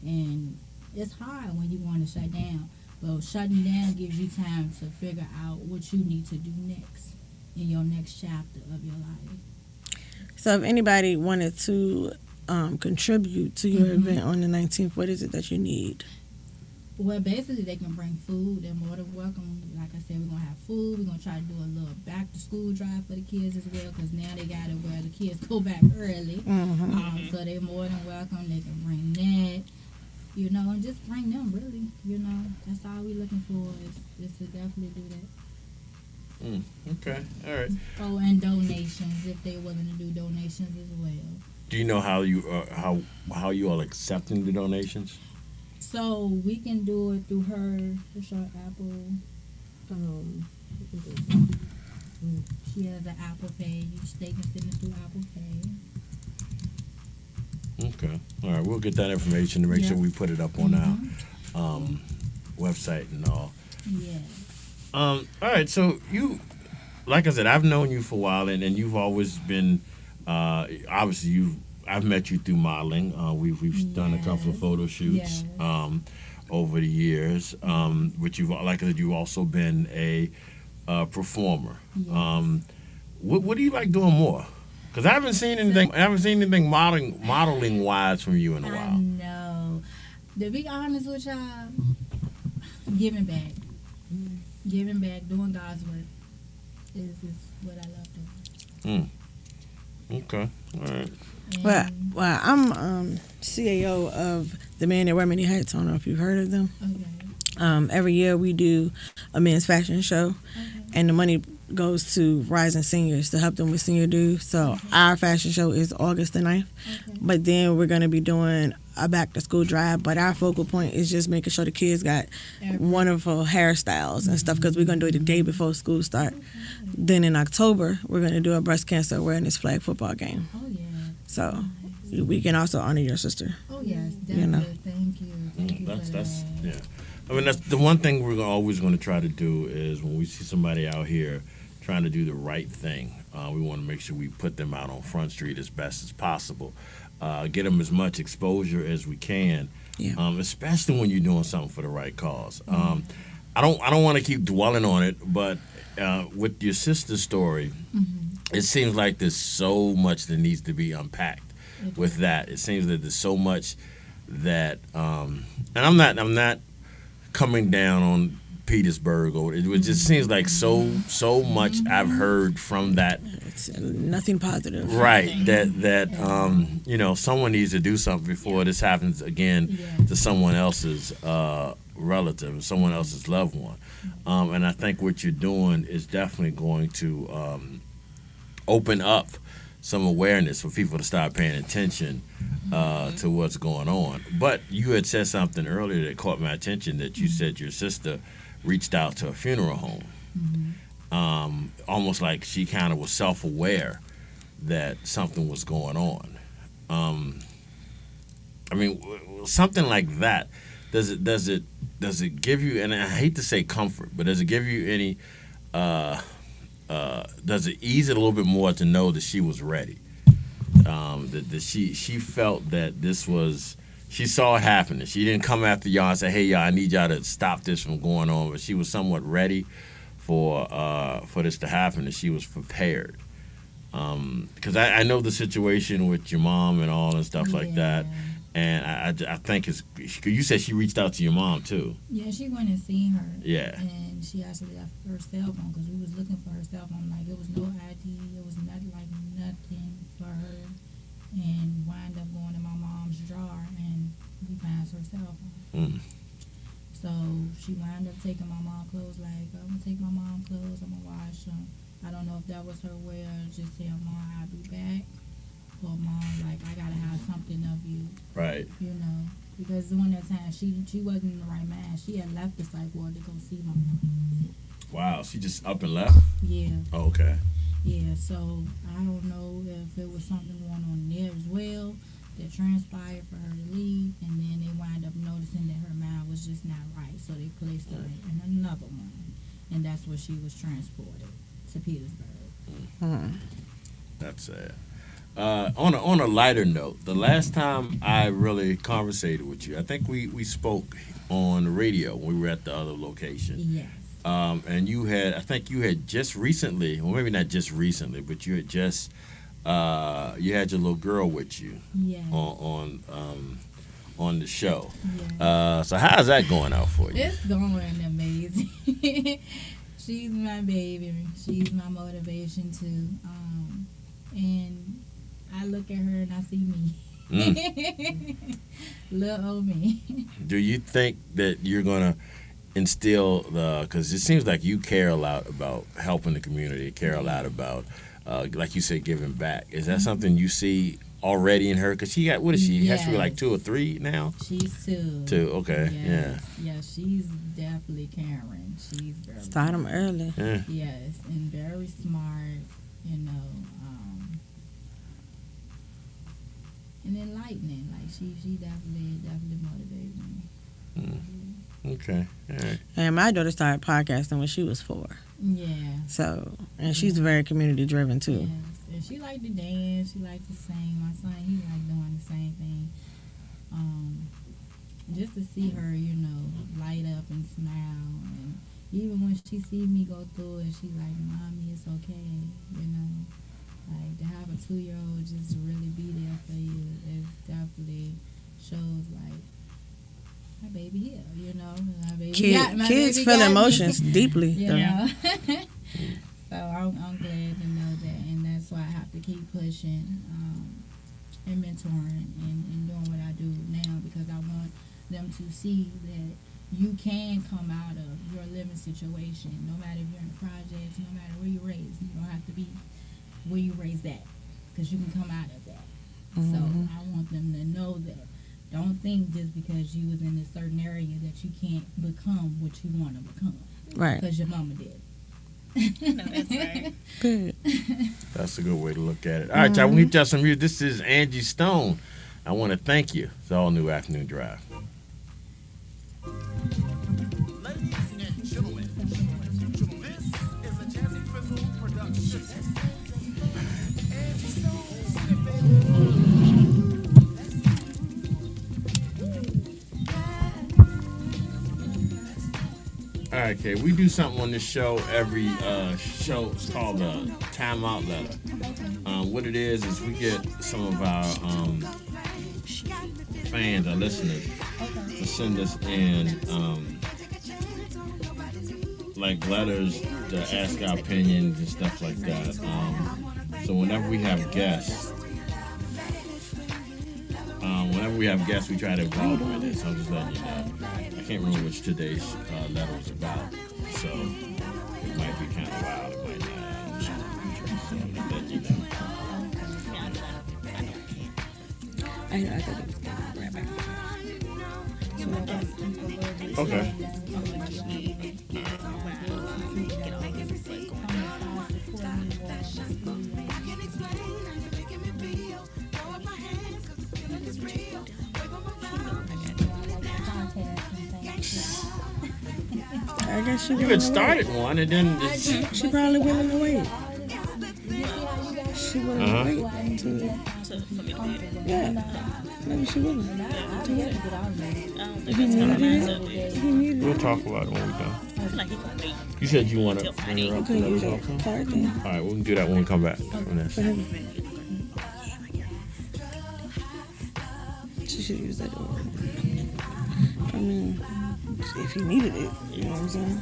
And it's hard when you want to shut down. But shutting down gives you time to figure out what you need to do next in your next chapter of your life. So if anybody wanted to contribute to your event on the 19th, what is it that you need? Well, basically, they can bring food. They're more than welcome. Like I said, we're going to have food. We're going to try to do a little back-to-school drive for the kids as well, because now they got it where the kids go back early. So they're more than welcome. They can bring that, you know, and just bring them, really. You know, that's all we're looking for is to definitely do that. Okay, all right. Oh, and donations, if they're willing to do donations as well. Do you know how you all accepting the donations? So we can do it through her Apple. She has an Apple Pay. They can send it through Apple Pay. Okay. All right. We'll get that information to make sure we put it up on our website and all. Yeah. All right, so you, like I said, I've known you for a while, and you've always been, obviously I've met you through modeling. We've done a couple of photo shoots over the years. But like I said, you've also been a performer. What do you like doing more? Because I haven't seen anything. I haven't seen anything modeling wise from you in a I while. know. To be honest with y'all, giving back. Giving back, doing God's work is what I love doing. Okay. All right. Well, I'm CAO of the Man That Wear Many Hats. I don't know if you've heard of them. Okay. Every year we do a men's fashion show, and the money goes to rising seniors to help them with senior dues. So our fashion show is August the 9th, but then we're going to be doing a back to school drive. But our focal point is just making sure the kids got wonderful hairstyles and stuff, because we're going to do it the day before school start. Then in October, we're going to do a breast cancer awareness flag football game. Oh, yeah. So we can also honor your sister. Oh, yes, definitely. You know. Thank you. Thank you That's yeah. I mean, that's the one thing we're always going to try to do is when we see somebody out here trying to do the right thing, we want to make sure we put them out on Front Street as best as possible. Get them as much exposure as we can, especially when you're doing something for the right cause. I don't want to keep dwelling on it, but with your sister's story, it seems like there's so much that needs to be unpacked with that. It seems that there's so much that, and I'm not coming down on Petersburg, or it just seems like so much I've heard from that. It's nothing positive, right? That someone needs to do something before this happens again to someone else's relative, someone else's loved one. And I think what you're doing is definitely going to open up some awareness for people to start paying attention to what's going on. But you had said something earlier that caught my attention, that you said your sister reached out to a funeral home, almost like she kind of was self-aware that something was going on. I mean, something like that, does it give you, and I hate to say comfort, but does it give you any, does it ease it a little bit more to know that she was ready? That she felt that this was, she saw it happening. She didn't come after y'all and say, hey, y'all, I need y'all to stop this from going on. But she was somewhat ready for this to happen, and she was prepared. Because I know the situation with your mom and all and stuff like that. And I think it's, you said she reached out to your mom too. Yeah, she went and seen her. Yeah. And she actually left her cell phone, because we was looking for her cell phone. Like, it was no ID. It was nothing for her. And wound up going in my mom's drawer, and we found her cell phone. So she wound up taking my mom's clothes. Like, I'm going to take my mom's clothes. I'm going to wash them. I don't know if that was her way of just saying, Mom, I'll be back. Or, Mom, like, I got to have something of you. Right. You know. Because during that time, she wasn't in the right mind. She had left the psych ward to go see my mom. Wow, she just up and left? Yeah. Oh, okay. Yeah, so I don't know if it was something going on there as well that transpired for her to leave, and then they wind up noticing that her mind was just not right, so they placed her in another one, and that's where she was transported to Petersburg. That's sad. On a lighter note, the last time I really conversated with you, I think we spoke on the radio when we were at the other location. Yes. And I think you had just recently, well, maybe not just recently, but you had just, you had your little girl with you. Yes. On the show. Yes. So how's that going out for you? It's going amazing. She's my baby. She's my motivation too. And I look at her and I see me. Little old me. Do you think that you're going to instill because it seems like you care a lot about helping the community, care a lot about, like you said, giving back. Is that something you see already in her? Because she got, what is she? Has to be like 2 or 3 now? She's 2. 2, okay, yes. Yeah, she's definitely caring. She's very Start them early. Yeah. Yes, and very smart, you know, and enlightening. Like, she definitely motivates me. Okay. All right. And my daughter started podcasting when she was 4. Yeah. So, and she's very community driven too. Yes. And she liked to dance. She liked to sing. My son, he liked doing the same thing. Just to see her, light up and smile. And even when she see me go through it, she's like, Mommy, it's okay. Like to have a 2-year-old just really be there for you, it definitely shows like my baby here, my baby kids feel emotions deeply. So I'm glad to know that, and that's why I have to keep pushing and mentoring and doing what I do now, because I want them to see that you can come out of your living situation, no matter if you're in the projects, no matter where you're raised. You don't have to be where you raised at, because you can come out of that. So I want them to know that. Don't think just because you was in a certain area that you can't become what you want to become. Right. Because your mama did. No, that's right. Good. That's a good way to look at it. All right, y'all, we just some music. This is Angie Stone. I want to thank you. It's All New Afternoon Dryve. Ladies and gentlemen, this is a Jazzy Fizzle production. All right, okay. We do something on this show every show. It's called a timeout letter. What it is we get some of our fans, our listeners, to send us in like letters to ask our opinions and stuff like that. So whenever we have guests, we try to involve them in it. So I'm just letting you know. I can't remember which today's letter was about, so it might be kind of wild. It might not. So just let you know. I thought it was right back. Okay. I guess she You had started one, and then she probably willing to wait. She willing to wait until. Yeah, maybe she willing to wait. If you need it, we'll talk about it when we're done. You said you want to bring her up. Okay, use that card then. All right, we can do that when we come back from this. She should use that door. I mean, if he needed it, you know what I'm saying?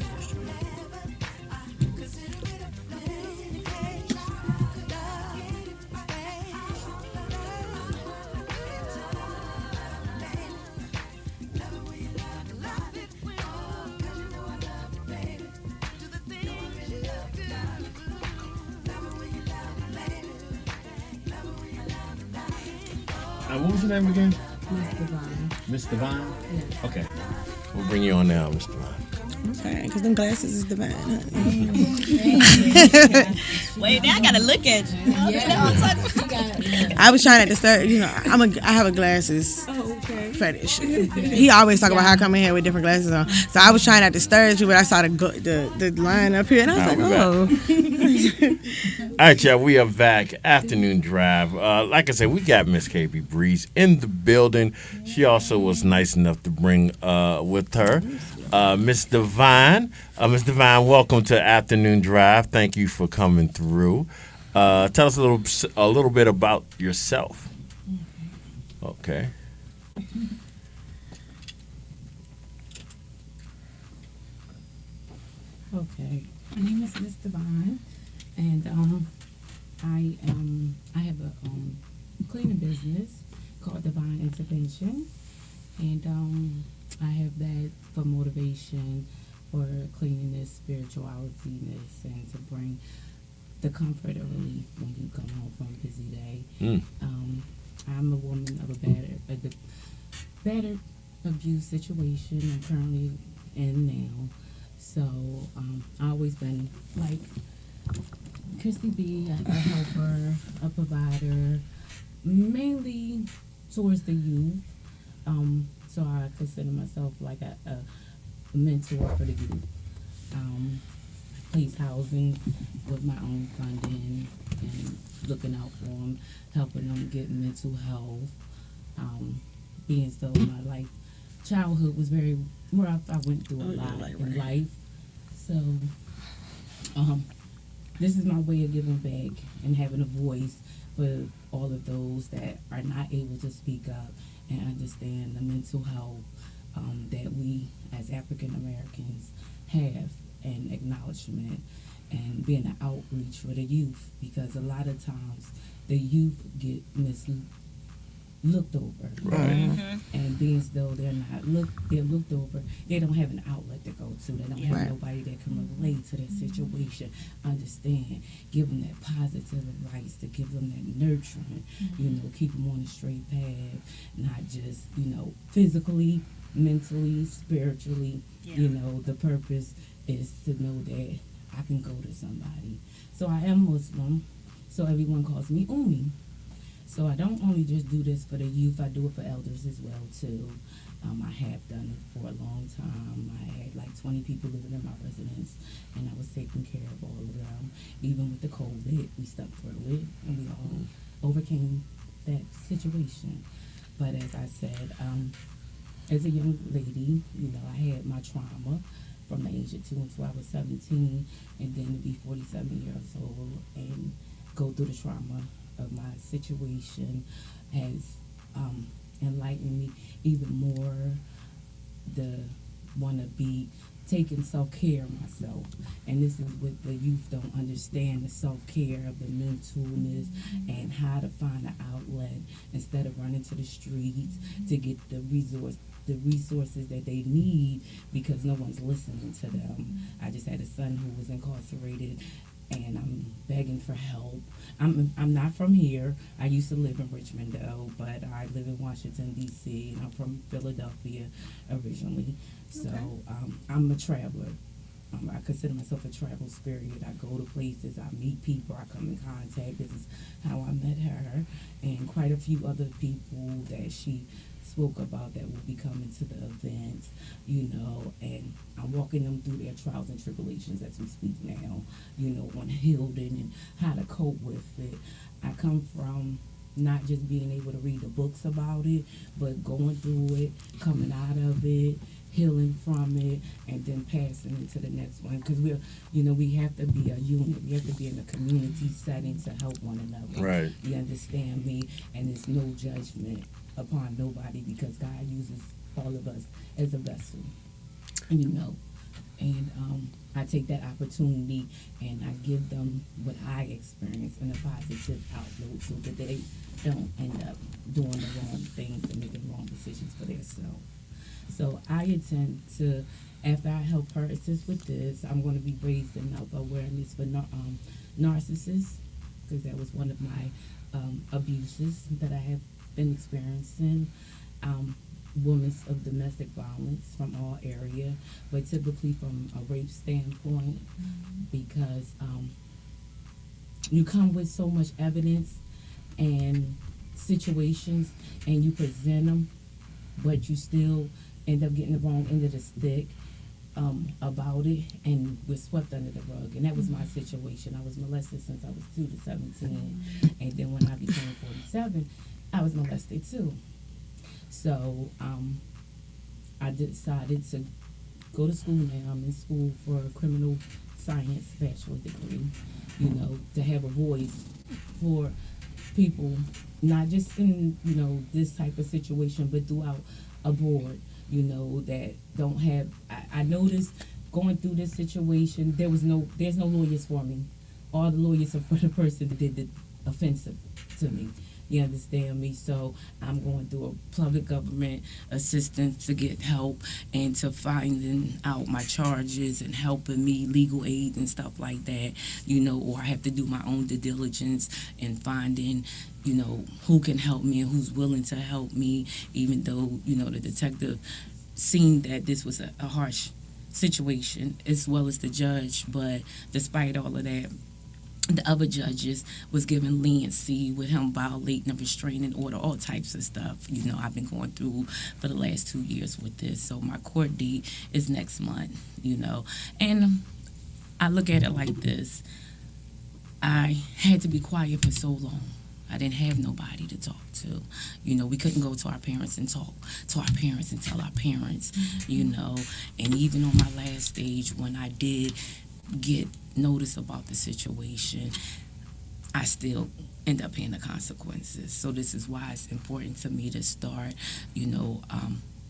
What was your name again? Miss Divine. Miss Divine? Yeah. Okay. We'll bring you on now, Miss Divine. Okay, because them glasses is divine. Wait, now I gotta look at you. I was trying not to start. I have a glasses fetish. He always talk about how I come in here with different glasses on. So I was trying not to stare at you, but I saw the line up here, and I was like, oh. All right, y'all, we are back. Afternoon Dryve. Like I said, we got Miss KB Breeze in the building. She also was nice enough to bring with her Miss Divine. Miss Divine, welcome to Afternoon Dryve. Thank you for coming through. Tell us a little bit about yourself. Okay. Okay. My name is Miss Divine, and I have a cleaning business called Divine Intervention, and I have that for motivation, for cleanliness, spiritualityness, and to bring the comfort and relief when you come home from a busy day. I'm a woman of a battered abuse situation I'm currently in now. So I've always been like Christy B, a helper, a provider, mainly towards the youth. So I consider myself like a mentor for the youth. Place housing with my own funding and looking out for them, helping them get mental health. Being so my life, childhood was very rough. I went through a lot in life. So, this is my way of giving back and having a voice for all of those that are not able to speak up and understand the mental health that we as African Americans have, and acknowledgement and being an outreach for the youth, because a lot of times the youth get looked over, and being as though they're looked over, they don't have an outlet to go to, they don't have nobody that can relate to their situation, understand, give them that positive advice, to give them that nurturing, keep them on a straight path, not just physically, mentally, spiritually. The purpose is to know that I can go to somebody. So I am Muslim, so everyone calls me Umi. So I don't only just do this for the youth, I do it for elders as well too. I have done it for a long time. I had like 20 people living in my residence, and I was taking care of all of them. Even with the COVID, we stuck through it, and we all overcame that situation. But as I said, as a young lady, I had my trauma from the age of 2 until I was 17, and then to be 47 years old and go through the trauma of my situation has enlightened me even more to want to be taking self-care of myself. And this is what the youth don't understand, the self-care of the mentalness and how to find an outlet instead of running to the streets to get the resources that they need, because no one's listening to them. I just had a son who was incarcerated, and I'm begging for help. I'm not from here. I used to live in Richmond though, but I live in Washington D.C. and I'm from Philadelphia originally. So I'm a traveler. I consider myself a travel spirit. I go to places, I meet people, I come in contact. This is how I met her, and quite a few other people that she spoke about that will be coming to the events, and I'm walking them through their trials and tribulations as we speak now, on healing and how to cope with it. I come from not just being able to read the books about it, but going through it, coming out of it, healing from it, and then passing it to the next one. Because we have to be a unit. We have to be in a community setting to help one another. Right. You understand me? And there's no judgment upon nobody, because God uses all of us as a vessel. And I take that opportunity and I give them what I experience in a positive outlook, so that they don't end up doing the wrong things and making wrong decisions for themselves. So I intend to, after I help her assist with this, I'm going to be raising up awareness for narcissists, because that was one of my abuses that I have been experiencing. Women of domestic violence from all area, but typically from a rape standpoint, because you come with so much evidence and situations, and you present them, but you still end up getting the wrong end of the stick about it, and we're swept under the rug. And that was my situation. I was molested since I was 2 to 17, and then when I became 47, I was molested too. So I decided to go to school now. I'm in school for a criminal science bachelor degree, to have a voice for people, not just in, this type of situation, but throughout abroad, that don't have, I noticed going through this situation, there's no lawyers for me. All the lawyers are for the person that did the offensive to me. You understand me? So I'm going through a public government assistance to get help and to finding out my charges and helping me, legal aid and stuff like that, or I have to do my own due diligence and finding, who can help me and who's willing to help me, even though, the detective seen that this was a harsh situation, as well as the judge. But despite all of that, the other judges was given leniency with him violating a restraining order, all types of stuff. I've been going through for the last 2 years with this. So my court date is next month, And I look at it like this. I had to be quiet for so long. I didn't have nobody to talk to. We couldn't go to our parents and talk to our parents and tell our parents, And even on my last stage, when I did get notice about the situation, I still end up paying the consequences. So this is why it's important to me to start,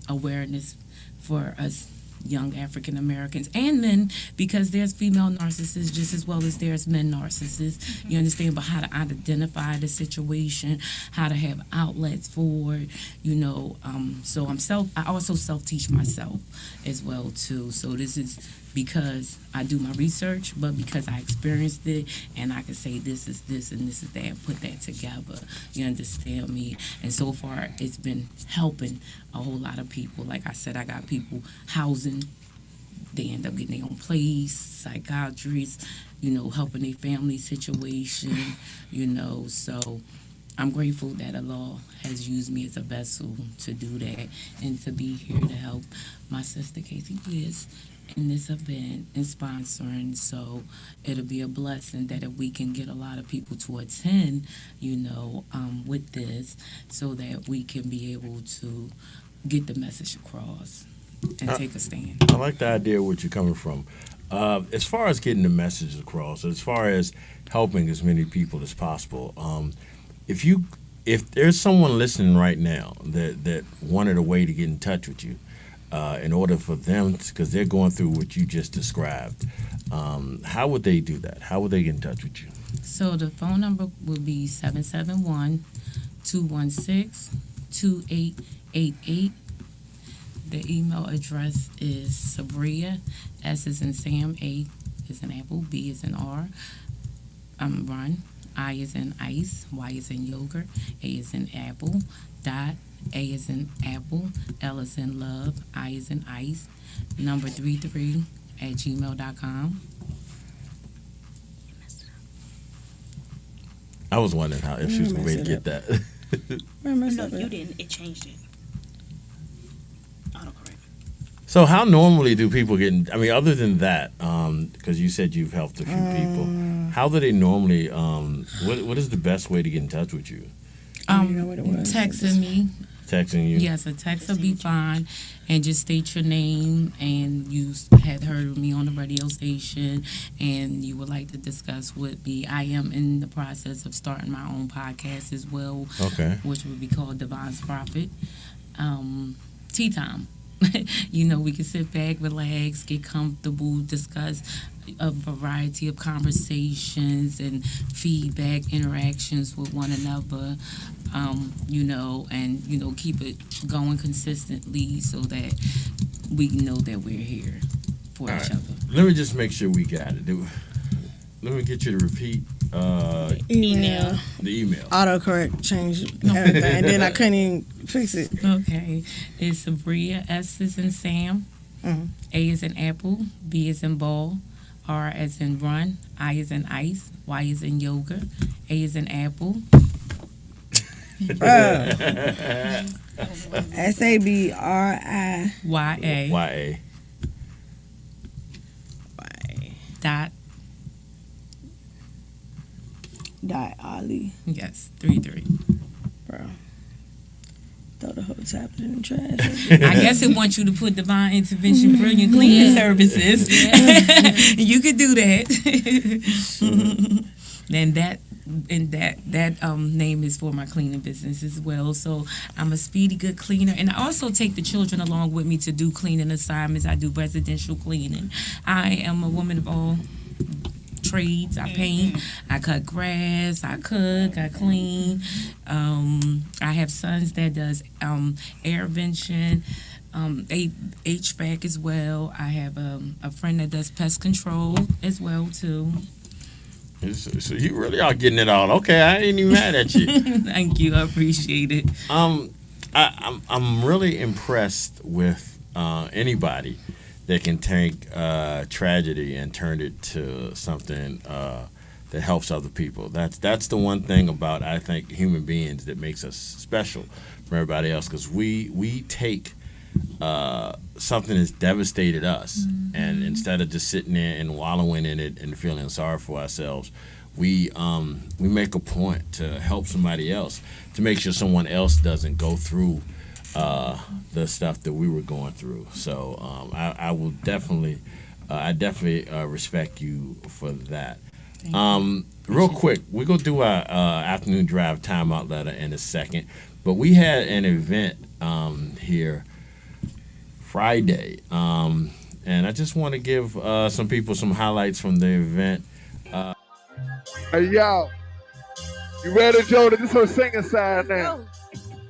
awareness for us young African Americans and men, because there's female narcissists just as well as there's men narcissists. You understand? But how to identify the situation, how to have outlets for it, So I also self-teach myself as well too. So this is because I do my research, but because I experienced it, and I can say this is this and this is that, and put that together. You understand me? And so far, it's been helping a whole lot of people. Like I said, I got people housing. They end up getting their own place, psychiatrists, helping their family situation, So I'm grateful that the law has used me as a vessel to do that and to be here to help my sister, Casey Bliss, in this event and sponsoring. So it'll be a blessing that if we can get a lot of people to attend, with this, so that we can be able to get the message across and take a stand. I like the idea of where you're coming from. As far as getting the message across, as far as helping as many people as possible, if there's someone listening right now that wanted a way to get in touch with you, in order for them, because they're going through what you just described, how would they do that? How would they get in touch with you? So the phone number would be 771-216-2888. The email address is Sabria, S is in Sam, A is in Apple, B is in R, Run, I is in Ice, Y is in Yogurt, A is in Apple, dot, A is in Apple, L is in Love, I is in Ice, number 33 at gmail.com. I was wondering if she was going to get that. No, you didn't. It changed it. Autocorrect. So how normally do people get in, other than that, because you said you've helped a few people, how do they normally, what is the best way to get in touch with you? Texting me. Texting you? Yes, a text will be fine. And just state your name, and you had heard of me on the radio station, and you would like to discuss with me. I am in the process of starting my own podcast as well, which would be called Divine's Prophet. Tea Time. We can sit back, relax, get comfortable, discuss a variety of conversations and feedback, interactions with one another, and keep it going consistently so that we know that we're here for each other. Let me just make sure we got it. Let me get you to repeat email. The email. Autocorrect changed everything, and then I couldn't even fix it. Okay. It's Sabria, S is in Sam, A is in Apple, B is in Ball, R as in Run, I is in Ice, Y is in Yogurt, A is in Apple. SABRIYA. Dot Ali. Yes, 33. Bro. Throw the whole tablet in the trash. I guess it wants you to put Divine Intervention Brilliant Cleaning Services. You could do that. Then that name is for my cleaning business as well. So I'm a speedy, good cleaner, and I also take the children along with me to do cleaning assignments. I do residential cleaning. I am a woman of all trades. I paint, I cut grass, I cook, I clean. I have sons that does air vention, HVAC as well. I have a friend that does pest control as well too. So you really are getting it all. Okay, I ain't even mad at you. Thank you, I appreciate it. I'm really impressed with anybody that can take tragedy and turn it to something that helps other people. That's the one thing about, I think, human beings that makes us special from everybody else, because we take something that's devastated us, and instead of just sitting there and wallowing in it and feeling sorry for ourselves, we make a point to help somebody else, to make sure someone else doesn't go through the stuff that we were going through. So I will definitely respect you for that. Real quick, we're gonna do our afternoon drive timeout letter in a second, but we had an event here Friday, and I just want to give some people some highlights from the event. Hey, yo, you ready, Joe? This is her singing side now.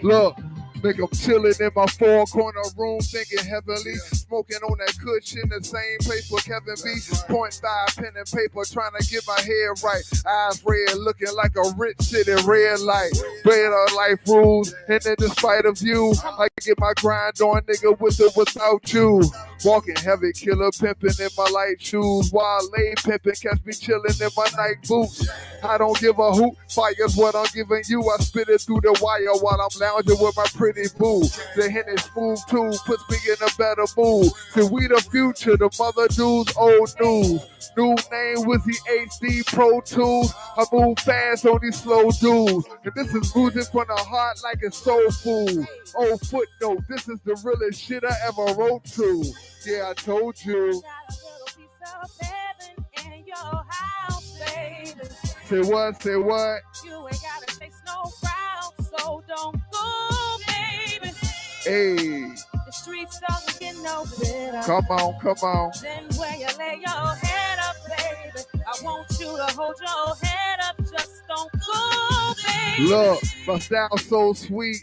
Look, think I'm chilling in my four-corner room, thinking heavenly, smoking on that cushion, the same paper Kevin B. Point five, pen and paper, trying to get my head right. Eyes red, looking like a rich city red light. Better life rules, and then despite of you, I get my grind on, nigga, with or without you. Walking heavy, killer pimping in my light shoes, while lay pimping, catch me chilling in my night boots. I don't give a hoot, fire's what I'm giving you. I spit it through the wire while I'm lounging with my pretty boo. The Henny smooth too, puts me in a better mood. See, we the future, the mother dudes, old news. New name was the HD Pro Tools. I move fast on these slow dudes. And this is music from the heart like it's soul food. Oh, footnote, this is the realest shit I ever wrote to. Yeah, I told you. Say what? Say what? You ain't gotta chase no crowd, so don't go, baby. Hey. The streets don't get no better. Come on, come on. Then where you lay your head up, baby. I want you to hold your head up, just don't go, baby. Look, my style so sweet,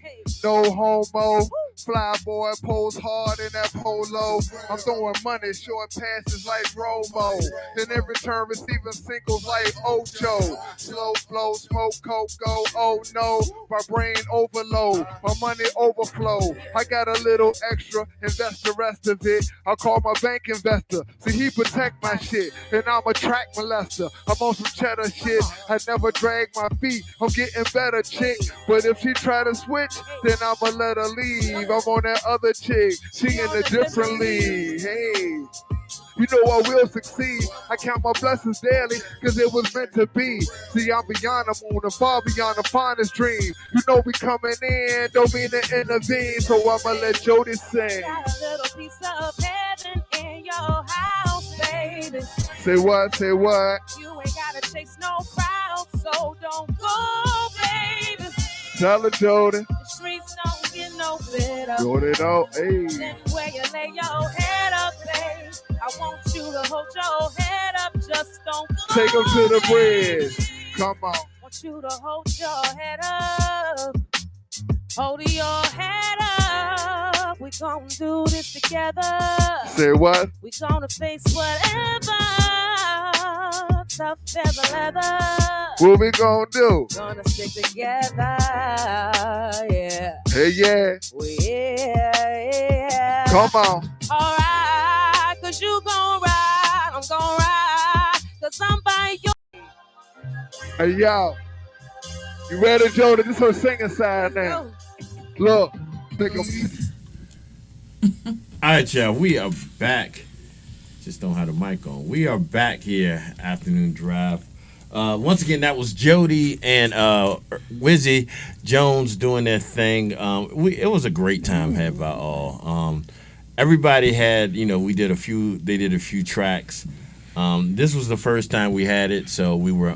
no homo. Fly boy, pose hard in that polo. I'm throwing money, short passes like Romo. Then in return, receiving singles like Ocho. Slow flow, smoke cocoa, oh no. My brain overload, my money overflow. I got a little extra, invest the rest of it. I call my bank investor, see he protect my shit. And I'm a track molester, I'm on some cheddar shit. I never drag my feet, I'm getting better chick. But if she try to switch, then I'ma let her leave. I'm on that other chick, she in a different league. Hey, you know I will succeed. I count my blessings daily, cause it was meant to be. See, I'm beyond the moon and far beyond the finest dream. You know we coming in, don't mean to intervene, so I'ma let Jody sing. Got a little piece of heaven in your house, baby. Say what, say what? You ain't gotta chase no crowd, so don't go, baby. Tell her, Jody. The streets don't get no better. Jody, no, hey. Then where you lay your head up, babe. I want you to hold your head up, just don't go. Take them to the bridge. Come on. Want you to hold your head up. Hold your head up. We gon' do this together. Say what? We gonna face whatever. Tough as a leather. What we gonna do? Gonna stick together. Yeah. Hey, yeah. Yeah. Come on. Alright, cause you gon' ride. I'm gon' ride. Cause I'm by your. Hey, yo. You ready, Jody? This is her singing side now. Look. Think All right, y'all. We are back. Just don't have the mic on. We are back here, Afternoon Drive. Once again, that was Jody and Wizzy Jones doing their thing. It was a great time had by all. Everybody had, they did a few tracks. This was the first time we had it, so we were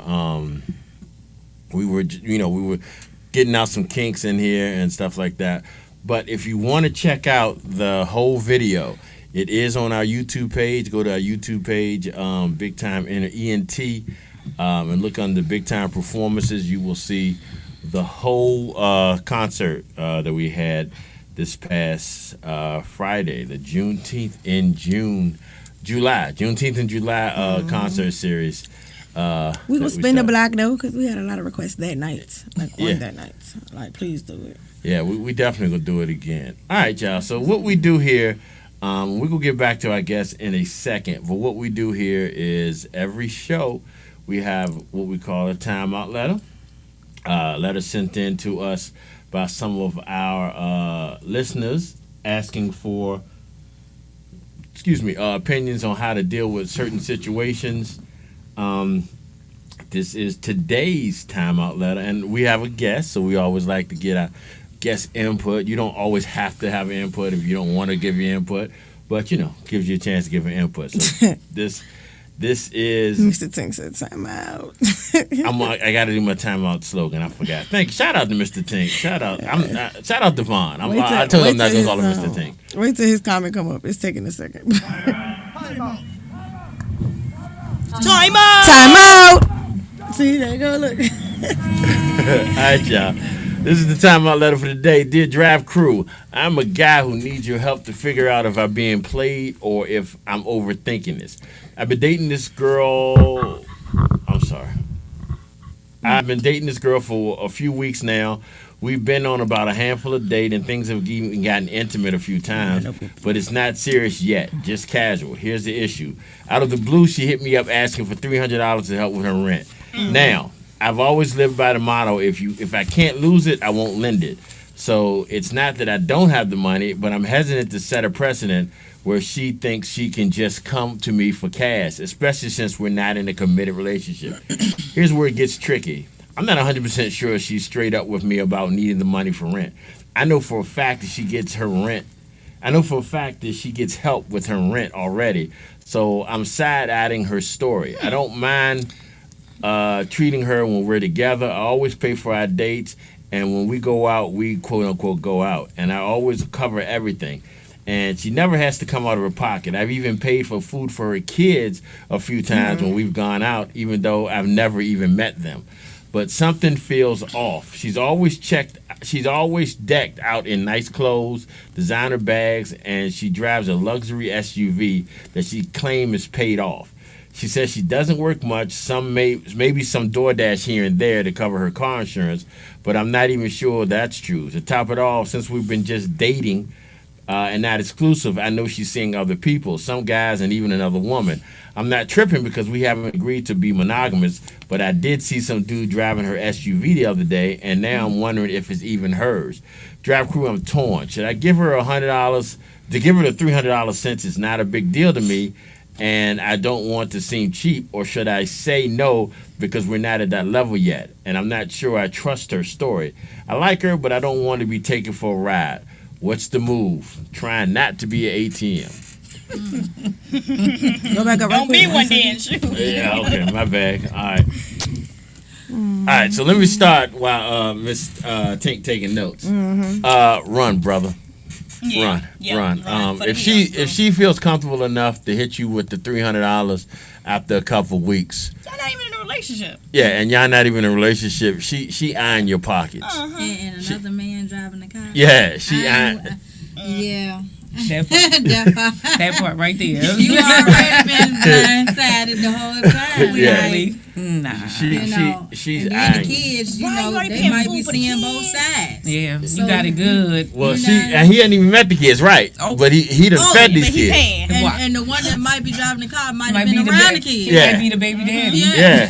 getting out some kinks in here and stuff like that. But if you want to check out the whole video, it is on our YouTube page. Go to our YouTube page, Big Time ENT, and look under Big Time Performances. You will see the whole concert that we had this past Friday, the Juneteenth in July concert series. We will spin the block though, because we had a lot of requests that night, on that night. Like, please do it. Yeah, we definitely gonna do it again. All right, y'all. So what we do here, we're gonna get back to our guests in a second. But what we do here is every show we have what we call a timeout letter. Letter sent in to us by some of our listeners asking for, opinions on how to deal with certain situations. This is today's timeout letter, and we have a guest, so we always like to get a guest input. You don't always have to have input if you don't want to give your input, but gives you a chance to give an input. So this is Mr. Tink said timeout. I got to do my timeout slogan. I forgot. Thank you. Shout out to Mr. Tink. Shout out. Shout out Devon. I told him not to call him Mr. Tink. Wait till his comment come up. It's taking a second. Time out. Time out. See, there you go. Look. All right, y'all. This is the timeout letter for today. Dear Drive Crew, I'm a guy who needs your help to figure out if I'm being played or if I'm overthinking this. I've been dating this girl. I've been dating this girl for a few weeks now. We've been on about a handful of dates and things have even gotten intimate a few times, but it's not serious yet, just casual. Here's the issue. Out of the blue, she hit me up asking for $300 to help with her rent. Now, I've always lived by the motto, if I can't lose it, I won't lend it. So it's not that I don't have the money, but I'm hesitant to set a precedent where she thinks she can just come to me for cash, especially since we're not in a committed relationship. Here's where it gets tricky. I'm not 100% sure she's straight up with me about needing the money for rent. I know for a fact that she gets help with her rent already. So I'm side-eyeing her story. I don't mind treating her when we're together. I always pay for our dates, and when we go out, we quote-unquote go out. And I always cover everything. And she never has to come out of her pocket. I've even paid for food for her kids a few times when we've gone out, even though I've never even met them. But something feels off. She's always decked out in nice clothes, designer bags, and she drives a luxury SUV that she claims is paid off. She says she doesn't work much, maybe some DoorDash here and there to cover her car insurance, but I'm not even sure that's true. To top it off, since we've been just dating and not exclusive, I know she's seeing other people, some guys and even another woman. I'm not tripping because we haven't agreed to be monogamous, but I did see some dude driving her SUV the other day, and now I'm wondering if it's even hers. Drive Crew, I'm torn. Should I give her $100? To give her the $300 since it's not a big deal to me, and I don't want to seem cheap, or should I say no because we're not at that level yet, and I'm not sure I trust her story. I like her, but I don't want to be taken for a ride. What's the move? Trying not to be an ATM. Go back up. Don't be one then, shoot. Yeah, okay, my bad. All right. All right, so let me start while Miss Tink taking notes. Run, brother. Run. If she feels comfortable enough to hit you with the $300 after a couple of weeks, y'all not even in a relationship. Yeah, and y'all not even in a relationship. She eyeing your pockets. And another man driving the car. Yeah, she eyeing. Yeah. That part right there. You already been blindsided the whole time. Yeah. Nah. She's and eyeing. The kids, they might be seeing both sides. Yeah, so you got it good. Well, and he hadn't even met the kids, right? But he done fed these kids. And the one that might be driving the car might have been around the kids. Yeah. Might be the baby daddy. Yeah.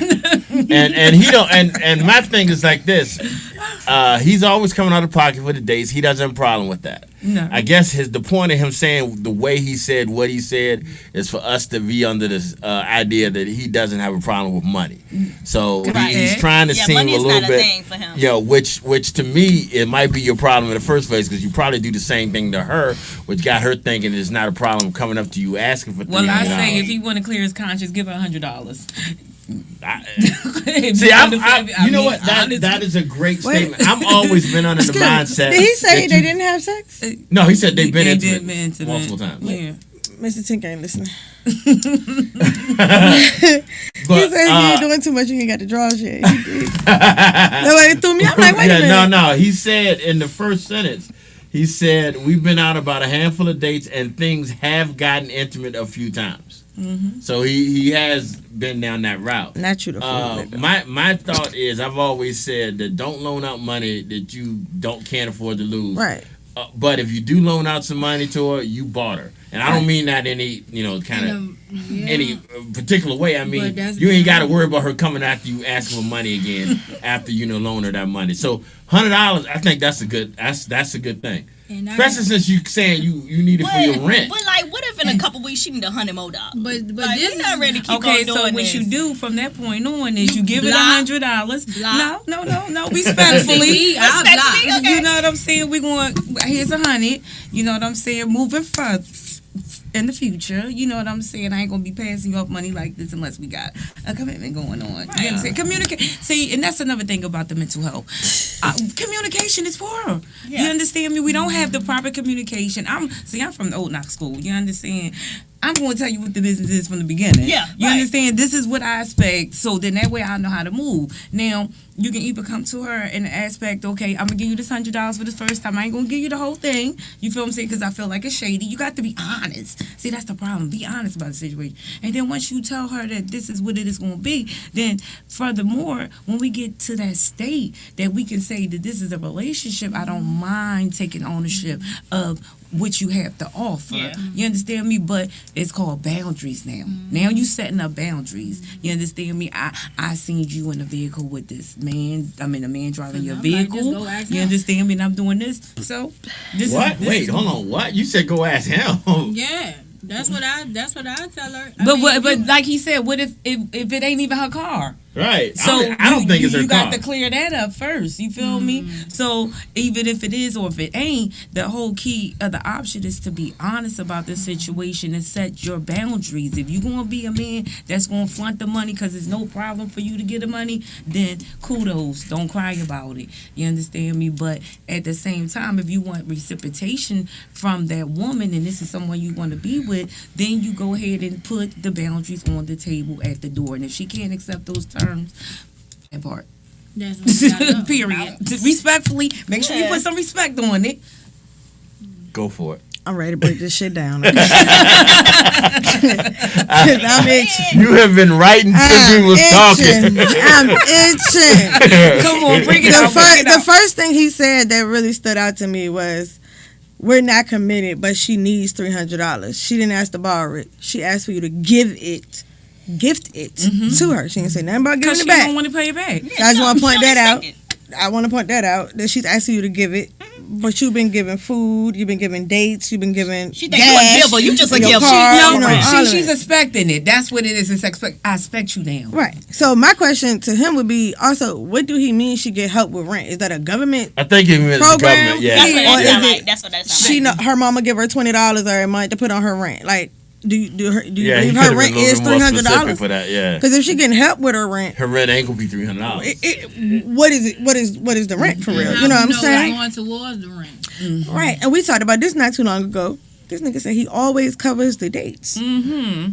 and he don't. And my thing is like this. He's always coming out of pocket for the dates. He doesn't have a problem with that. No. I guess the point of him saying the way he said what he said is for us to be under this idea that he doesn't have a problem with money. So he's trying to seem a little bit, which to me it might be your problem in the first place because you probably do the same thing to her, which got her thinking it's not a problem coming up to you asking for $300. Well, I say if he want to clear his conscience, give her $100. You know what? That is a great statement. I've always been under the mindset. Did he say they didn't have sex? No, he said they've been intimate multiple times. Yeah. Mr. Tink ain't listening. But, he said you ain't doing too much. You ain't got the draws yet. Nobody threw me. I'm like, wait a minute. No. He said in the first sentence, he said we've been out about a handful of dates and things have gotten intimate a few times. Mm-hmm. So he has been down that route. Not true to my thought is I've always said that don't loan out money that you can't afford to lose. Right. But if you do loan out some money to her, you bought her. And I don't mean that any, kind of any particular way. I mean, But you ain't got to worry about her coming after you asking for money again after loan her that money. So $100, I think that's a good thing. Especially since you saying you need it for your rent. But like, what if in a couple weeks she need $100 more? But like, this we not ready to keep okay. on doing So what this. you do from that point on is you give it Block. $100. Block. No, respectfully. I'll block. You know what I'm saying? We going here's 100. You know what I'm saying? Moving further in the future, you know what I'm saying? I ain't gonna be passing you off money like this unless we got a commitment going on. You understand? Communicate. See, and that's another thing about the mental health. Communication is poor. Yeah. You understand me? We don't have the proper communication. I'm from the old knock school. You understand? I'm going to tell you what the business is from the beginning. Yeah, you understand? This is what I expect. So then that way I know how to move. Now, you can either come to her in the aspect, okay, I'm going to give you this $100 for the first time. I ain't going to give you the whole thing. You feel what I'm saying? Because I feel like it's shady. You got to be honest. See, that's the problem. Be honest about the situation. And then once you tell her that this is what it is going to be, then furthermore, when we get to that state that we can say that this is a relationship, I don't mind taking ownership of what you have to offer. Yeah. You understand me? But it's called boundaries now. Now you setting up boundaries. You understand me? I seen you in a vehicle with this man. I mean, a man driving your vehicle. You understand me? And I'm doing this. So this What? is Wait, hold on. What? You said go ask him. Yeah. That's what I tell her. But like he said, what if it ain't even her car? Right. So I don't think it's her you car. got to clear that up first. You feel me? So even if it is or if it ain't, the whole key of the option is to be honest about the situation and set your boundaries. If you're gonna be a man that's gonna front the money because it's no problem for you to get the money, then kudos. Don't cry about it. You understand me? But at the same time, if you want reciprocation from that woman and this is someone you want to be with, then you go ahead and put the boundaries on the table at the door. And if she can't accept those terms, that part. Period. Respectfully, make sure you put some respect on it. Go for it. I'm ready to break this shit down. You have been writing since we was talking. I'm itching. Come on, bring it out. The first thing he said that really stood out to me was, we're not committed, but she needs $300. She didn't ask to borrow it. She asked for you to gift it to her. She didn't say nothing about giving it back. She don't want to pay it back. So I just want to point that out. I want to point that out, that she's asking you to give it. But you've been giving food, you've been giving dates, you've been giving She think you a giver. You just a giver. She's expecting it. That's what it is. It's I expect you now. Right. So my question to him would be also, what do he mean she get help with rent? Is that a government I think he meant the program? government. Yeah. That's what that Or sound is like. it That's what that sound like. her mama give her $20 every month to put on her rent? Like, do you Yeah, he believe could've her been rent a little is bit more $300? specific for that, yeah. Because if she getting help with her rent, Her rent ain't gonna be $300. what is it? What is the rent for real? You know what I'm saying? Going towards the rent. Right. And we talked about this not too long ago. This nigga said he always covers the dates. Mm-hmm.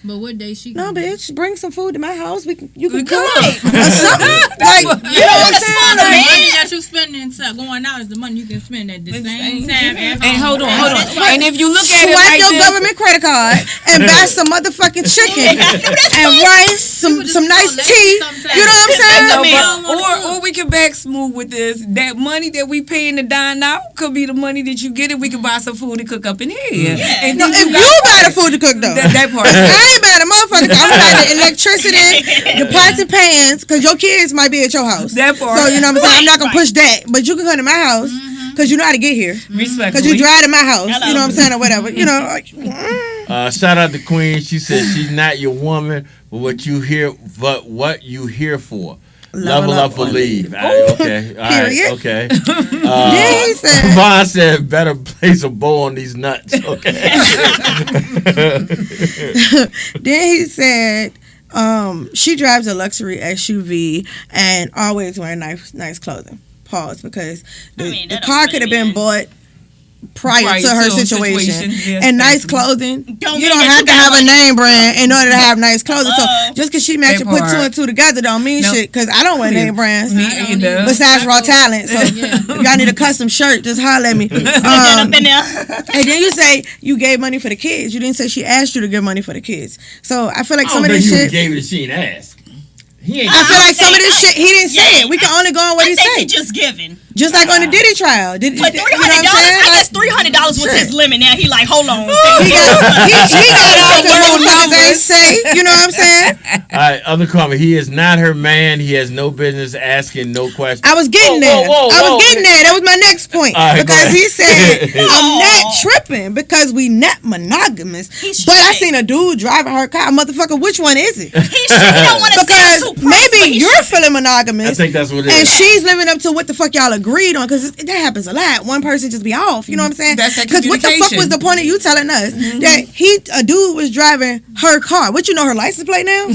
But what day she? No, bitch. Bring some food to my house. You can cook. cook or something. Like, you know what I'm saying? The Like, money that you spending going out is the money you can spend at the same time. And hold on. And if you look at it swipe like your this, government credit card and buy some motherfucking chicken and rice, some nice tea. You know what I'm saying? or we can back smooth with this. That money that we paying to dine out could be the money that you get, and we can buy some food to cook up in here. Yeah. And No, then if you buy the food to cook though, that part. I ain't buy the motherfucker. I'm buy the electricity, the pots and pans, because your kids might be at your house. That part. So you know what I'm saying. I'm not gonna push that, but you can come to my house because you know how to get here. Respectfully. Because you drive to my house. You know what I'm saying, or whatever. You know. Like, Shout out to Queen. She said she's not your woman, but what you here for. Level up or leave. All right, okay. All right, Period. okay. Then he said, Vaughn said, better place a bow on these nuts. Okay. Then he said, she drives a luxury SUV and always wearing nice clothing. Pause, because the car could have been bought prior to her situation. Yes, and nice clothing, you don't mean have that to you have a got name brand in order to have nice clothing. So just because she match That and put part. two and two together don't mean shit, because I don't wear name brands. Me either. Besides Raw Talent. So if y'all need a custom shirt, just holler at me. And then you say you gave money for the kids. You didn't say she asked you to give money for the kids. So I feel like some of this shit, gave it. She ain't asked. I feel like some of this shit he didn't say it. We can only go on what he I think said. he just giving. Just like on the Diddy trial. For $300, I guess $300 was his limit. Now he like, hold on. He got something motherfuckers ain't say. You know what I'm saying? All right, other comment. He is not her man. He has no business asking no questions. I was getting there. I was getting there. That was my next point. Right, because he said, I'm not tripping because we not monogamous. But I seen a dude driving her car. Motherfucker, which one is it? He don't want to because maybe you're feeling monogamous. I think that's what it and is. she's living up to what the fuck y'all agreed on, because that happens a lot. One person just be off. You know what I'm saying? That's that Because what the fuck was the point of you telling us that a dude was driving her car? What, you know her license plate now?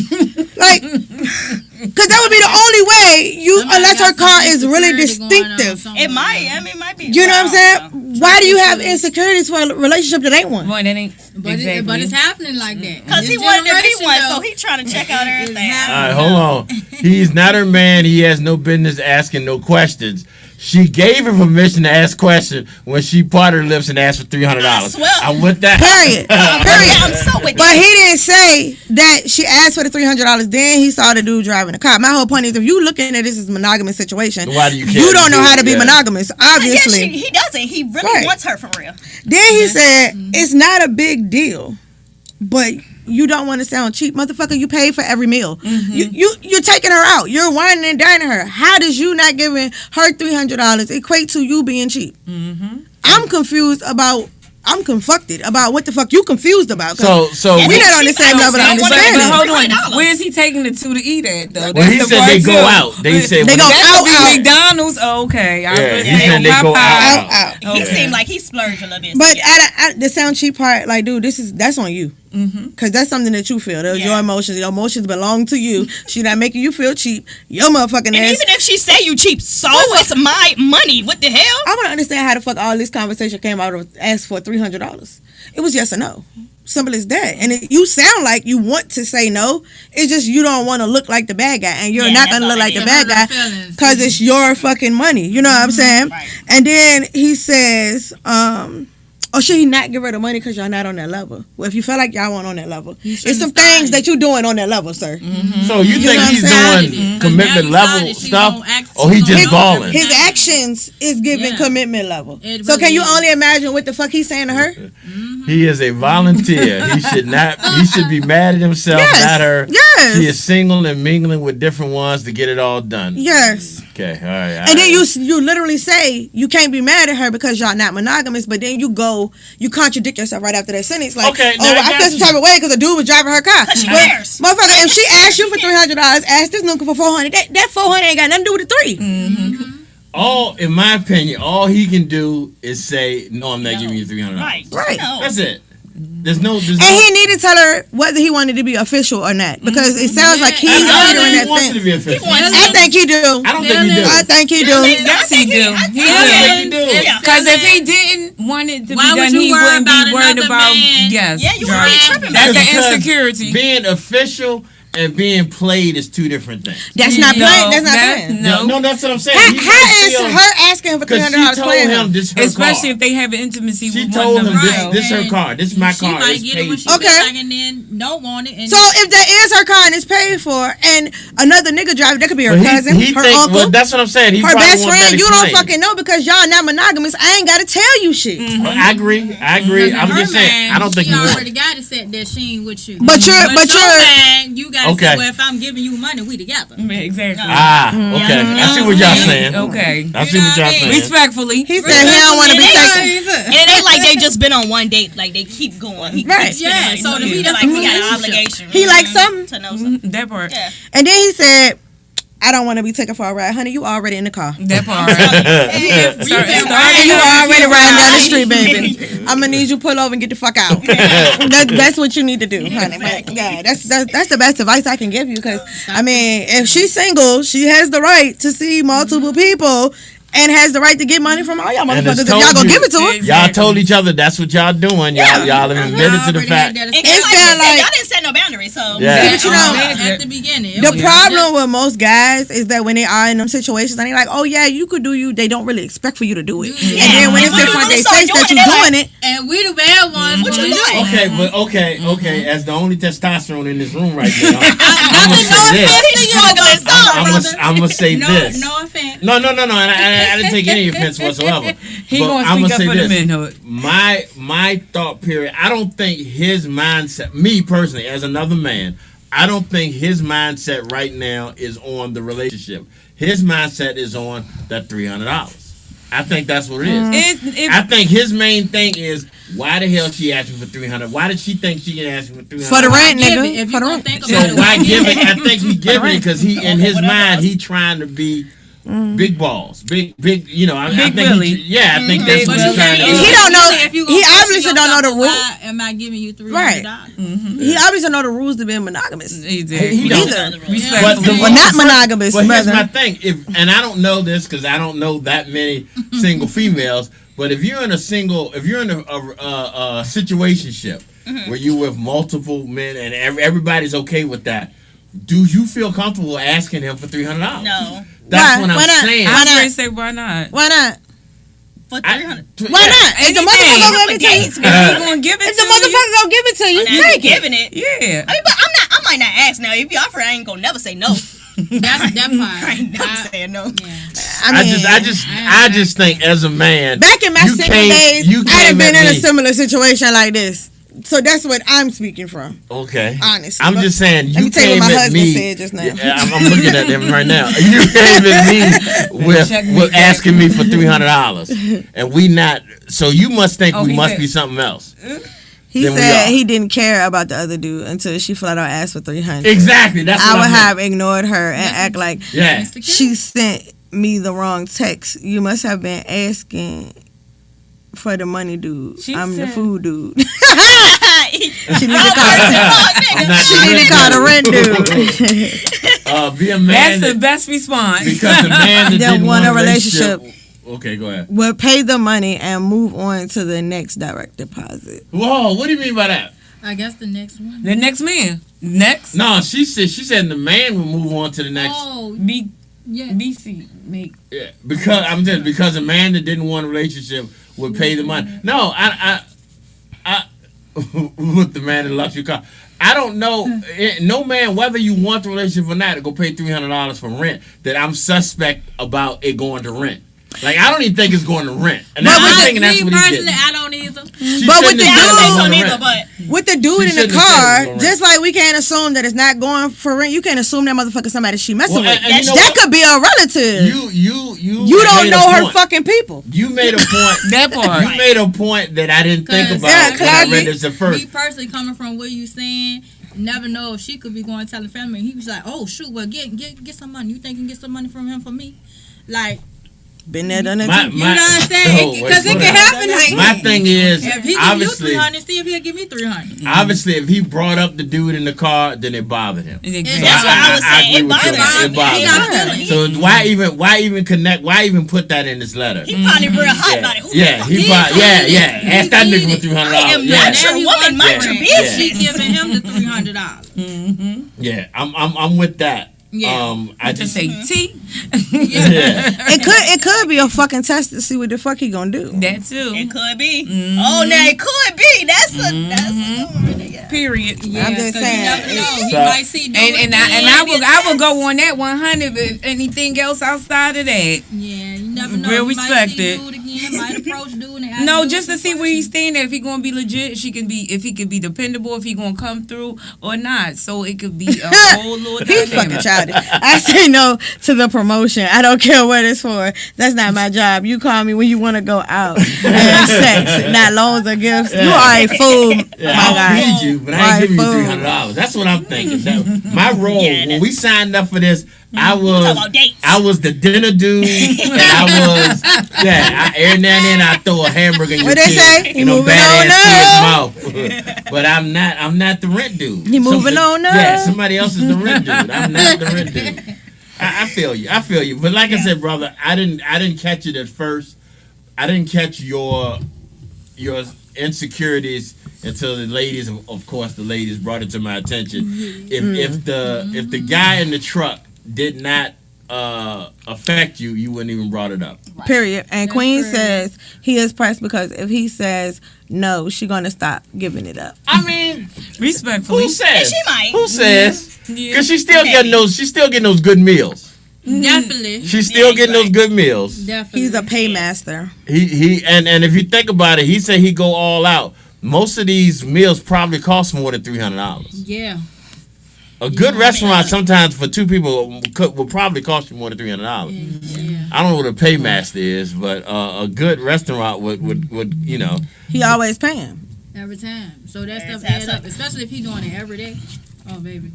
Like, because that would be the only way unless her car is really distinctive. It might. I mean, it might be. You know what I'm saying? Why do you have insecurities for a relationship that ain't one? Boy, that ain't. But it's happening like that. Because he wanted to be one, so he trying to check out everything. All right, hold on. He's not her man. He has no business asking no questions. She gave him permission to ask questions when she parted her lips and asked for $300. I'm with that. Period. I'm so with But he didn't say that she asked for the $300. Then he saw the dude driving the car. My whole point is, if you looking at this as a monogamous situation, why do you care? You don't know how to be monogamous. Obviously, Yeah, he doesn't. He really wants her for real. Then he said it's not a big deal, but you don't want to sound cheap, motherfucker. You paid for every meal. You're taking her out. You're whining and dining her. How does you not giving her $300 equate to you being cheap? I'm confused about. I'm conflicted about what the fuck you confused about. So we're not on the same level of understanding. But hold on, where is he taking the two to eat at though? Well, he said they go out. They said they go out. McDonald's. Okay, he said they go out. He seemed like he splurged a little bit. But the sound cheap part, like, dude, that's on you. Because that's something that you feel. Those your emotions. Your emotions belong to you. She not making you feel cheap. Your motherfucking and ass. even if she say you cheap, so it's my money. What the hell? I want to understand how the fuck all this conversation came out of ask for $300. It was yes or no. Simple as that. And you sound like you want to say no. It's just you don't want to look like the bad guy. And you're not going to look like the bad guy because it's your fucking money. You know what I'm saying? Right. And then he says, or should he not give her the money because y'all not on that level? Well, if you feel like y'all weren't on that level, it's some things that you doing on that level, sir. So you think he's doing commitment level stuff, or he just balling? His actions is giving commitment level. So can you only imagine what the fuck he's saying to her? He is a volunteer. He should not. He should be mad at himself, not her. Yes. She is single and mingling with different ones to get it all done. Yes. Okay. All right. And then you literally say you can't be mad at her because y'all not monogamous, but then you contradict yourself right after that sentence. Like, I feel some type of way because a dude was driving her car. Because she cares. Motherfucker, if she asked you for $300, ask this nigga for $400. That $400 ain't got nothing to do with the $3. In my opinion, all he can do is say, "No, I'm not giving you $300." Right. That's it. There's no. And he needed to tell her whether he wanted to be official or not, because it sounds like he's considering that wants thing. to be official. I think he do. I don't think he do. I think he do. Yes, he do. He do. Because if he didn't want it to be done, he wouldn't be worried about. Yes. Yeah, you would be tripping. That's the insecurity. Being official and being played is two different things. That's not playing. That's not playing. No, that's what I'm saying. How is her asking for $300 playing him? Especially if they have an intimacy she with told one him another. this her car. This is my car. She might get it when she Okay. feel like and then don't want it. And So if that is her car and it's paid for, and another nigga driver, that could be her cousin, her uncle, well, that's what I'm saying. He her probably best wants that friend. You don't explained. fucking know because y'all not monogamous. I ain't gotta tell you shit. I agree. I'm just saying. I don't think she he already wants. got it set that she ain't with you. But you're man, you gotta Okay. say, well, if I'm giving you money, we together. Exactly. Okay. I see what y'all saying. Okay. I see what y'all saying. Respectfully. He said he don't want to be taken. And it ain't like they just been on one date. Like they keep going. He Right. keeps spending money. So to me, that's like we got an obligation. He likes something. To know something. That part. Yeah. And then he said, I don't want to be taken for a ride. Honey, you already in the car. That part. And you already riding down the street, baby. I'm going to need you to pull over and get the fuck out. That's what you need to do, honey. But, yeah, that's the best advice I can give you. Because, I mean, if she's single, she has the right to see multiple people and has the right to get money from all y'all motherfuckers. If y'all gonna give it to her. Y'all told each other that's what y'all doing. Y'all have admitted to the fact. It sounds like y'all didn't set no boundaries. So Yeah. But you know, at the beginning. the problem with most guys is that when they are in them situations and they're like, oh yeah, you could do you, they don't really expect for you to do it. Yeah. And then when it's in front of their face that you're doing it, and we the bad ones. What you doing? Okay, but okay. As the only testosterone in this room right now, I'm gonna gonna say this. I'm I'm gonna say this. No offense. No. And I didn't take any offense whatsoever. He gonna speak up for the manhood. My thought period. I don't think his mindset. Me personally, as another man, I don't think his mindset right now is on the relationship. His mindset is on that $300. I think that's what it is. I think his main thing is, why the hell she asking for $300? Why did she think she can ask for $300? For the rent, nigga. For the rent. So why give it? I think he giving it because he, in his mind, he trying to be big balls, big. You know, I think Willie. I think that's what he's trying to do. He don't know. He obviously don't know the rules. Am I giving you $300? Right. He obviously don't know the rules to being monogamous. He Either. But not monogamous. But here's my thing. And I don't know this because I don't know that many single females. But if you're in a situationship where you with multiple men and everybody's okay with that, do you feel comfortable asking him for $300? No. That's what I'm saying. I was going to say, why not? Why not? For $300. Why not? If the motherfucker gonna give it to you, if he gonna give it if the motherfucker gonna give it to you, take it. Giving it. Yeah. I mean, but I might not ask now. If you offer, I ain't gonna never say no. That's that part. I ain't never saying no. I just think as a man, back in my single days, I had been in a similar situation like this. So that's what I'm speaking from. Okay. Honestly. I'm just saying, let me tell you came what my at husband me. said just now. I'm looking at him right now. You came at me with asking me for $300. And we not, so you must think we must be something else. He said he didn't care about the other dude until she flat out asked for $300. Exactly. That's what I would have ignored her and act like Yeah. she sent me the wrong text. You must have been asking for the money dude. I'm the food dude. She need to call the rent dude. Be a man. That's the best response. Because the man that didn't want a relationship. Okay, go ahead. Will pay the money and move on to the next direct deposit. Whoa, what do you mean by that? I guess the next one. The next man. Next? No, she said the man will move on to the next. Oh, yeah. BC make. Yeah, because a man that didn't want a relationship would pay the money. No, I with the man that loves your car. I don't know. No man, whether you want the relationship or not, to go pay $300 for rent, that I'm suspect about it going to rent. Like, I don't even think it's going to rent. And I'm thinking that's what he did. I don't either. But with the dude in the car, just like we can't assume that it's not going for rent, you can't assume that motherfucker somebody she messing with. That could be a relative. You don't know her fucking people. You made a point. That part. You made a point that I didn't think about when I read this at first. Me personally, coming from what you saying, never know if she could be going to tell the family. He was like, "Oh shoot, well get some money. You think you can get some money from him for me?" Like. Been there, done it too. You know what I'm saying? Because it can happen like my thing is, if he obviously, give you $300, see if he'll give me $300. Obviously, if he brought up the dude in the car, then it bothered him. Exactly. That's what I was saying. It bothered him. So why even connect? Why even put that in this letter? He probably real hot about it. Ask that nigga for $300. I am not your woman, mind your business. She giving him the $300. Yeah, I'm with that. Yeah. I just say T. It could be a fucking test to see what the fuck he gonna do. That too. It could be. Oh, now it could be. That's a period. Yeah, I'm just saying. He might see. And I will go on that 100. If anything else outside of that, yeah, you never know. Real respected. Might approach dude and no, just to see where he's staying at. If he gonna be legit, if he could be dependable, if he gonna come through or not. So it could be a whole little He's fucking childish. I say no to the promotion. I don't care what it's for. That's not my job. You call me when you want to go out and sex, not loans or gifts. You are a fool, my guy. I need you, but I ain't giving you $300. That's what I'm thinking. My role when we signed up for this, I was the dinner dude, and every now and then I throw a hamburger in your kid's mouth. But I'm not the rent dude. He moving on up. Yeah, somebody else is the rent dude. I'm not the rent dude. I feel you. But like I said, brother, I didn't catch it at first. I didn't catch your insecurities until the ladies, of course, the ladies brought it to my attention. If the guy in the truck did not affect you, you wouldn't even brought it up. Period. And Queen says he is pressed because if he says no, she's gonna stop giving it up. I mean, respectfully. Who says? She might. Who says? Because she's still getting those good meals. Definitely. She's still getting those good meals. Definitely. He's a paymaster. He and if you think about it, he said he go all out. Most of these meals probably cost more than $300. Yeah. A good restaurant sometimes for two people will probably cost you more than $300. Yeah. I don't know what a paymaster is, but a good restaurant would you know. He always paying. Every time. So that stuff adds up, especially if he's doing it every day. Oh, baby.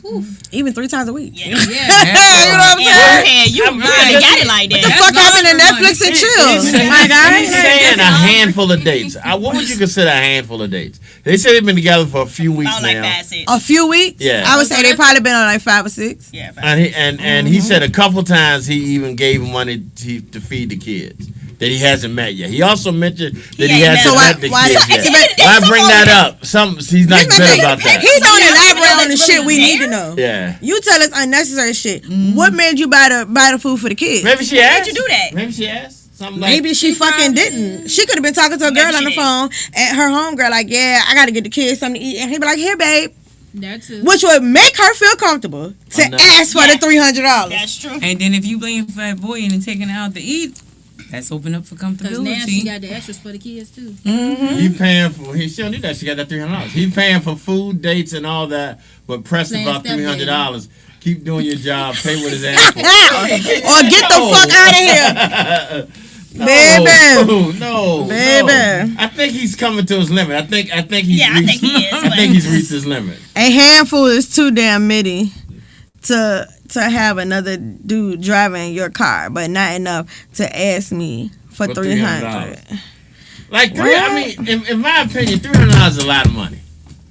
Oof. Even 3 times a week. Yeah. You know what I'm saying? You got it like that. What the fuck happened to Netflix and chill? My God. He's saying a handful of dates. What would you consider a handful of dates? They said they've been together for a few weeks now. A few weeks? Yeah. I would say they probably been on like 5 or 6. Yeah. And he said a couple times he even gave money to feed the kids that he hasn't met yet. He also mentioned that he hasn't met the kids yet. Why bring that up? He's not good about that. He don't elaborate on the shit we need to know. Yeah. You tell us unnecessary shit. What made you buy the food for the kids? Maybe she asked. Why'd you do that? Maybe she asked. Something Maybe she fucking didn't. She could have been talking to a girl on the phone and her homegirl like, yeah, I gotta get the kids something to eat, and he'd be like, here, babe. That's it. Which would make her feel comfortable to ask for the $300. That's true. And then if you blame fat boy and taking her out to eat, that's open up for Because now she comfortability. got the extras for the kids too. He paying for. She don't need that. She got that $300. He paying for food, dates, and all that. But press Playing about stepdaddy. $300. Keep doing your job. Pay with his ass. Or get the fuck out of here. Baby. No. Baby. I think he's coming to his limit. I think he's Yeah, I think he is, I think he's reached his limit. A handful is too damn many to have another dude driving your car, but not enough to ask me for $300. Like I mean, in my opinion, $300 is a lot of money.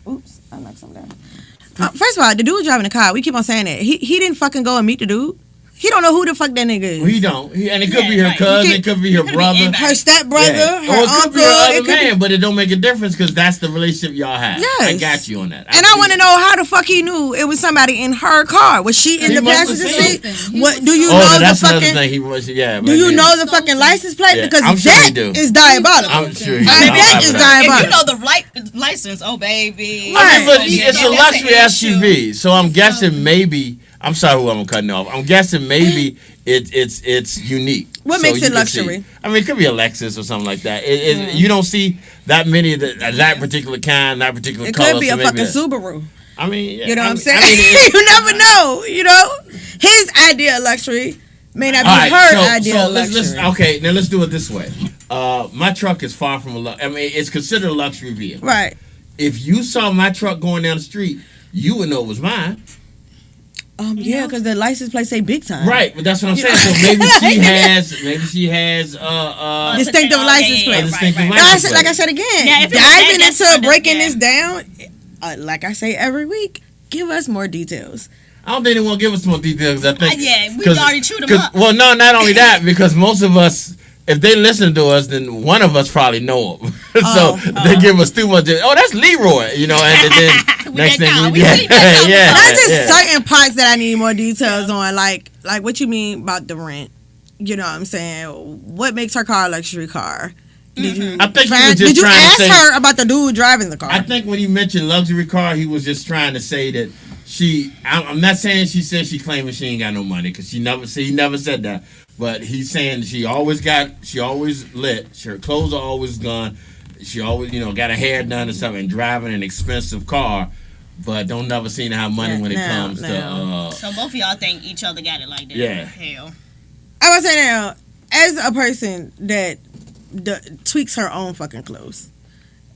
Oops, I knocked something down. First of all, the dude driving the car, we keep on saying that. He didn't fucking go and meet the dude. He don't know who the fuck that nigga is. He don't. And it could be her cousin. It could be her brother. Her stepbrother. Yeah. Her Or it uncle. could be her other man, but it don't make a difference because that's the relationship y'all have. Yes. I got you on that. And I want to know how the fuck he knew it was somebody in her car. Was she in He the must have passenger seen seat? What do you know that's the another fucking? thing he was. Yeah. Do you know the fucking license plate? Yeah, Because I'm sure he that do. is diabolical. I'm sure he do. That is If diabolical. you know the license, oh baby. I mean, but it's a luxury SUV, so I'm guessing maybe. I'm sorry, who I'm cutting off. I'm guessing maybe it's unique. What So makes you it can luxury? see. I mean, it could be a Lexus or something like that. You don't see that many of that particular kind, that particular It color. could be so a maybe fucking that- Subaru. I mean, yeah, You know what I'm saying? I mean, You never know. You know, his idea of luxury may not be all right, her idea of let's- luxury. okay, now let's do it this way. My truck is far from I mean, it's considered a luxury vehicle. Right. If you saw my truck going down the street, you would know it was mine. Yeah, because the license plate say big time. Right, but that's what I'm You saying. know? So maybe she has distinctive license plate. distinctive Like I license said- plate. Like I said again, Yeah, if it's diving that, that's into kind of- breaking yeah. this down, like I say every week, give us more details. I don't think they want to give us more details. I think Yeah, we 'cause- already chewed them 'cause- up. Well, no, not only that, because most of us, if they listen to us, then one of us probably know them. So they give us too much. Oh, that's Leroy, you know, and then next thing we see that count. That's just certain parts that I need more details on. Like what you mean about the rent? You know what I'm saying? What makes her car a luxury car? Did you? I think he was just did you trying to ask say- her about the dude driving the car? I think when he mentioned luxury car, he was just trying to say that I'm not saying she said she claiming she ain't got no money because he never said that. But he's saying she always lit. Her clothes are always gone. She always, got her hair done and stuff and driving an expensive car. But don't never seem to have money when it comes to. So both of y'all think each other got it like that. Yeah. Hell. I was saying now, as a person that tweaks her own fucking clothes.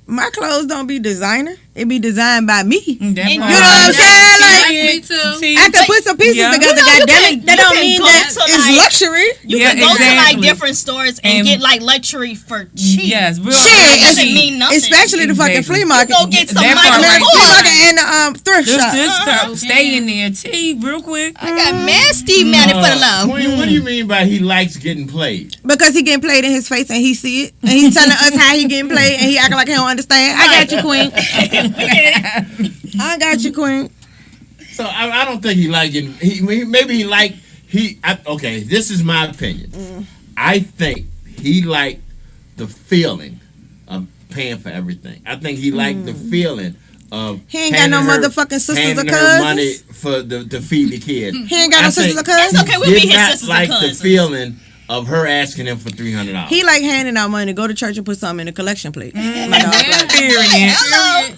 My clothes don't be designer. It be designed by me. You know what I'm saying? Like, me too. I can put some pieces together. Goddamn it, that don't mean that it's luxury. You can go to like different stores and get like luxury for cheap. Yes, real Shit, It doesn't mean nothing. especially the fucking flea market. You go get some That Michael part right Kors. Flea market and the thrift shop. Just stay in there, T, real quick. I got nasty money for the love. Queen, what do you mean by he likes getting played? Because he getting played in his face and he see it. And he telling us how he getting played and he acting like he don't understand. I got you, Queen. I got you, Queen. So I don't think he like getting. Maybe he like okay, this is my opinion. I think he liked the feeling of paying for everything. I think he liked the feeling He ain't got no motherfucking sisters or cousins. Money for to feed the kid. He ain't got no sisters or cousins. That's okay. We'll be his not sisters like or cousins. the feeling of her asking him for $300. He like handing out money. Go to church and put something in the collection plate. My dog, like, Period.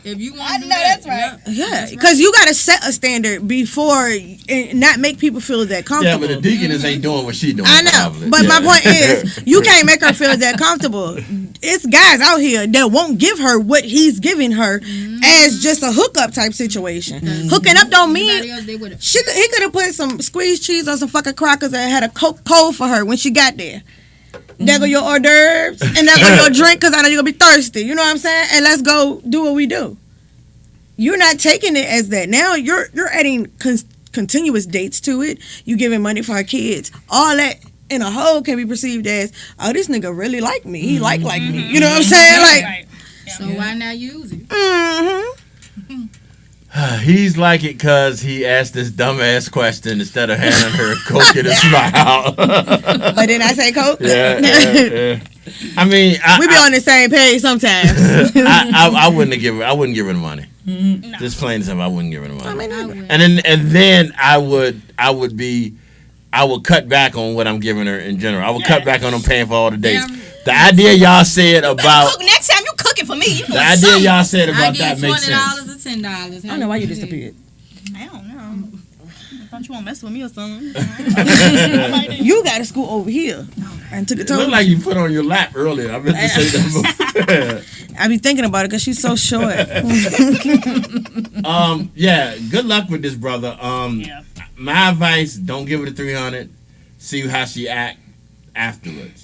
If you want to do that's right. yeah, because you got to set a standard before and not make people feel that Yeah, comfortable. but the deaconess ain't doing what she doing. I know, probably. but my Yeah. point is, you can't make her feel that comfortable. It's guys out here that won't give her what he's giving her as just a hookup type situation. Hooking up don't mean he could have put some squeezed cheese on some fucking crackers and had a Coke cold for her when she got there. There go your hors d'oeuvres and there go your drink because I know you're gonna be thirsty. You know what I'm saying? And let's go do what we do. You're not taking it as that. Now you're adding continuous dates to it. You giving money for our kids. All that in a whole can be perceived as, oh, this nigga really like me. He like me. You know what I'm saying? Like, So why not use it? He's like it because he asked this dumbass question instead of handing her a Coke and a smile. But didn't I say Coke? Yeah. I mean, we be on the same page sometimes. I wouldn't give her the money. No. Just plain and simple, I wouldn't give her the money. I mean, And then I would cut back on what I'm giving her in general. I would cut back on them paying for all the dates. The idea y'all said about Next time you cooking for me, you the idea y'all said about that makes sense. $20 or $10. I don't know why you disappeared. I don't know. I thought you won't mess with me or something. You got to school over here and took it It to looked like you put on your lap earlier. I meant to say that. I be thinking about it because she's so short. Yeah. Good luck with this, brother. My advice: don't give her the $300. See how she act afterwards.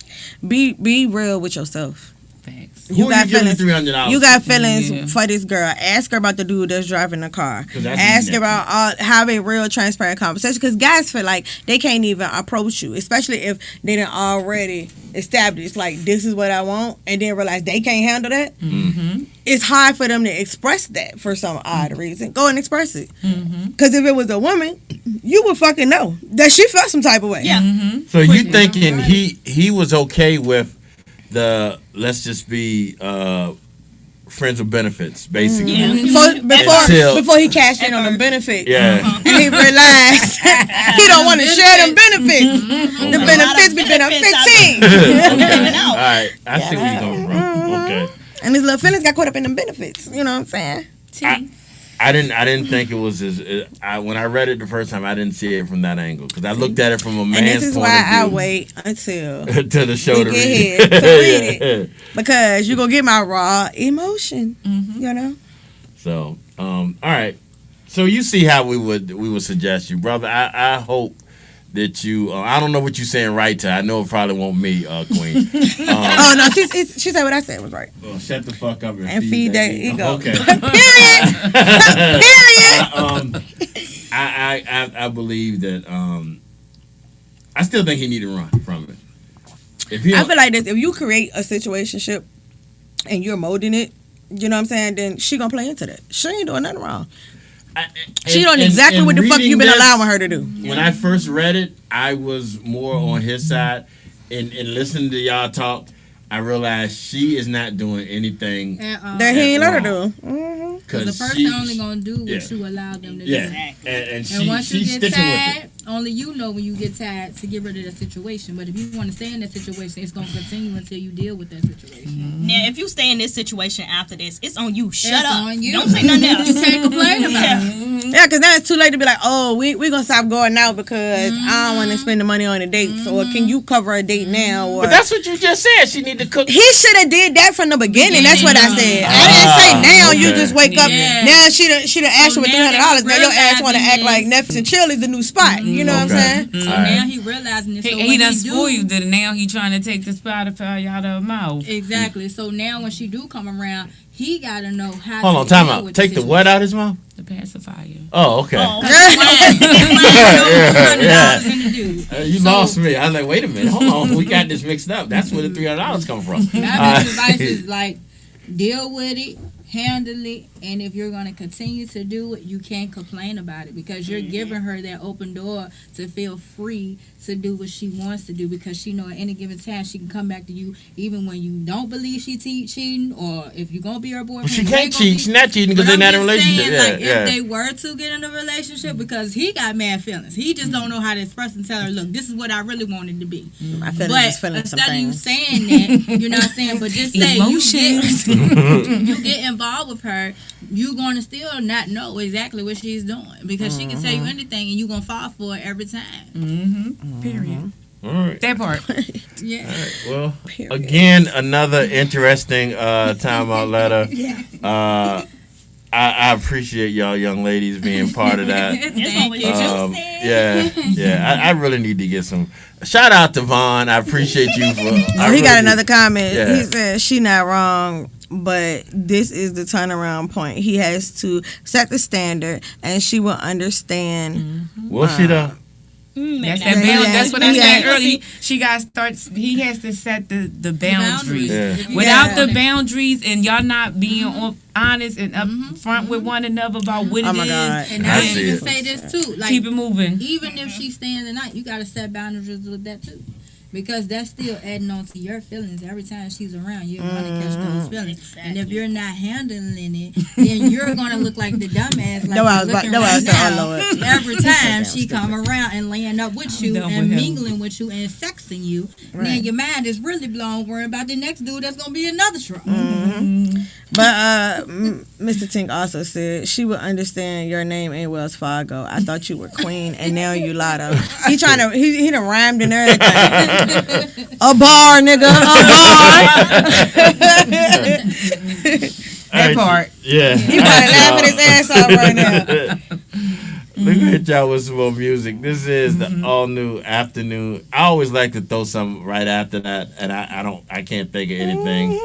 Be real with yourself. Thanks. Who you giving $300? You got feelings for this girl. Ask her about the dude that's driving the car. Ask her about have a real transparent conversation. Because guys feel like they can't even approach you, especially if they done already established like this is what I want, and then realize they can't handle that. Mm-hmm. It's hard for them to express that for some odd reason. Go and express it. Because if it was a woman, you would fucking know that she felt some type of way. Yeah. So you thinking he was okay with the let's just be friends with benefits, basically. Before he cashed in on them benefits. Yeah. And he realized he don't want to share them benefits. The benefits be benefiting. All right. I see where you're going from. Okay. And his little feelings got caught up in them benefits. You know what I'm saying? I didn't think it was as when I read it the first time. I didn't see it from that angle because I looked at it from a man's point of view. And this is why I wait until to the show to read it. To read it because you're gonna get my raw emotion. You know. So all right. So you see how we would suggest you, brother. I hope that you. I don't know what you're saying right to. I know it probably won't me, Queen. Oh no, she said what I said was right. Well, shut the fuck up and feed that ego. Okay. Period. I believe that. I still think he need to run from it. I feel like this: if you create a situationship and you're molding it, you know what I'm saying, then she gonna play into that. She ain't doing nothing wrong. She don't exactly what the fuck you been allowing her to do. When I first read it, I was more on his side. And listening to y'all talk, I realized she is not doing anything that he ain't let her do. Because the person only gonna do what you allow them to do. And once you she's get sticking tired, with it. only you know when you get tired to get rid of the situation. But if you want to stay in that situation, it's gonna continue until you deal with that situation. Now, if you stay in this situation after this, it's on you. Shut It's up. on you. Don't say nothing else. You can't complain about it. Yeah, because now it's too late to be like, oh, we gonna stop going out because I don't want to spend the money on a date. Or can you cover a date now? Or But that's what you just said. She need to cook. He should have did that from the beginning. That's what I said. I didn't say now you just wake up. Now she done asked you for $300. Now your ass want to act like Netflix and chill is the new spot. You know what I'm saying? So now he realizing it. So He done spoiled you. That now he trying to take the Spotify out of her mouth. Exactly. So now when she do come around, he gotta know how. Hold on, time out. Take the what out his mouth? The pacifier. Oh, okay. You lost me. I was like, wait a minute, hold on, we got this mixed up. That's where the $300 come from. My best advice is like deal with it. handle it, and if you're going to continue to do it, you can't complain about it, because you're giving her that open door to feel free to do what she wants to do, because she know at any given time she can come back to you even when you don't believe she cheating, or if you're going to be her boyfriend. She can't cheat. She's not cheating because they're not in a relationship. Saying, if they were to get in a relationship, because he got mad feelings, he just don't know how to express and tell her, look, this is what I really wanted to be. I feel but just feeling some instead of you things. saying that, you know what I'm saying, but just say you get involved with her, you going to still not know exactly what she's doing, because she can tell you anything and you going to fall for it every time. Period. All right. That part. Yeah. All right. Well, again, another interesting timeout letter. I appreciate y'all young ladies being part of that. I really need to get some. Shout out to Vaughn. I appreciate you for. He got another comment. Yeah. He said she not wrong, but this is the turnaround point. He has to set the standard, and she will understand. Will she though? That's that balance. That's what I said earlier. He has to set the boundaries. Without the boundaries, and y'all not being honest and upfront with one another about what it is. And I even say this too. Like, keep it moving. Even if she's staying the night, you gotta set boundaries with that too. Because that's still adding on to your feelings. Every time she's around, you're going to catch those feelings. Exactly. And if you're not handling it, then you're going to look like the dumbass. Like every time she come around and laying up with you and mingling with you and sexing you, then your mind is really blown worrying about the next dude that's going to be another trouble. But Mr. Tink also said she would understand your name ain't Wells Fargo. I thought you were Queen, and now you Lotto. He done rhymed and everything. A bar, nigga, a bar. That part. Yeah. He probably laughing his ass off right now. Let me hit y'all with some more music. This is the All New Afternoon. I always like to throw something right after that, and I can't think of anything.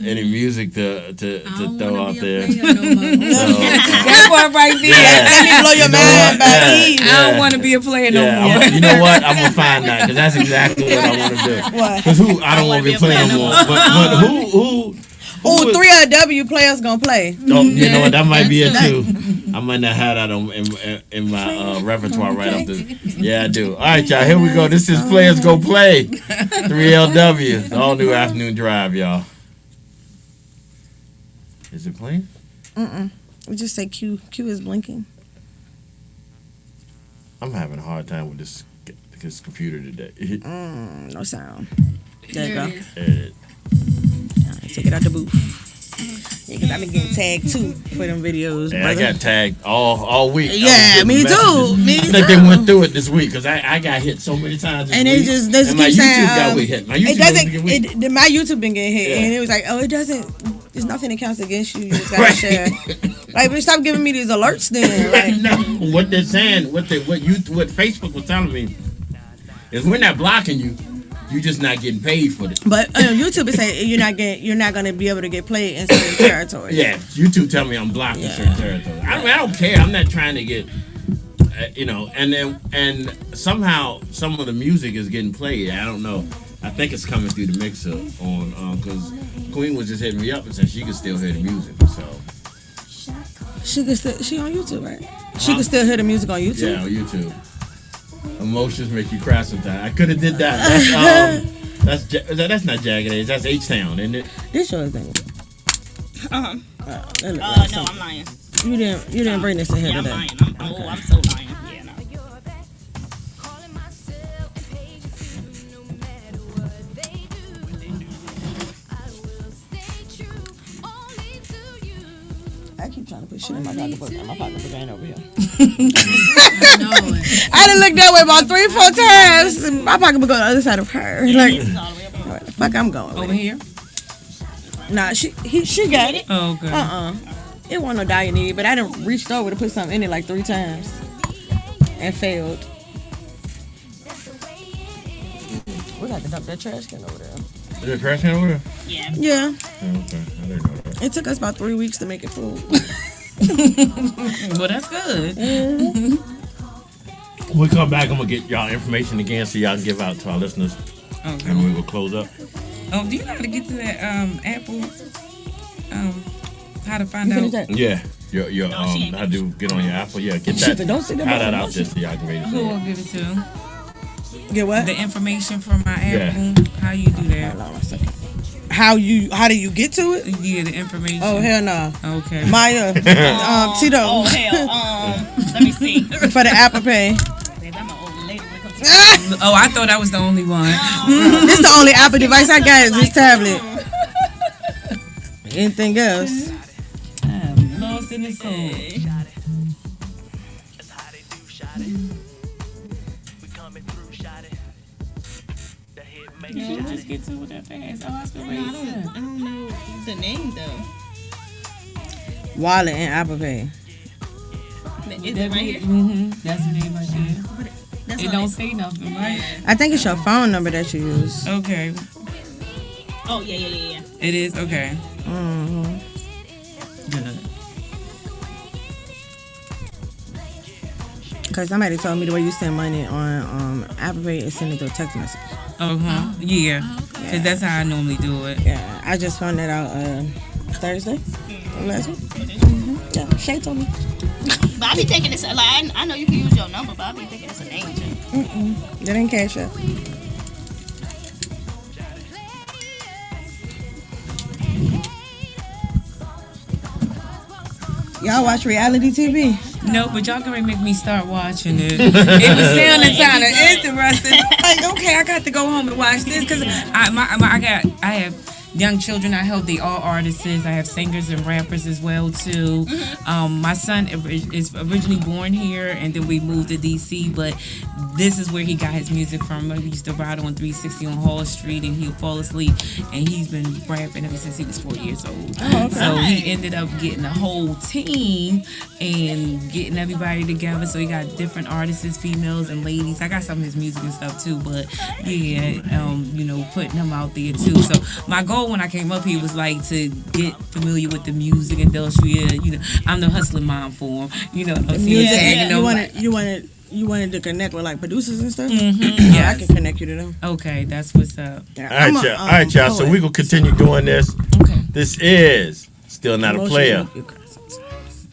Any music to throw out there. That part right there. Let me blow your mind back. I don't want to be a player no more. You know what? I'm gonna find that, because that's exactly what I want to do. Because I don't want to be a player no more. But who? Oh, 3LW players gonna play. Oh, you know what? That might be it too. I might not have that in my repertoire right off the. Yeah, I do. All right, y'all. Here we go. This is Players Go Play. 3LW. All New Afternoon Dryve, y'all. Is it playing? We just say Q. Q is blinking. I'm having a hard time with this computer today. No sound. There you go. There it is. Take it out the booth. Yeah, because I've been getting tagged too for them videos. Yeah, I got tagged all week. Yeah, me too. I think they went through it this week, because I got hit so many times. And they just keep my saying YouTube got hit. My YouTube been getting hit, and it was like, oh, it doesn't. There's nothing that counts against you. You just gotta share. Like, but stop giving me these alerts then. Like, no, what they're saying, what Facebook was telling me is we're not blocking you. You're just not getting paid for it. But YouTube is saying you're not gonna be able to get played in certain territories. Yeah, YouTube tell me I'm blocked in certain territories. I don't care. I'm not trying to get, and somehow some of the music is getting played. I don't know. I think it's coming through the mixer on because Queen was just hitting me up and said she could still hear the music. So she on YouTube, right? She can still hear the music on YouTube. Yeah, on YouTube. Emotions make you cry sometimes. I could have did that. That's not Jagged Edge. That's H-Town, isn't it? This your thing. No, I'm lying. You didn't bring this in here today. I'm lying. I'm so lying. Yeah, no. I keep trying to put shit in my pocketbook, and my pocketbook ain't over here. I done looked that way about 3-4 times, and my pocketbook on the other side of her. Like, where the fuck I'm going? Over here? Nah, she got it. Oh, good. It wasn't no diet need, but I done reached over to put something in it like 3 times and failed. We got to dump that trash can over there. Is there a trash can over there? Yeah. Oh, okay, I didn't know that. It took us about 3 weeks to make it full. Well, that's good. When we come back, I'm gonna get y'all information again so y'all can give out to our listeners. Okay. And we will close up. Oh, do you know how to get to that Apple? how to find out. Yeah. Your how to get on your Apple. Yeah, get that. Don't say that. How that out there so y'all can read Who will it. give it to? Get what? The information from my Apple. How you do that? Hold on 1 second. How do you get to it? Yeah, the information. Oh hell no. Okay. Maya, Tito. Oh hell. Let me see. For the Apple Pay. Babe, I'm an old lady when it comes to Oh, I thought I was the only one. This is the only Apple device I got is this tablet. Anything else? I'm lost in the soul. Yeah, just get to it that fast. Oh, I still I don't know the name though. Wallet and Apple Pay. Is it right here? Mm-hmm. That's the name right there. That's It all don't it- say nothing, right? I think it's your phone number that you use. Okay. Oh yeah. It is? Okay. Mm-hmm. Good. Because somebody told me the way you send money on Apple Pay is send it to a text message. Uh-huh. Yeah. Because that's how I normally do it. Yeah, I just found that out Thursday of last week. Mm-hmm. Yeah, Shay told me. But I be thinking it's like I know you can use your number, but I be thinking it's a name too. That ain't Cash App. Y'all watch reality TV? No, but y'all can make me start watching it. It was sounding kind of interesting. Like, okay, I got to go home and watch this because I have young children I help. They all artists. I have singers and rappers as well too. My son is originally born here, and then we moved to DC. But this is where he got his music from. He used to ride on 360 on Hall Street, and he'll fall asleep. And he's been rapping ever since he was 4 years old. Oh, okay. So he ended up getting a whole team and getting everybody together. So he got different artists, females and ladies. I got some of his music and stuff too. But yeah, putting him out there too. So my goal when I came up here was like to get familiar with the music industry. I'm the hustling mom for him. You know what I'm saying? You wanted to connect with like producers and stuff? Mm-hmm. Yeah, I can connect you to them. Okay, that's what's up. Yeah, All right, y'all. So we're going to continue doing this. Okay. This is Still Not a Player.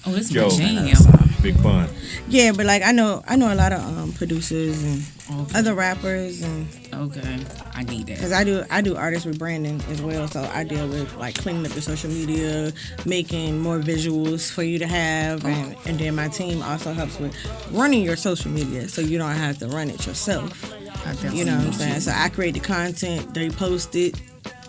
Oh, this is Joe, my jam. Big Pun. Yeah, but like I know a lot of producers and other rappers and okay, I need that because I do artist rebranding as well. So I deal with like cleaning up the social media, making more visuals for you to have, and then my team also helps with running your social media, so you don't have to run it yourself. You know what I'm saying? So I create the content, they post it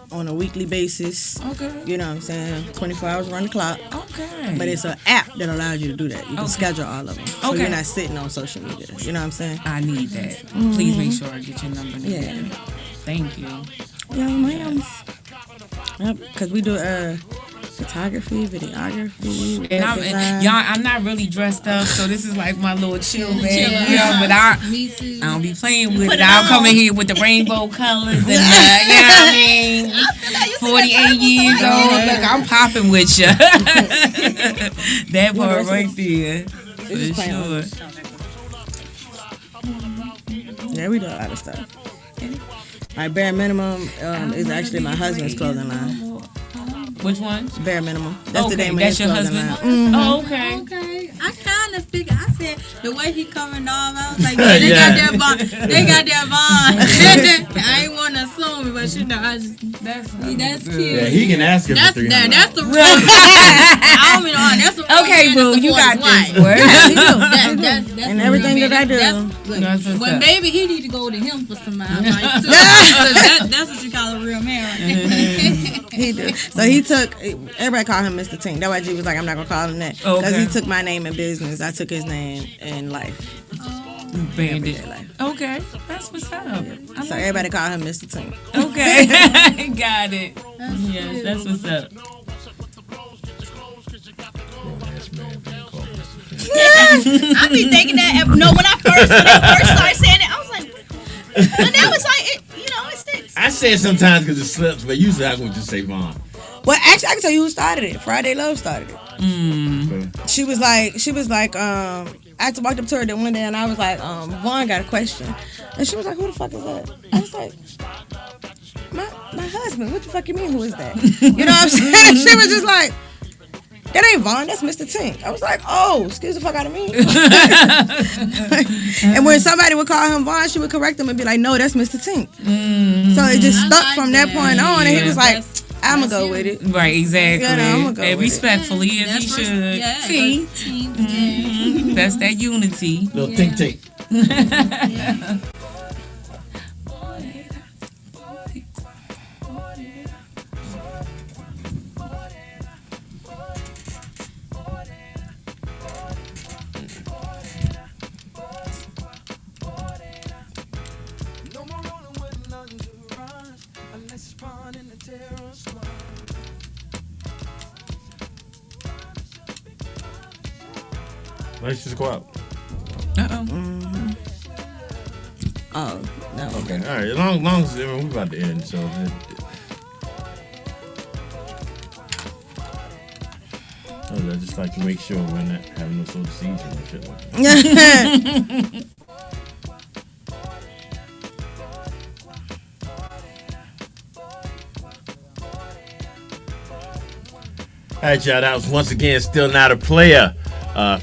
on a weekly basis. Okay. You know what I'm saying? 24 hours around the clock. Okay. But it's an app that allows you to do that. You can schedule all of them. So Okay. you're not sitting on social media. You know what I'm saying? I need that. Please make sure I get your number. Yeah. Thank you. Yeah, ma'am. Yep, because we do photography, videography, And I'm not really dressed up, so this is like my little chill bag. But I don't be playing with it. I'll come in here with the rainbow colors and you know what I mean? 48 years old. Look, I'm popping with you. That part right there. For sure. Yeah, we do a lot of stuff. My Bare Minimum is actually my husband's clothing line. Which one? Bare Minimum. That's the name of That's his your clothing husband? line. Oh, okay. Okay. I kind of figured. I said the way he coming off, I was like, yeah, they got that bond. They got that bond. I ain't want to assume it, but that's cute. Yeah, he can ask him for $300. That's the real. I don't mean that's the real. Okay, boo, you got this. That's and everything that I do. Well, maybe he need to go to him for some advice too. That's what you call a real man, right? He do. So he took. Everybody call him Mr. Tink. That's why G was like, I'm not gonna call him that because he took my name in business. I took his name in life. Bandit. Okay, that's what's up. So everybody call him Mr. Tink. Okay, got it. Yes, that's what's up. I be thinking that. No, when I first started saying it, I was like, but now it's like it sticks. I say it sometimes because it slips, but usually I'm going to just say Vaughn. Well, actually, I can tell you who started it. Friday Love started it. She was like, I walked up to her that one day and I was like, Vaughn got a question. And she was like, who the fuck is that? I was like, my my husband. What the fuck you mean, who is that? You know what I'm saying? She was just like, that ain't Vaughn, that's Mr. Tink. I was like, oh, excuse the fuck out of me. And when somebody would call him Vaughn, she would correct him and be like, no, that's Mr. Tink. So it just stuck from that point on, and he was like, I'm going to go with it. Right, exactly. You know, I'm gonna go and with respectfully, as he should. See? That's that unity. Little Tink. Let's just go out. Oh, no. Okay, all right. Long as we're about to end, so. I just like to make sure we're not having no sort of seizure and shit like that. All right, y'all. That was once again Still Not a Player.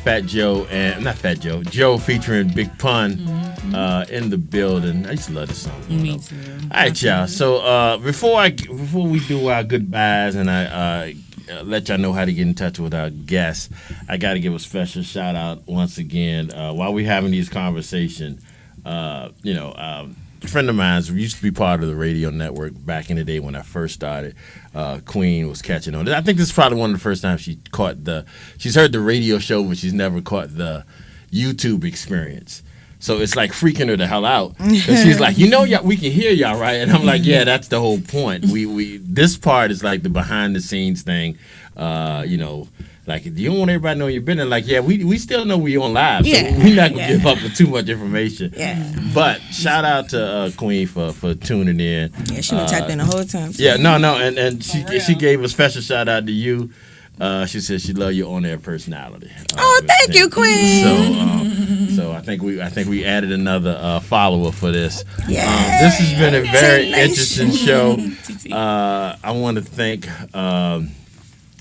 Fat Joe and not Fat Joe, Joe featuring Big Pun in the building. I used to love this song. Me too. All right, y'all. So before we do our goodbyes and I let y'all know how to get in touch with our guests, I got to give a special shout out once again while we're having these conversations. A friend of mine used to be part of the radio network back in the day when I first started. Queen was catching on. I think this is probably one of the first times she's heard the radio show, but she's never caught the YouTube experience. So it's like freaking her the hell out because she's like, we can hear y'all, right? And I'm like, yeah, that's the whole point. We this part is like the behind the scenes thing, Like, you don't want everybody to know your business. Like, yeah, we still know we on live, so we're not going to give up with too much information. Yeah. But shout out to Queen for tuning in. Yeah, she was tapped in the whole time. Yeah, no, and she gave a special shout out to you. She said she loved your on-air personality. Thank you, Queen. So I think we added another follower for this. Yeah. This has been a very interesting show. I want to thank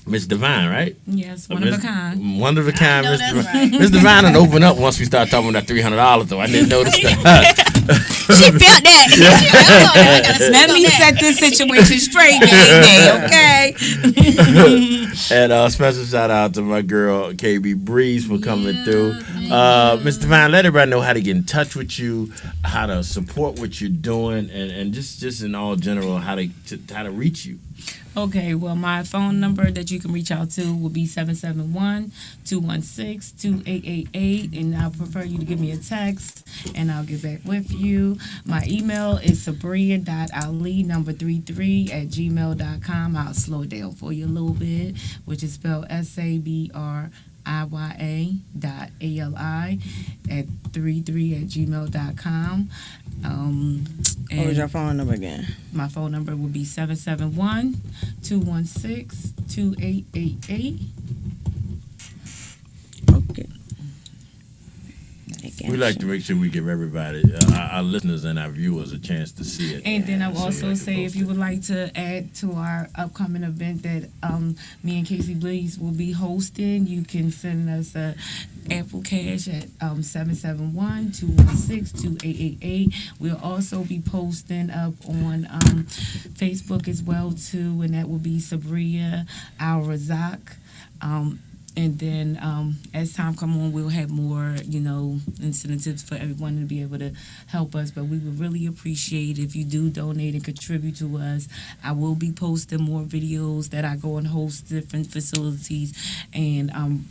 Miss Divine, right? Yes, one of a kind. One of a kind, Miss Divine. Right. Miss Divine will open up once we start talking about that $300, though. I didn't notice that. She felt that. Yeah. Let me set this situation straight, okay? And special shout out to my girl KB Breeze for coming through. Miss Divine, let everybody know how to get in touch with you, how to support what you're doing, and just in all general how to reach you. Okay, well, my phone number that you can reach out to will be 771-216-2888, and I'll prefer you to give me a text, and I'll get back with you. My email is sabria.ali33@gmail.com. I'll slow it down for you a little bit, which is spelled SABRIYA.ALI@33@gmail.com. What was your phone number again? My phone number would be 771-216-2888. Okay. We like to make sure we give everybody, our listeners and our viewers, a chance to see it. And then I will also say, if you would like to add to our upcoming event that me and Casey Blees will be hosting, you can send us a Apple Cash at 771-216-2888. We'll also be posting up on Facebook as well too, and that will be Sabria Al Razak. And then as time comes on, we'll have more, incentives for everyone to be able to help us. But we would really appreciate if you do donate and contribute to us. I will be posting more videos that I go and host different facilities and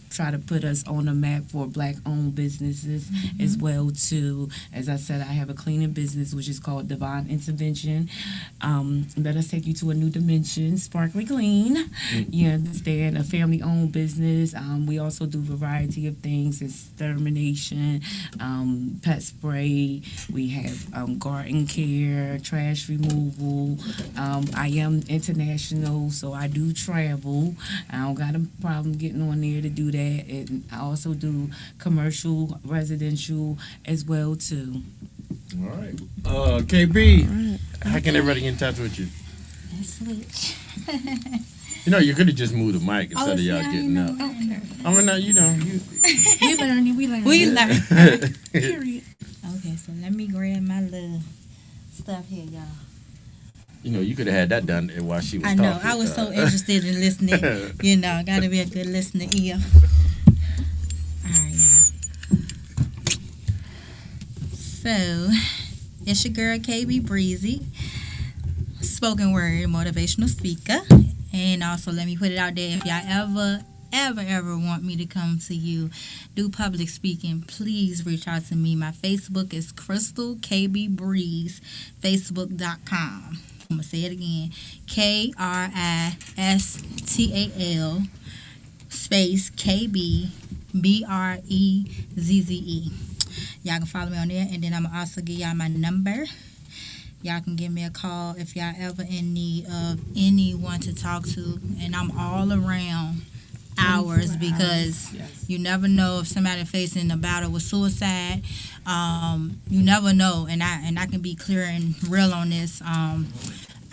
try to put us on the map for Black-owned businesses as well, too. As I said, I have a cleaning business, which is called Divine Intervention. Let us take you to a new dimension, Sparkly Clean. You understand? A family-owned business. We also do a variety of things: extermination, pet spray. We have garden care, trash removal. I am international, so I do travel. I don't got a problem getting on there to do that. And I also do commercial, residential as well too. All right. KB, how can everybody get in touch with you? Switch. You know, you could have just moved the mic instead of y'all getting up. Okay. I mean, no, you know, We learning. We learn. Period. Okay, so let me grab my little stuff here, y'all. You know, you could have had that done while she was I talking. know. I was so interested in listening. You know, gotta be a good listener ear. All right, y'all. So, it's your girl KB Breezy, spoken word motivational speaker. And also, let me put it out there, if y'all ever want me to come to you, do public speaking, please reach out to me. My Facebook is Crystal KB Breeze, Facebook.com. I'm going to say it again, KRISTAL space KBBREZZE. Y'all can follow me on there, and then I'm going to also give y'all my number. Y'all can give me a call if y'all ever in need of anyone to talk to, and I'm all around hours because you never know if somebody facing a battle with suicide. You never know, and I can be clear and real on this.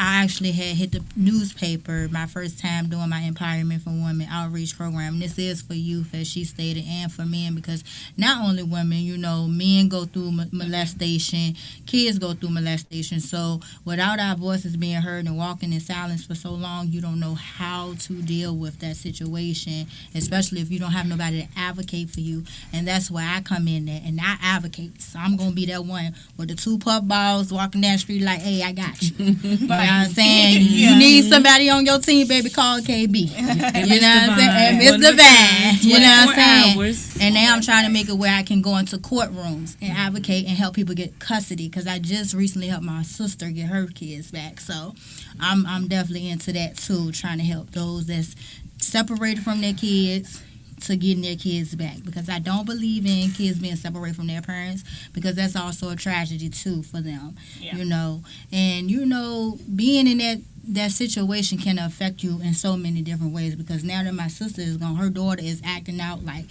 I actually had hit the newspaper my first time doing my Empowerment for Women outreach program. And this is for youth, as she stated, and for men, because not only women, you know, men go through molestation, kids go through molestation. So without our voices being heard and walking in silence for so long, you don't know how to deal with that situation, especially if you don't have nobody to advocate for you. And that's where I come in there, and I advocate. So I'm going to be that one with the 2 puff balls walking down the street like, hey, I got you. You know what I'm saying? You need somebody on your team, baby, call KB. You know what I'm saying? And Miss Divine. You know what I'm saying? And now I'm trying to make it where I can go into courtrooms and advocate and help people get custody, because I just recently helped my sister get her kids back. So I'm definitely into that too, trying to help those that's separated from their kids to getting their kids back, because I don't believe in kids being separated from their parents, because that's also a tragedy too for them. You know, and you know, being in that situation can affect you in so many different ways, because now that my sister is gone, her daughter is acting out like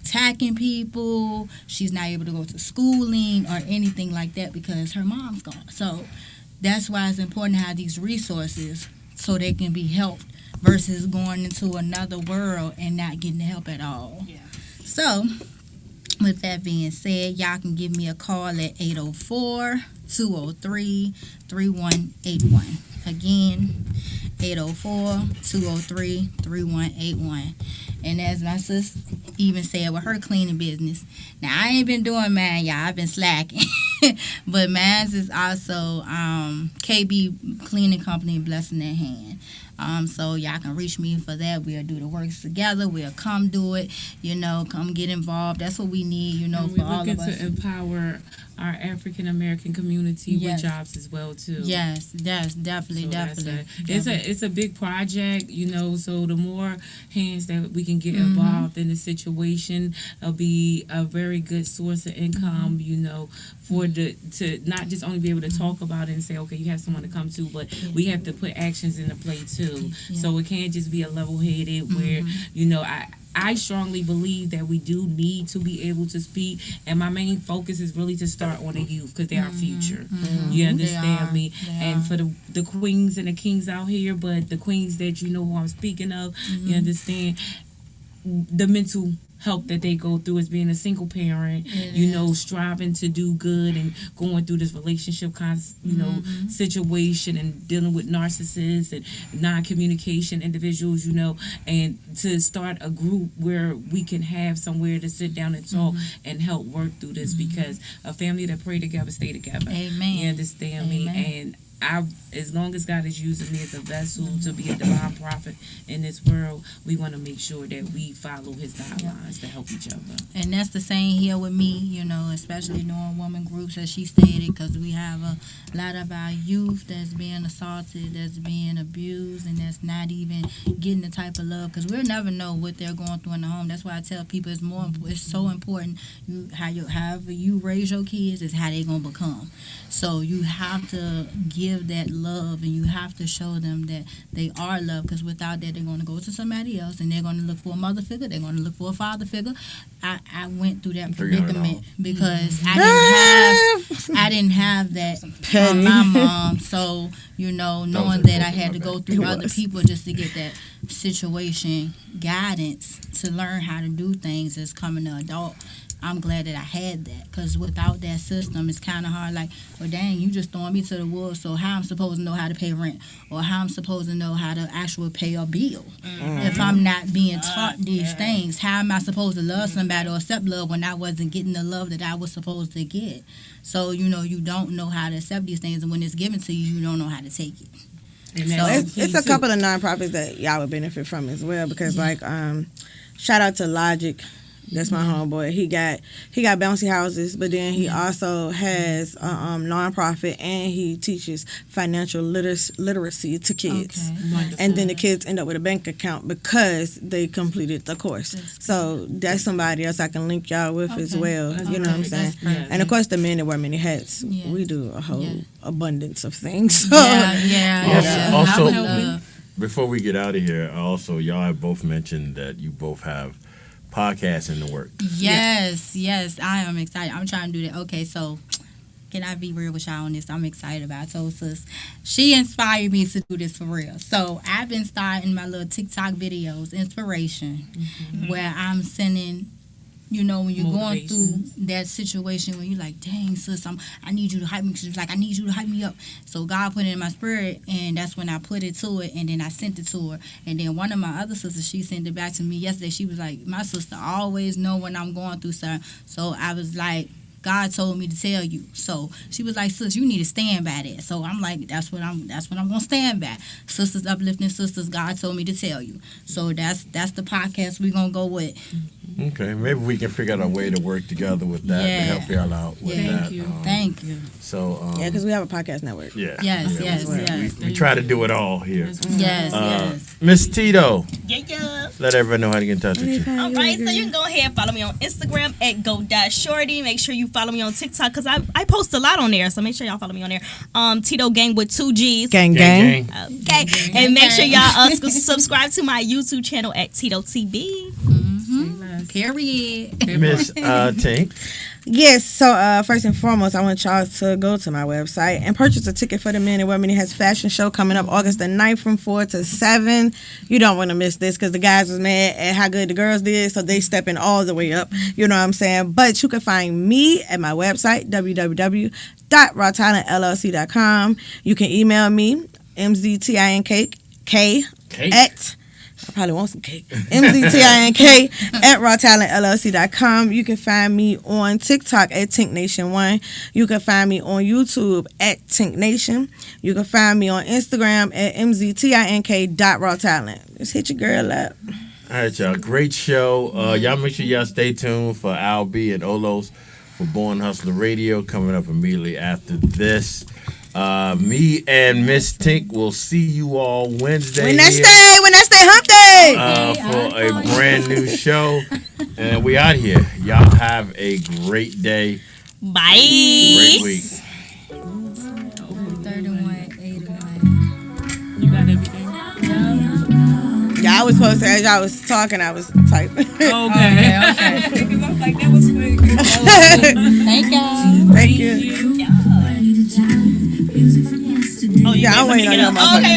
attacking people. She's not able to go to schooling or anything like that because her mom's gone. So that's why it's important to have these resources so they can be helped, versus going into another world and not getting the help at all. So, with that being said, y'all can give me a call at 804-203-3181. Again, 804-203-3181. And as my sis even said with her cleaning business, now I ain't been doing mine, y'all. I've been slacking. But mine is also KB Cleaning Company, Blessing in Hand. So y'all can reach me for that. We'll do the works together. We'll come do it. You know, come get involved. That's what we need, you know, for all of us. We're looking to empower our African American community with jobs as well too. Yes, definitely. It's a big project, you know. So the more hands that we can get involved in the situation, it'll be a very good source of income, you know, for to not just only be able to talk about it and say, okay, you have someone to come to, but we have to put actions into play too. So it can't just be a level-headed where, you know, I strongly believe that we do need to be able to speak, and my main focus is really to start on the youth, because they're our future. You understand me? And for the queens and the kings out here, but the queens that you know who I'm speaking of, you understand the mental help that they go through as being a single parent, you know, striving to do good and going through this relationship situation and dealing with narcissists and non-communication individuals, you know, and to start a group where we can have somewhere to sit down and talk and help work through this, because a family that pray together stay together. Amen. You understand me? And as long as God is using me as a vessel to be a divine prophet in this world, we want to make sure that we follow his guidelines to help each other. And that's the same here with me, you know, especially doing women groups, as she stated, because we have a lot of our youth that's being assaulted, that's being abused, and that's not even getting the type of love, because we'll never know what they're going through in the home. That's why I tell people it's so important. However you raise your kids is how they're going to become. So you have to give give that love, and you have to show them that they are loved, because without that, they're going to go to somebody else, and they're going to look for a mother figure, they're going to look for a father figure. I went through that predicament because I didn't have that from my mom. So, you know, knowing that I had to go through other people just to get that situation guidance to learn how to do things as coming an adult, I'm glad that I had that, because without that system, it's kind of hard. Like, well, dang, you just throwing me to the wolves, so how I'm supposed to know how to pay rent, or how I'm supposed to know how to actually pay a bill if I'm not being taught these things? How am I supposed to love somebody or accept love when I wasn't getting the love that I was supposed to get? So, you know, you don't know how to accept these things, and when it's given to you, you don't know how to take it. So it's a couple of nonprofits that y'all would benefit from as well, because like shout out to Logic. That's my homeboy. He got bouncy houses, but then he also has a nonprofit, and he teaches financial literacy to kids. Okay. And then the kids end up with a bank account because they completed the course. So that's somebody else I can link y'all with as well. You know what I'm saying? And of course, the men that wear many hats, we do a whole abundance of things. Also, before we get out of here, also y'all have both mentioned that you both have podcast in the work. Yes, I am excited. I'm trying to do that. Okay, so can I be real with y'all on this? I'm excited about it. I told sis, she inspired me to do this for real. So I've been starting my little TikTok videos, inspiration, where I'm sending, you know, when you're going through that situation where you're like, dang, sis, I need you to hype me. She's like, I need you to hype me up. So God put it in my spirit, and that's when I put it to it, and then I sent it to her. And then one of my other sisters, she sent it back to me yesterday. She was like, my sister always know when I'm going through something. So I was like, God told me to tell you. So she was like, sis, you need to stand by that. So I'm like, that's what I'm gonna stand by. Sisters uplifting sisters, God told me to tell you. So that's the podcast we're gonna go with. Okay, maybe we can figure out a way to work together with that to help y'all out with that. Thank you. So because we have a podcast network. Yes. We try to do it all here. Yes. Miss Tito. Yeah. Let everyone know how to get in touch with you. All right, so you can go ahead and follow me on Instagram at go.shorty. Make sure you follow me on TikTok, because I post a lot on there, so make sure y'all follow me on there. Tito Gang with 2 G's. Gang. Okay, and make sure y'all subscribe to my YouTube channel at Tito TV. Period. Miss Tink. Yes, so first and foremost, I want y'all to go to my website and purchase a ticket for the Men and Women. It has a fashion show coming up August the 9th from 4 to 7. You don't want to miss this, because the guys was mad at how good the girls did, so they stepping all the way up. You know what I'm saying? But you can find me at my website, www.rawtalentllc.com. You can email me, mztink at... I probably want some cake. MZTINK at rawtalentllc.com. You can find me on TikTok at TinkNation1. You can find me on YouTube at TinkNation. You can find me on Instagram at mztink.rawtalent. Just hit your girl up. All right, y'all. Great show. Y'all make sure y'all stay tuned for Al B and Olos for Born Hustler Radio coming up immediately after this. Me and Miss Tink will see you all Wednesday. Wednesday hump day. For a brand new show. And we out here. Y'all have a great day. Bye. Great week. 3181. You got everything? Yeah, I was supposed to, as y'all was talking, I was typing. Okay. Okay. Because I was like, that was quick. Thank y'all. Thank you. Oh, Yeah, I'm waiting on your motherfucker. Okay.